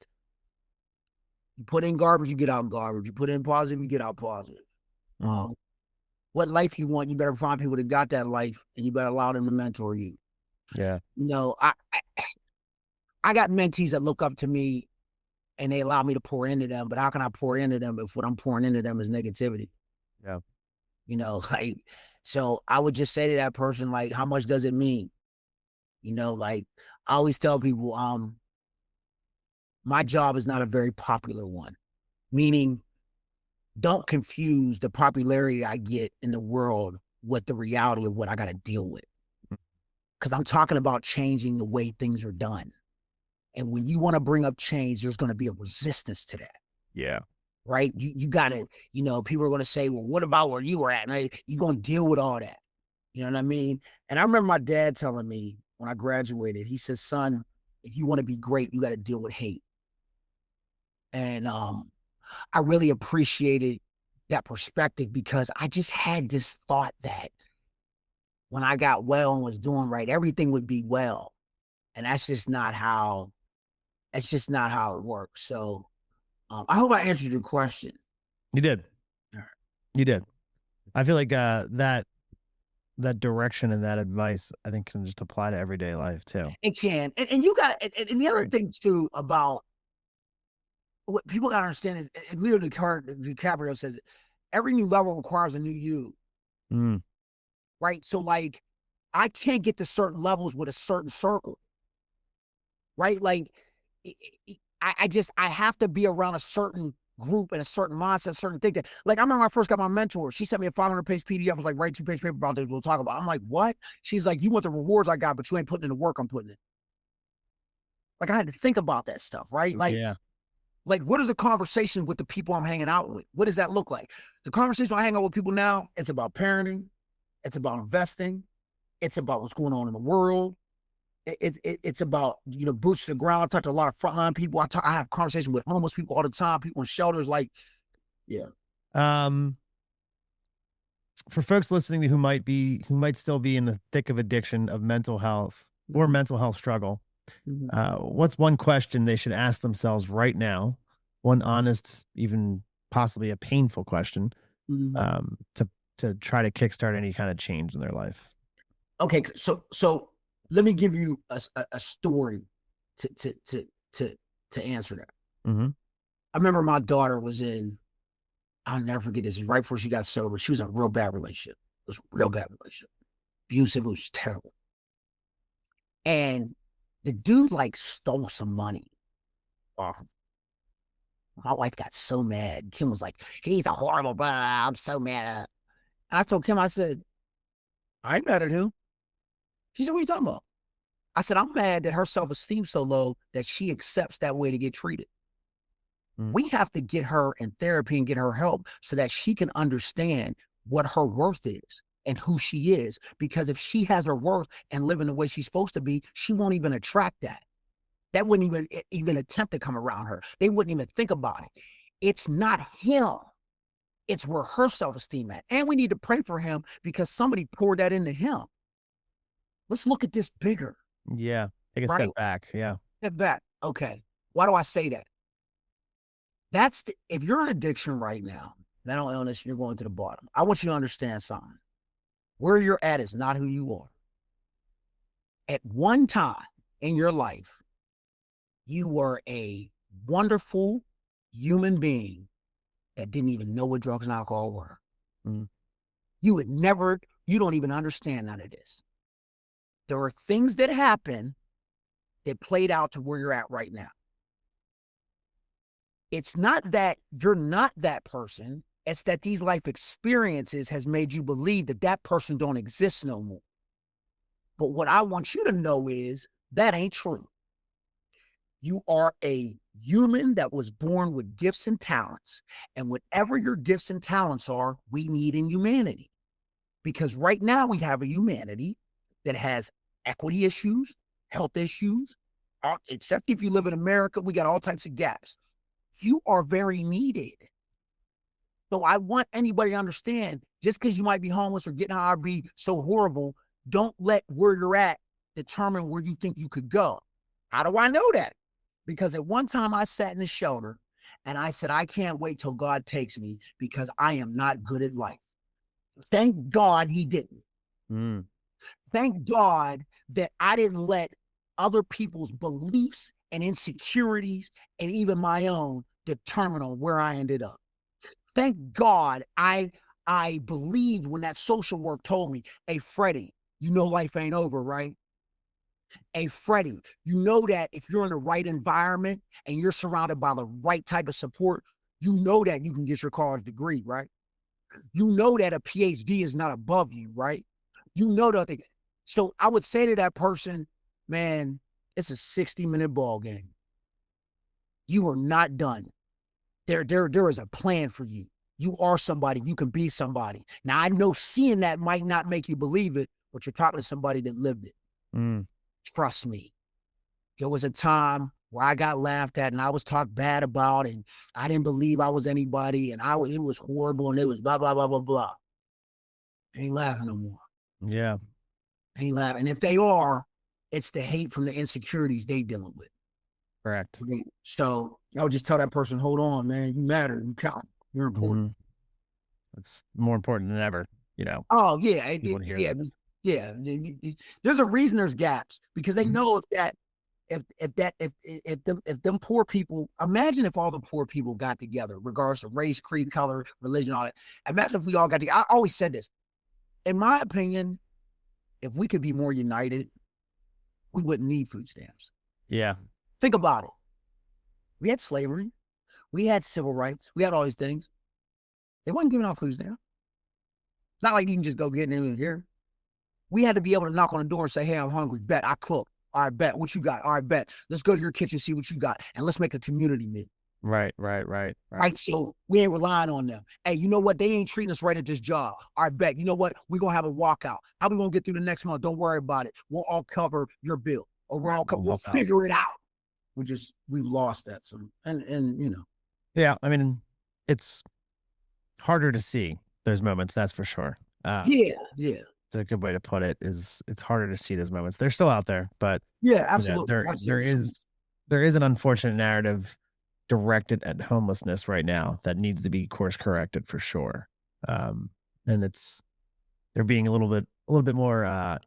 You put in garbage, you get out garbage. You put in positive, you get out positive. What life you want, you better find people that got that life, and you better allow them to mentor you. Yeah. I got mentees that look up to me and they allow me to pour into them, but how can I pour into them if what I'm pouring into them is negativity? Yeah. So I would just say to that person, like, how much does it mean? I always tell people, my job is not a very popular one, meaning don't confuse the popularity I get in the world what the reality of what I got to deal with. Because I'm talking about changing the way things are done. And when you want to bring up change, there's going to be a resistance to that. Yeah. Right? You got to, people are going to say, well, what about where you were at? And you're going to deal with all that. You know what I mean? And I remember my dad telling me when I graduated, he said, son, if you want to be great, you got to deal with hate. And I really appreciated that perspective because I just had this thought that when I got well and was doing right, everything would be well. And that's just not how it works. So I hope I answered your question. You did. All right. You did. I feel like that direction and that advice, I think, can just apply to everyday life too. It can. And you got, and the other thing too about what people got to understand is, Leo DiCaprio says, every new level requires a new you. Mm. Right? So like, I can't get to certain levels with a certain circle. Right? Like, I have to be around a certain group and a certain mindset, certain thing. Like, I remember when I first got my mentor, she sent me a 500-page PDF. I was like, write 2-page paper about this. We'll talk about it. I'm like, what? She's like, you want the rewards I got, but you ain't putting in the work I'm putting in. Like, I had to think about that stuff, right? Like, yeah. Like, what is a conversation with the people I'm hanging out with? What does that look like? The conversation I hang out with people now, it's about parenting. It's about investing. It's about what's going on in the world. It's about, boots to the ground. I talk to a lot of frontline people. I have conversations with homeless people all the time, people in shelters. Like, yeah. For folks listening who might still be in the thick of addiction, of mental health or mental health struggle, what's one question they should ask themselves right now? One honest, even possibly a painful question, to try to kickstart any kind of change in their life. Okay, so let me give you a story to answer that. Mm-hmm. I remember my daughter was I'll never forget this. Right before she got sober, she was in a real bad relationship. It was a real bad relationship. Abusive, it was terrible. And the dude like stole some money off of him. My wife got so mad. Kim was like, he's a horrible brother. I'm so mad. And I told Kim, I said, I ain't mad at him. She said, what are you talking about? I said, I'm mad that her self-esteem's so low that she accepts that way to get treated. We have to get her in therapy and get her help so that she can understand what her worth is and who she is. Because if she has her worth and living the way she's supposed to be, she won't even attract that. That wouldn't even attempt to come around her. They wouldn't even think about it. It's not him. It's where her self-esteem at. And we need to pray for him because somebody poured that into him. Let's look at this bigger. Yeah. Take a step back. Yeah. Step back. Okay. Why do I say that? If you're in addiction right now, mental illness, you're going to the bottom. I want you to understand something. Where you're at is not who you are. At one time in your life, you were a wonderful human being that didn't even know what drugs and alcohol were. You don't even understand none of this. There are things that happen that played out to where you're at right now. It's not that you're not that person. It's that these life experiences has made you believe that person don't exist no more. But what I want you to know is that ain't true. You are a human that was born with gifts and talents. And whatever your gifts and talents are, we need in humanity. Because right now we have a humanity that has equity issues, health issues, except if you live in America, we got all types of gaps. You are very needed. So I want anybody to understand, just because you might be homeless or getting high or be so horrible, don't let where you're at determine where you think you could go. How do I know that? Because at one time I sat in the shelter and I said, I can't wait till God takes me because I am not good at life. Thank God he didn't. Thank God that I didn't let other people's beliefs and insecurities and even my own determine on where I ended up. Thank God I believed when that social work told me, hey, Freddie, you know life ain't over, right? Hey, Freddie, you know that if you're in the right environment and you're surrounded by the right type of support, you know that you can get your college degree, right? You know that a PhD is not above you, right? You know that. So I would say to that person, man, it's a 60-minute ball game. You are not done. There is a plan for you. You are somebody. You can be somebody. Now, I know seeing that might not make you believe it, but you're talking to somebody that lived it. Trust me. There was a time where I got laughed at and I was talked bad about and I didn't believe I was anybody and it was horrible and it was blah, blah, blah, blah, blah. Ain't laughing no more. Yeah. Ain't laughing. And if they are, it's the hate from the insecurities they dealing with. Correct. So I would just tell that person, hold on, man, you matter, you count, you're important. It's more important than ever, you know. Oh yeah, yeah. There's a reason there's gaps because they know if them poor people, imagine if all the poor people got together, regardless of race, creed, color, religion, all that. Imagine if we all got together. I always said this. In my opinion, if we could be more united, we wouldn't need food stamps. Yeah. Think about it. We had slavery. We had civil rights. We had all these things. They wasn't giving out food stamps. Not like you can just go get it in here. We had to be able to knock on the door and say, hey, I'm hungry. Bet, I cook. All right, bet. What you got? All right, bet. Let's go to your kitchen, see what you got, and let's make a community meal. Right. So we ain't relying on them. Hey, you know what? They ain't treating us right at this job. All right, bet. You know what? We're going to have a walkout. How we going to get through the next month? Don't worry about it. We'll all cover your bill. Or we'll figure it out. We've lost that. And you know. Yeah, I mean, it's harder to see those moments, that's for sure. Yeah. It's a good way to put it. It's harder to see those moments. They're still out there, but yeah, absolutely. You know, there is an unfortunate narrative directed at homelessness right now that needs to be course corrected for sure. And they're being a little bit more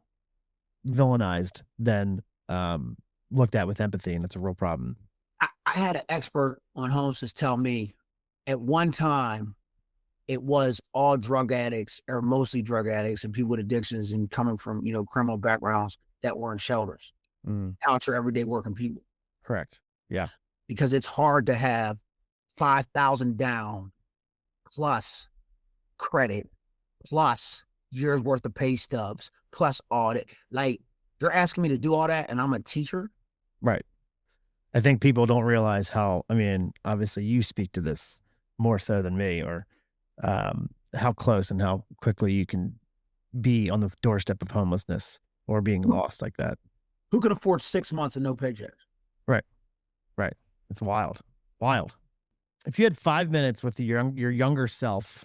villainized than looked at with empathy, and it's a real problem. I had an expert on homelessness tell me at one time it was all drug addicts or mostly drug addicts and people with addictions and coming from, criminal backgrounds that were in shelters. Out your everyday working people. Correct. Yeah. Because it's hard to have 5,000 down plus credit plus years worth of pay stubs plus audit. Like, they're asking me to do all that and I'm a teacher. Right. I think people don't realize how, I mean, obviously you speak to this more so than me, or how close and how quickly you can be on the doorstep of homelessness or being lost like that. Who could afford 6 months of no paychecks? Right. It's wild. If you had 5 minutes with your younger self,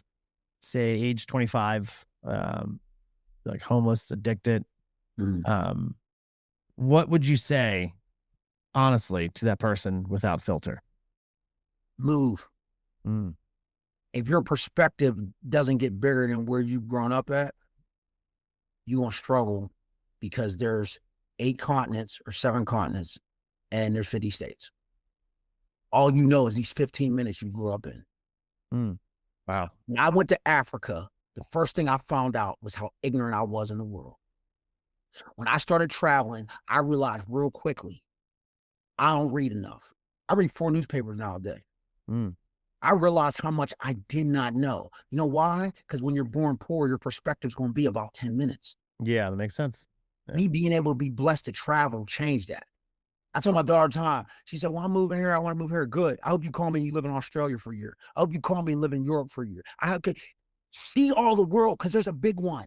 say age 25, like homeless, addicted, what would you say, honestly, to that person without filter? Move. If your perspective doesn't get bigger than where you've grown up at, you're going to struggle because there's 8 continents or 7 continents and there's 50 states. All you know is these 15 minutes you grew up in. Wow. When I went to Africa, the first thing I found out was how ignorant I was in the world. When I started traveling, I realized real quickly, I don't read enough. I read 4 newspapers nowadays. I realized how much I did not know. You know why? Because when you're born poor, your perspective is going to be about 10 minutes. Yeah, that makes sense. Yeah. Me being able to be blessed to travel changed that. I told my daughter all the time, she said, well, I'm moving here. I want to move here. Good. I hope you call me and you live in Australia for a year. I hope you call me and live in Europe for a year. I hope to see all the world because there's a big one.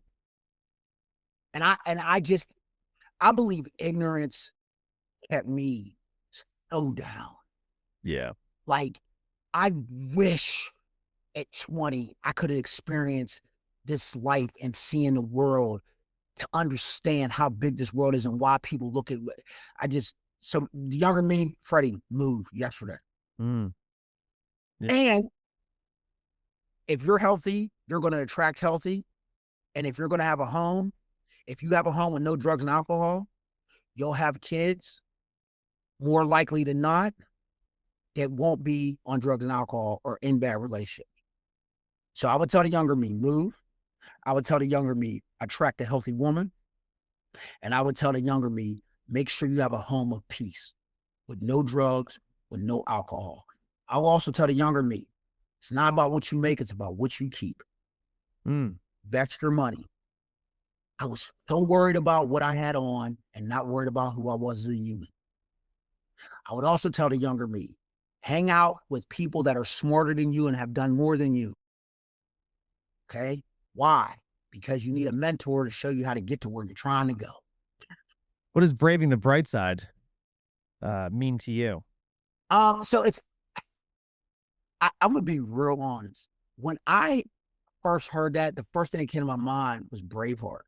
And I believe ignorance kept me so down. Yeah. Like, I wish at 20, I could have experienced this life and seeing the world to understand how big this world is and why people look at it. So the younger me, Freddie, moved yesterday. Yeah. And if you're healthy, you're going to attract healthy. And if you're going to have a home, if you have a home with no drugs and alcohol, you'll have kids more likely than not that won't be on drugs and alcohol or in bad relationships. So I would tell the younger me, move. I would tell the younger me, attract a healthy woman. And I would tell the younger me, make sure you have a home of peace with no drugs, with no alcohol. I will also tell the younger me, it's not about what you make, it's about what you keep. Mm. That's your money. I was so worried about what I had on and not worried about who I was as a human. I would also tell the younger me, hang out with people that are smarter than you and have done more than you. Okay? Why? Because you need a mentor to show you how to get to where you're trying to go. What does braving the bright side mean to you? So I'm gonna be real honest. When I first heard that, the first thing that came to my mind was Braveheart.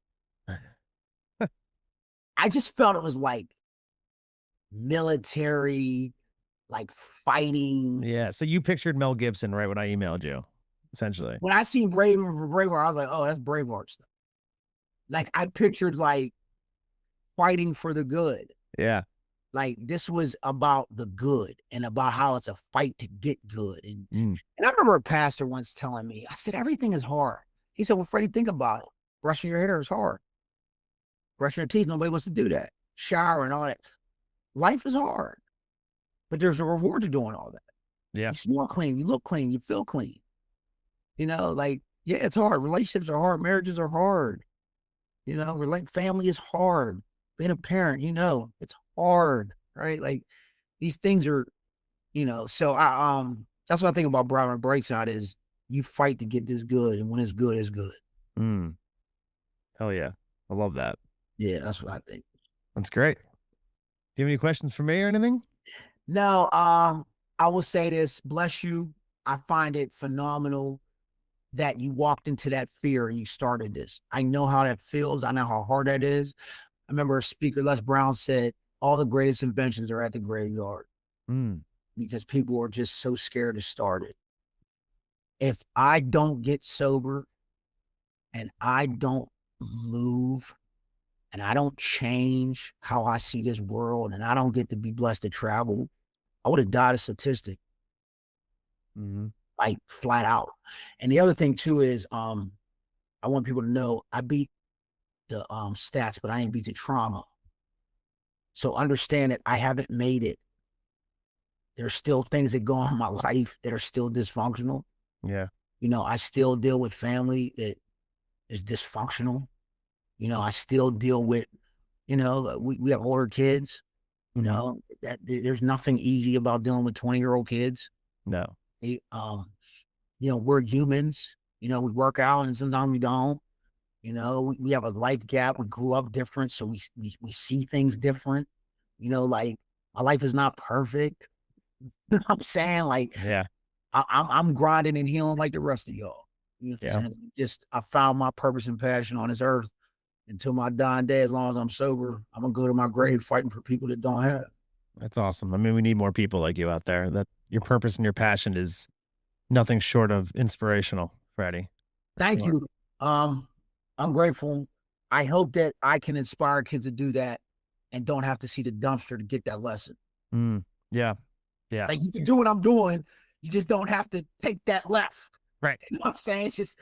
I just felt it was like military, like fighting. Yeah. So you pictured Mel Gibson right when I emailed you, essentially. When I seen Braveheart, I was like, oh, that's Braveheart stuff. Like I pictured like fighting for the good. Yeah. Like this was about the good and about how it's a fight to get good. And Mm. I remember a pastor once telling me, I said, everything is hard. He said, well, Freddie, think about it. Brushing your hair is hard. Brushing your teeth, nobody wants to do that. Shower and all that. Life is hard, but there's a reward to doing all that. Yeah. You smell clean, you look clean, you feel clean. You know, like, yeah, it's hard. Relationships are hard. Marriages are hard. You know, family is hard. Being a parent, you know, it's hard, right? Like these things are, you know, so that's what I think about Brian Bright Side is you fight to get this good, and when it's good, it's good. Mm. Hell yeah. I love that. Yeah, that's what I think. That's great. Do you have any questions for me or anything? No, I will say this, bless you. I find it phenomenal that you walked into that fear and you started this. I know how that feels. I know how hard that is. I remember a speaker, Les Brown, said, all the greatest inventions are at the graveyard because people are just so scared to start it. If I don't get sober and I don't move and I don't change how I see this world and I don't get to be blessed to travel, I would have died a statistic. Like flat out. And the other thing too is I want people to know I beat the stats, but I ain't beat the trauma. So understand that I haven't made it. There's still things that go on in my life that are still dysfunctional. Yeah. You know, I still deal with family that is dysfunctional. You know, I still deal with, you know, we have older kids. You know, that there's nothing easy about dealing with 20-year-old kids. No. You know, we're humans. You know, we work out and sometimes we don't. You know, we have a life gap. We grew up different, so we see things different. You know, like my life is not perfect. You know what I'm saying? Like, Yeah. I'm grinding and healing like the rest of y'all. You know what I'm saying? Just I found my purpose and passion on this earth. Until my dying day, as long as I'm sober, I'm gonna go to my grave fighting for people that don't have. That's awesome. I mean, we need more people like you out there. That your purpose and your passion is nothing short of inspirational, Freddie. Thank you. I'm grateful. I hope that I can inspire kids to do that and don't have to see the dumpster to get that lesson. Yeah. Yeah. Like you can do what I'm doing. You just don't have to take that left. Right. You know what I'm saying? It's just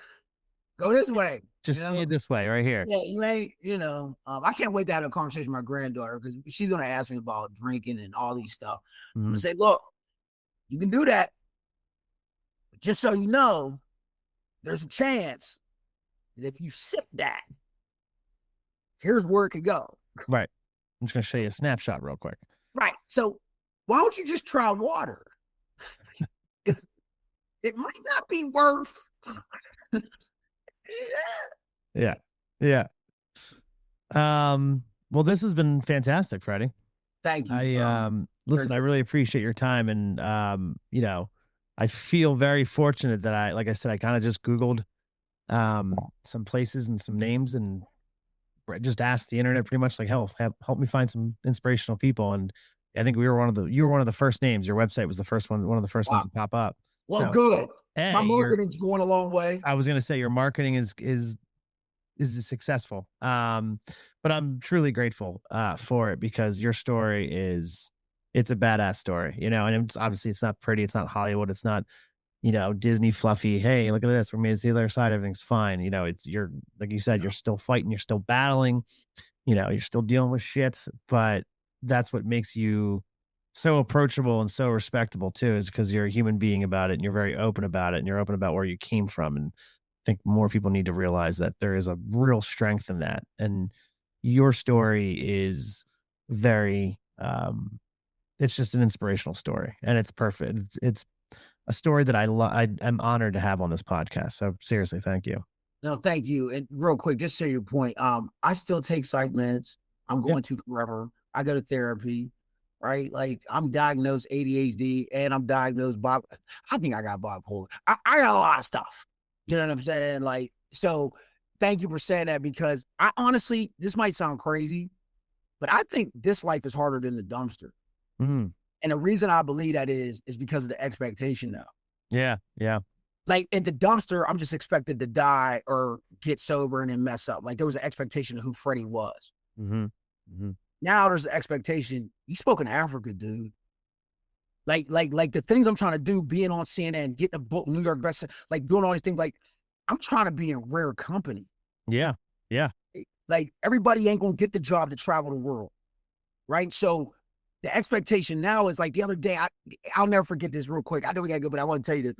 go this way. Just stay this way right here. Yeah, you ain't, you know, I can't wait to have a conversation with my granddaughter because she's going to ask me about drinking and all these stuff. I'm going to say, look, you can do that. But just so you know, there's a chance that if you sip that, here's where it could go. Right. I'm just going to show you a snapshot real quick. Right. So why don't you just try water? It might not be worth. Yeah. Yeah. Well, this has been fantastic, Freddie. Thank you. Listen, I really appreciate your time. And, you know, I feel very fortunate that like I said, I kind of just Googled, some places and some names and just asked the internet pretty much like, help me find some inspirational people. And I think you were one of the first names. Your website was the first one of the first ones to pop up. Well, so, good. Hey, my marketing's going a long way. I was going to say your marketing is successful. But I'm truly grateful for it because your story it's a badass story, you know, and obviously it's not pretty. It's not Hollywood. It's not, you know, Disney fluffy. Hey, look at this. We're made it to the other side. Everything's fine. You know, you're, like you said, you're still fighting. You're still battling, you know, you're still dealing with shit, but that's what makes you so approachable and so respectable too, is because you're a human being about it and you're very open about it and you're open about where you came from. And think more people need to realize that there is a real strength in that. And your story is very, it's just an inspirational story, and it's perfect. It's a story that I'm honored to have on this podcast. So seriously, thank you. No, thank you. And real quick, just to your point, I still take psych meds. I'm Yeah. going to forever. I go to therapy, right? Like I'm diagnosed ADHD and I'm diagnosed I think I got bipolar. I got a lot of stuff. You know what I'm saying? Like, so thank you for saying that, because I honestly, this might sound crazy, but I think this life is harder than the dumpster. Mhm. And the reason I believe that is because of the expectation now. Yeah. Yeah. Like in the dumpster, I'm just expected to die or get sober and then mess up. Like there was an expectation of who Freddie was. Hmm. Hmm. Now there's an expectation. You spoke in Africa, dude. Like the things I'm trying to do, being on CNN, getting a book, New York best, like doing all these things. Like I'm trying to be in rare company. Yeah. Yeah. Like everybody ain't gonna get the job to travel the world, right? So the expectation now is like the other day. I'll never forget this real quick. I know we gotta go, but I want to tell you this.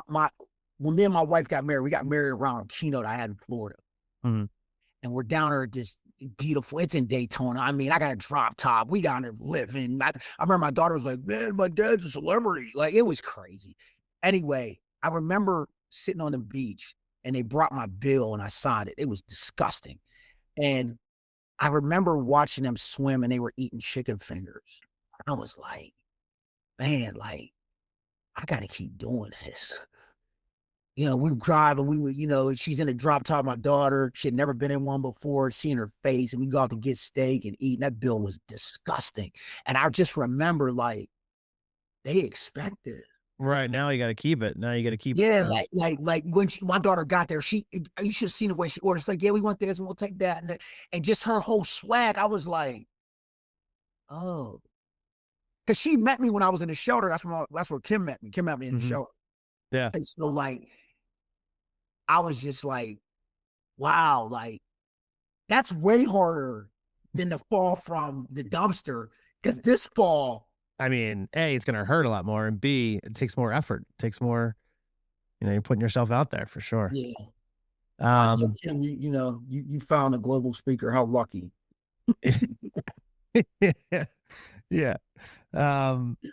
My when me and my wife got married, we got married around a keynote I had in Florida. Hmm. And we're down there at this beautiful, it's in Daytona. I mean, I got a drop top. We down there living. I remember my daughter was like, man, my dad's a celebrity. Like it was crazy. Anyway, I remember sitting on the beach and they brought my bill and I signed it. It was disgusting. And I remember watching them swim and they were eating chicken fingers. I was like, man, like, I got to keep doing this. You know, we drive and we would, you know, she's in a drop top, my daughter. She had never been in one before, seeing her face, and we go out to get steak and eat. And that bill was disgusting. And I just remember, like, they expect it. Right. Now you got to keep it. Now you got to keep Yeah, it. like when my daughter got there, you should have seen the way she ordered. It's like, yeah, we want this and we'll take that. And just her whole swag, I was like, oh. Because she met me when I was in the shelter. That's where Kim met me. Kim met me in the Mhm. shelter. Yeah. And so, like, I was just like, wow, like that's way harder than the fall from the dumpster. Because this fall, I mean, A, it's going to hurt a lot more, and B, it takes more effort. It takes more, you're putting yourself out there for sure. yeah, Um, Kim, you found a global speaker. How lucky. yeah.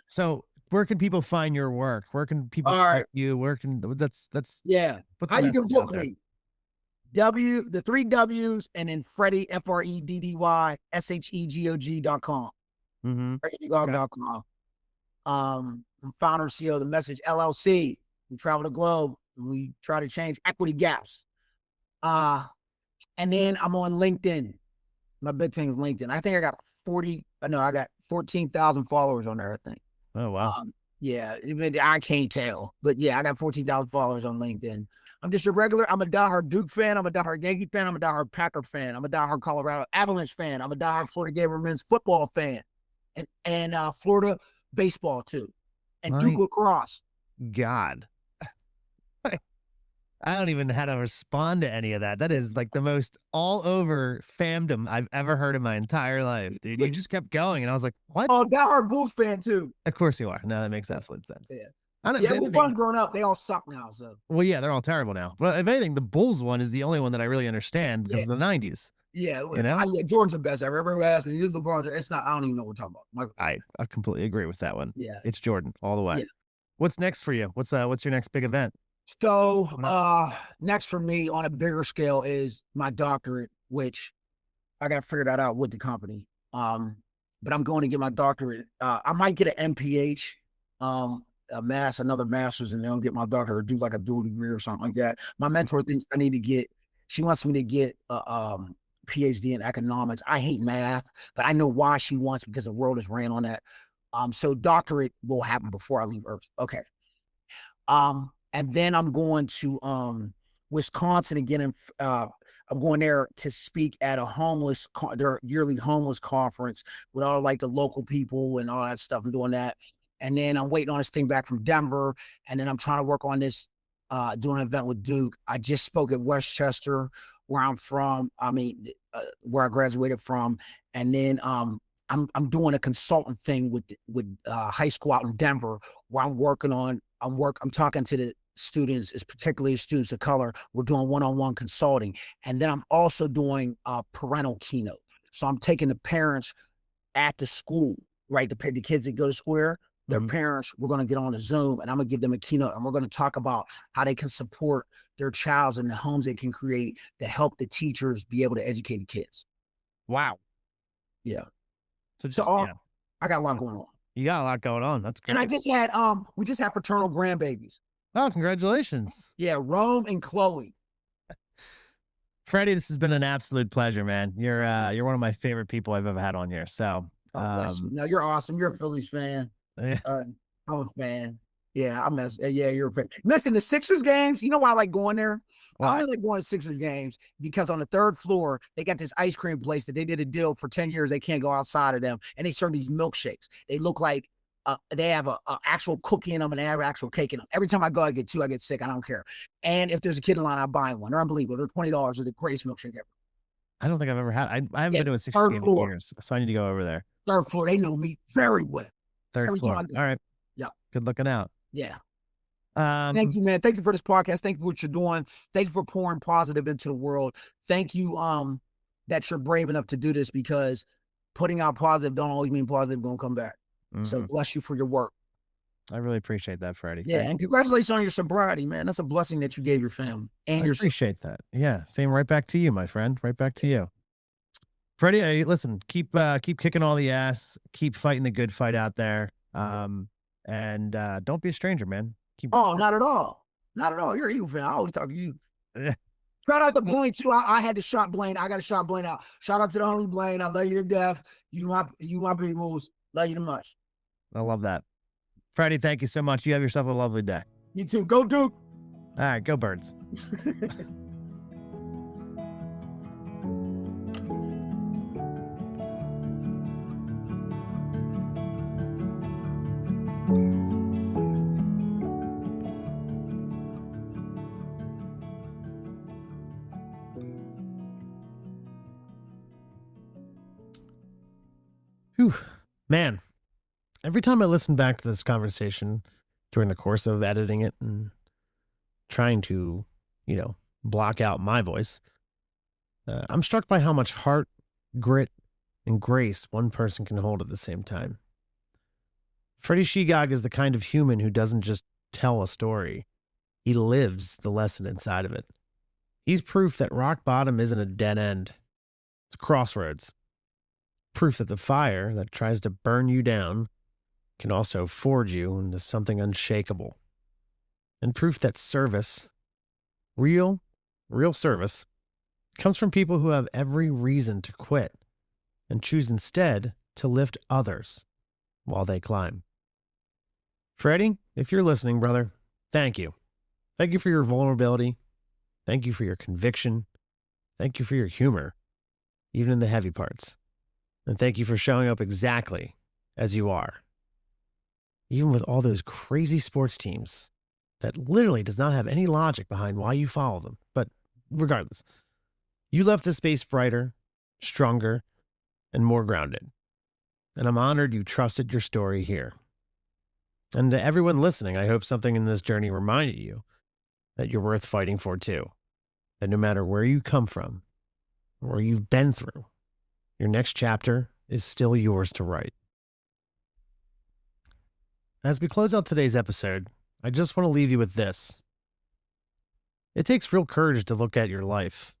So where can people find your work? Where can people All right. find you? Where can that's Yeah. put the How you can message out book there. me? The 3 W's and then Freddy, FreddyShegog.com. Mm-hmm. FreddyShegog.com. I'm founder and CEO of the Message LLC. We travel the globe and we try to change equity gaps. And then I'm on LinkedIn. My big thing is LinkedIn. I think I got 14,000 followers on there, I think. Oh, wow. Yeah, I can't tell. But yeah, I got 14,000 followers on LinkedIn. I'm just a regular. I'm a diehard Duke fan. I'm a diehard Yankee fan. I'm a diehard Packer fan. I'm a diehard Colorado Avalanche fan. I'm a diehard Florida Gator men's football fan. And Florida baseball too. And My Duke lacrosse. God. I don't even know how to respond to any of that. That is like the most all over fandom I've ever heard in my entire life, dude. You just kept going, and I was like, "What?" Oh, diehard Bulls fan too. Of course you are. No, that makes absolute sense. Yeah. I don't. Yeah, If it was anything, fun growing up. They all suck now. So well, yeah, they're all terrible now. But if anything, the Bulls one is the only one that I really understand because of the '90s. yeah, You know? Jordan's the best ever. Everybody asks me, "Who's LeBron?" It's not. I don't even know what we're talking about. I completely agree with that one. Yeah. It's Jordan all the way. Yeah. What's next for you? What's your next big event? So next for me on a bigger scale is my doctorate, which I got to figure that out with the company. But I'm going to get my doctorate. I might get an MPH, another master's, and then I'll get my doctorate or do like a dual degree or something like that. My mentor thinks I need to get. She wants me to get a PhD in economics. I hate math, but I know why she wants, because the world is ran on that. So doctorate will happen before I leave Earth. Okay. And then I'm going to Wisconsin again, and I'm going there to speak at their yearly homeless conference with all like the local people and all that stuff. I'm doing that, and then I'm waiting on this thing back from Denver, and then I'm trying to work on this, doing an event with Duke. I just spoke at Westchester, where I'm from. I mean, where I graduated from, and then I'm doing a consultant thing with high school out in Denver, where I'm talking to the students, particularly students of color. We're doing one-on-one consulting. And then I'm also doing a parental keynote. So I'm taking the parents at the school, right? The kids that go to school there, their parents, we're going to get on a Zoom and I'm going to give them a keynote and we're going to talk about how they can support their child and the homes they can create to help the teachers be able to educate the kids. Wow. Yeah. So I got a lot going on. You got a lot going on. That's great. And I just had, we just had fraternal grandbabies. Oh, congratulations. Yeah. Rome and Chloe. Freddie, this has been an absolute pleasure, man. You're one of my favorite people I've ever had on here. So, you. No, you're awesome. You're a Phillies fan. Yeah. I'm a fan. Yeah, you're a fan. Listen, the Sixers games, you know why I like going there? Why? I only like going to Sixers games because on the third floor, they got this ice cream place that they did a deal for 10 years. They can't go outside of them. And they serve these milkshakes. They look like they have a actual cookie in them and they have actual cake in them. Every time I go, I get two. I get sick. I don't care. And if there's a kid in line, I buy one. They're unbelievable. They're $20. They're the greatest milkshake ever. I don't think I've ever had. I haven't been to a Sixers game in years, so I need to go over there. Third floor. They know me very well. Third floor. All right. Yeah. Good looking out. Yeah. Thank you, man. Thank you for this podcast. Thank you for what you're doing. Thank you for pouring positive into the world. Thank you that you're brave enough to do this, because putting out positive don't always mean positive gonna come back. So bless you for your work. I really appreciate that, Freddie. Yeah, and congratulations on your sobriety, man. That's a blessing that you gave your family and I appreciate that. Yeah, same right back to you, my friend. Right back to you. Freddie, listen, keep kicking all the ass. Keep fighting the good fight out there. And don't be a stranger, man. Not at all. Not at all. You're an Eagle fan. I always talk to you. Yeah. Shout out to Blaine too. I had to shot Blaine. I got to shot Blaine out. Shout out to the homie Blaine. I love you to death. You my peoples. Love you too much. I love that. Freddie, thank you so much. You have yourself a lovely day. You too. Go Duke. All right, go Birds. Whew. Man, every time I listen back to this conversation during the course of editing it and trying to, block out my voice, I'm struck by how much heart, grit, and grace one person can hold at the same time. Freddy Shegog is the kind of human who doesn't just tell a story. He lives the lesson inside of it. He's proof that rock bottom isn't a dead end. It's a crossroads. Proof that the fire that tries to burn you down can also forge you into something unshakable. And proof that service, real service, comes from people who have every reason to quit and choose instead to lift others while they climb. Freddie, if you're listening, brother, thank you. Thank you for your vulnerability. Thank you for your conviction. Thank you for your humor, even in the heavy parts. And thank you for showing up exactly as you are. Even with all those crazy sports teams that literally does not have any logic behind why you follow them. But regardless, you left the space brighter, stronger, and more grounded. And I'm honored you trusted your story here. And to everyone listening, I hope something in this journey reminded you that you're worth fighting for too. That no matter where you come from, or where you've been through, your next chapter is still yours to write. As we close out today's episode, I just want to leave you with this. It takes real courage to look at your life.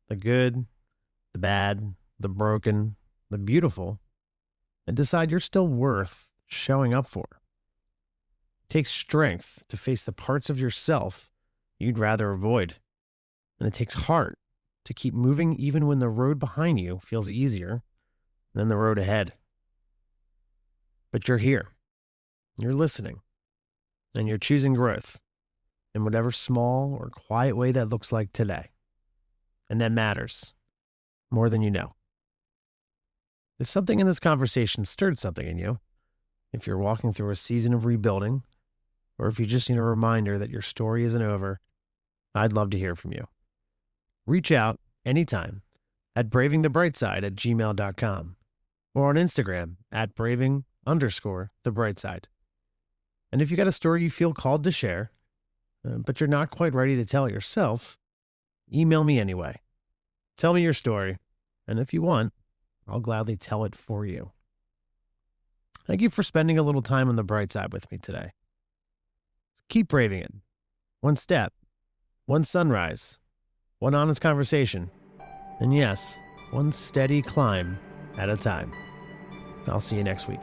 The good, the bad, the broken, the beautiful, and decide you're still worth showing up for. It takes strength to face the parts of yourself you'd rather avoid. And it takes heart to keep moving even when the road behind you feels easier than the road ahead. But you're here. You're listening. And you're choosing growth in whatever small or quiet way that looks like today. And that matters more than you know. If something in this conversation stirred something in you, if you're walking through a season of rebuilding, or if you just need a reminder that your story isn't over, I'd love to hear from you. Reach out anytime at bravingthebrightside@gmail.com or on Instagram at braving_thebrightside. And if you got a story you feel called to share, but you're not quite ready to tell it yourself, email me anyway. Tell me your story, and if you want, I'll gladly tell it for you. Thank you for spending a little time on the bright side with me today. Keep braving it. One step, one sunrise, one honest conversation, and yes, one steady climb at a time. I'll see you next week.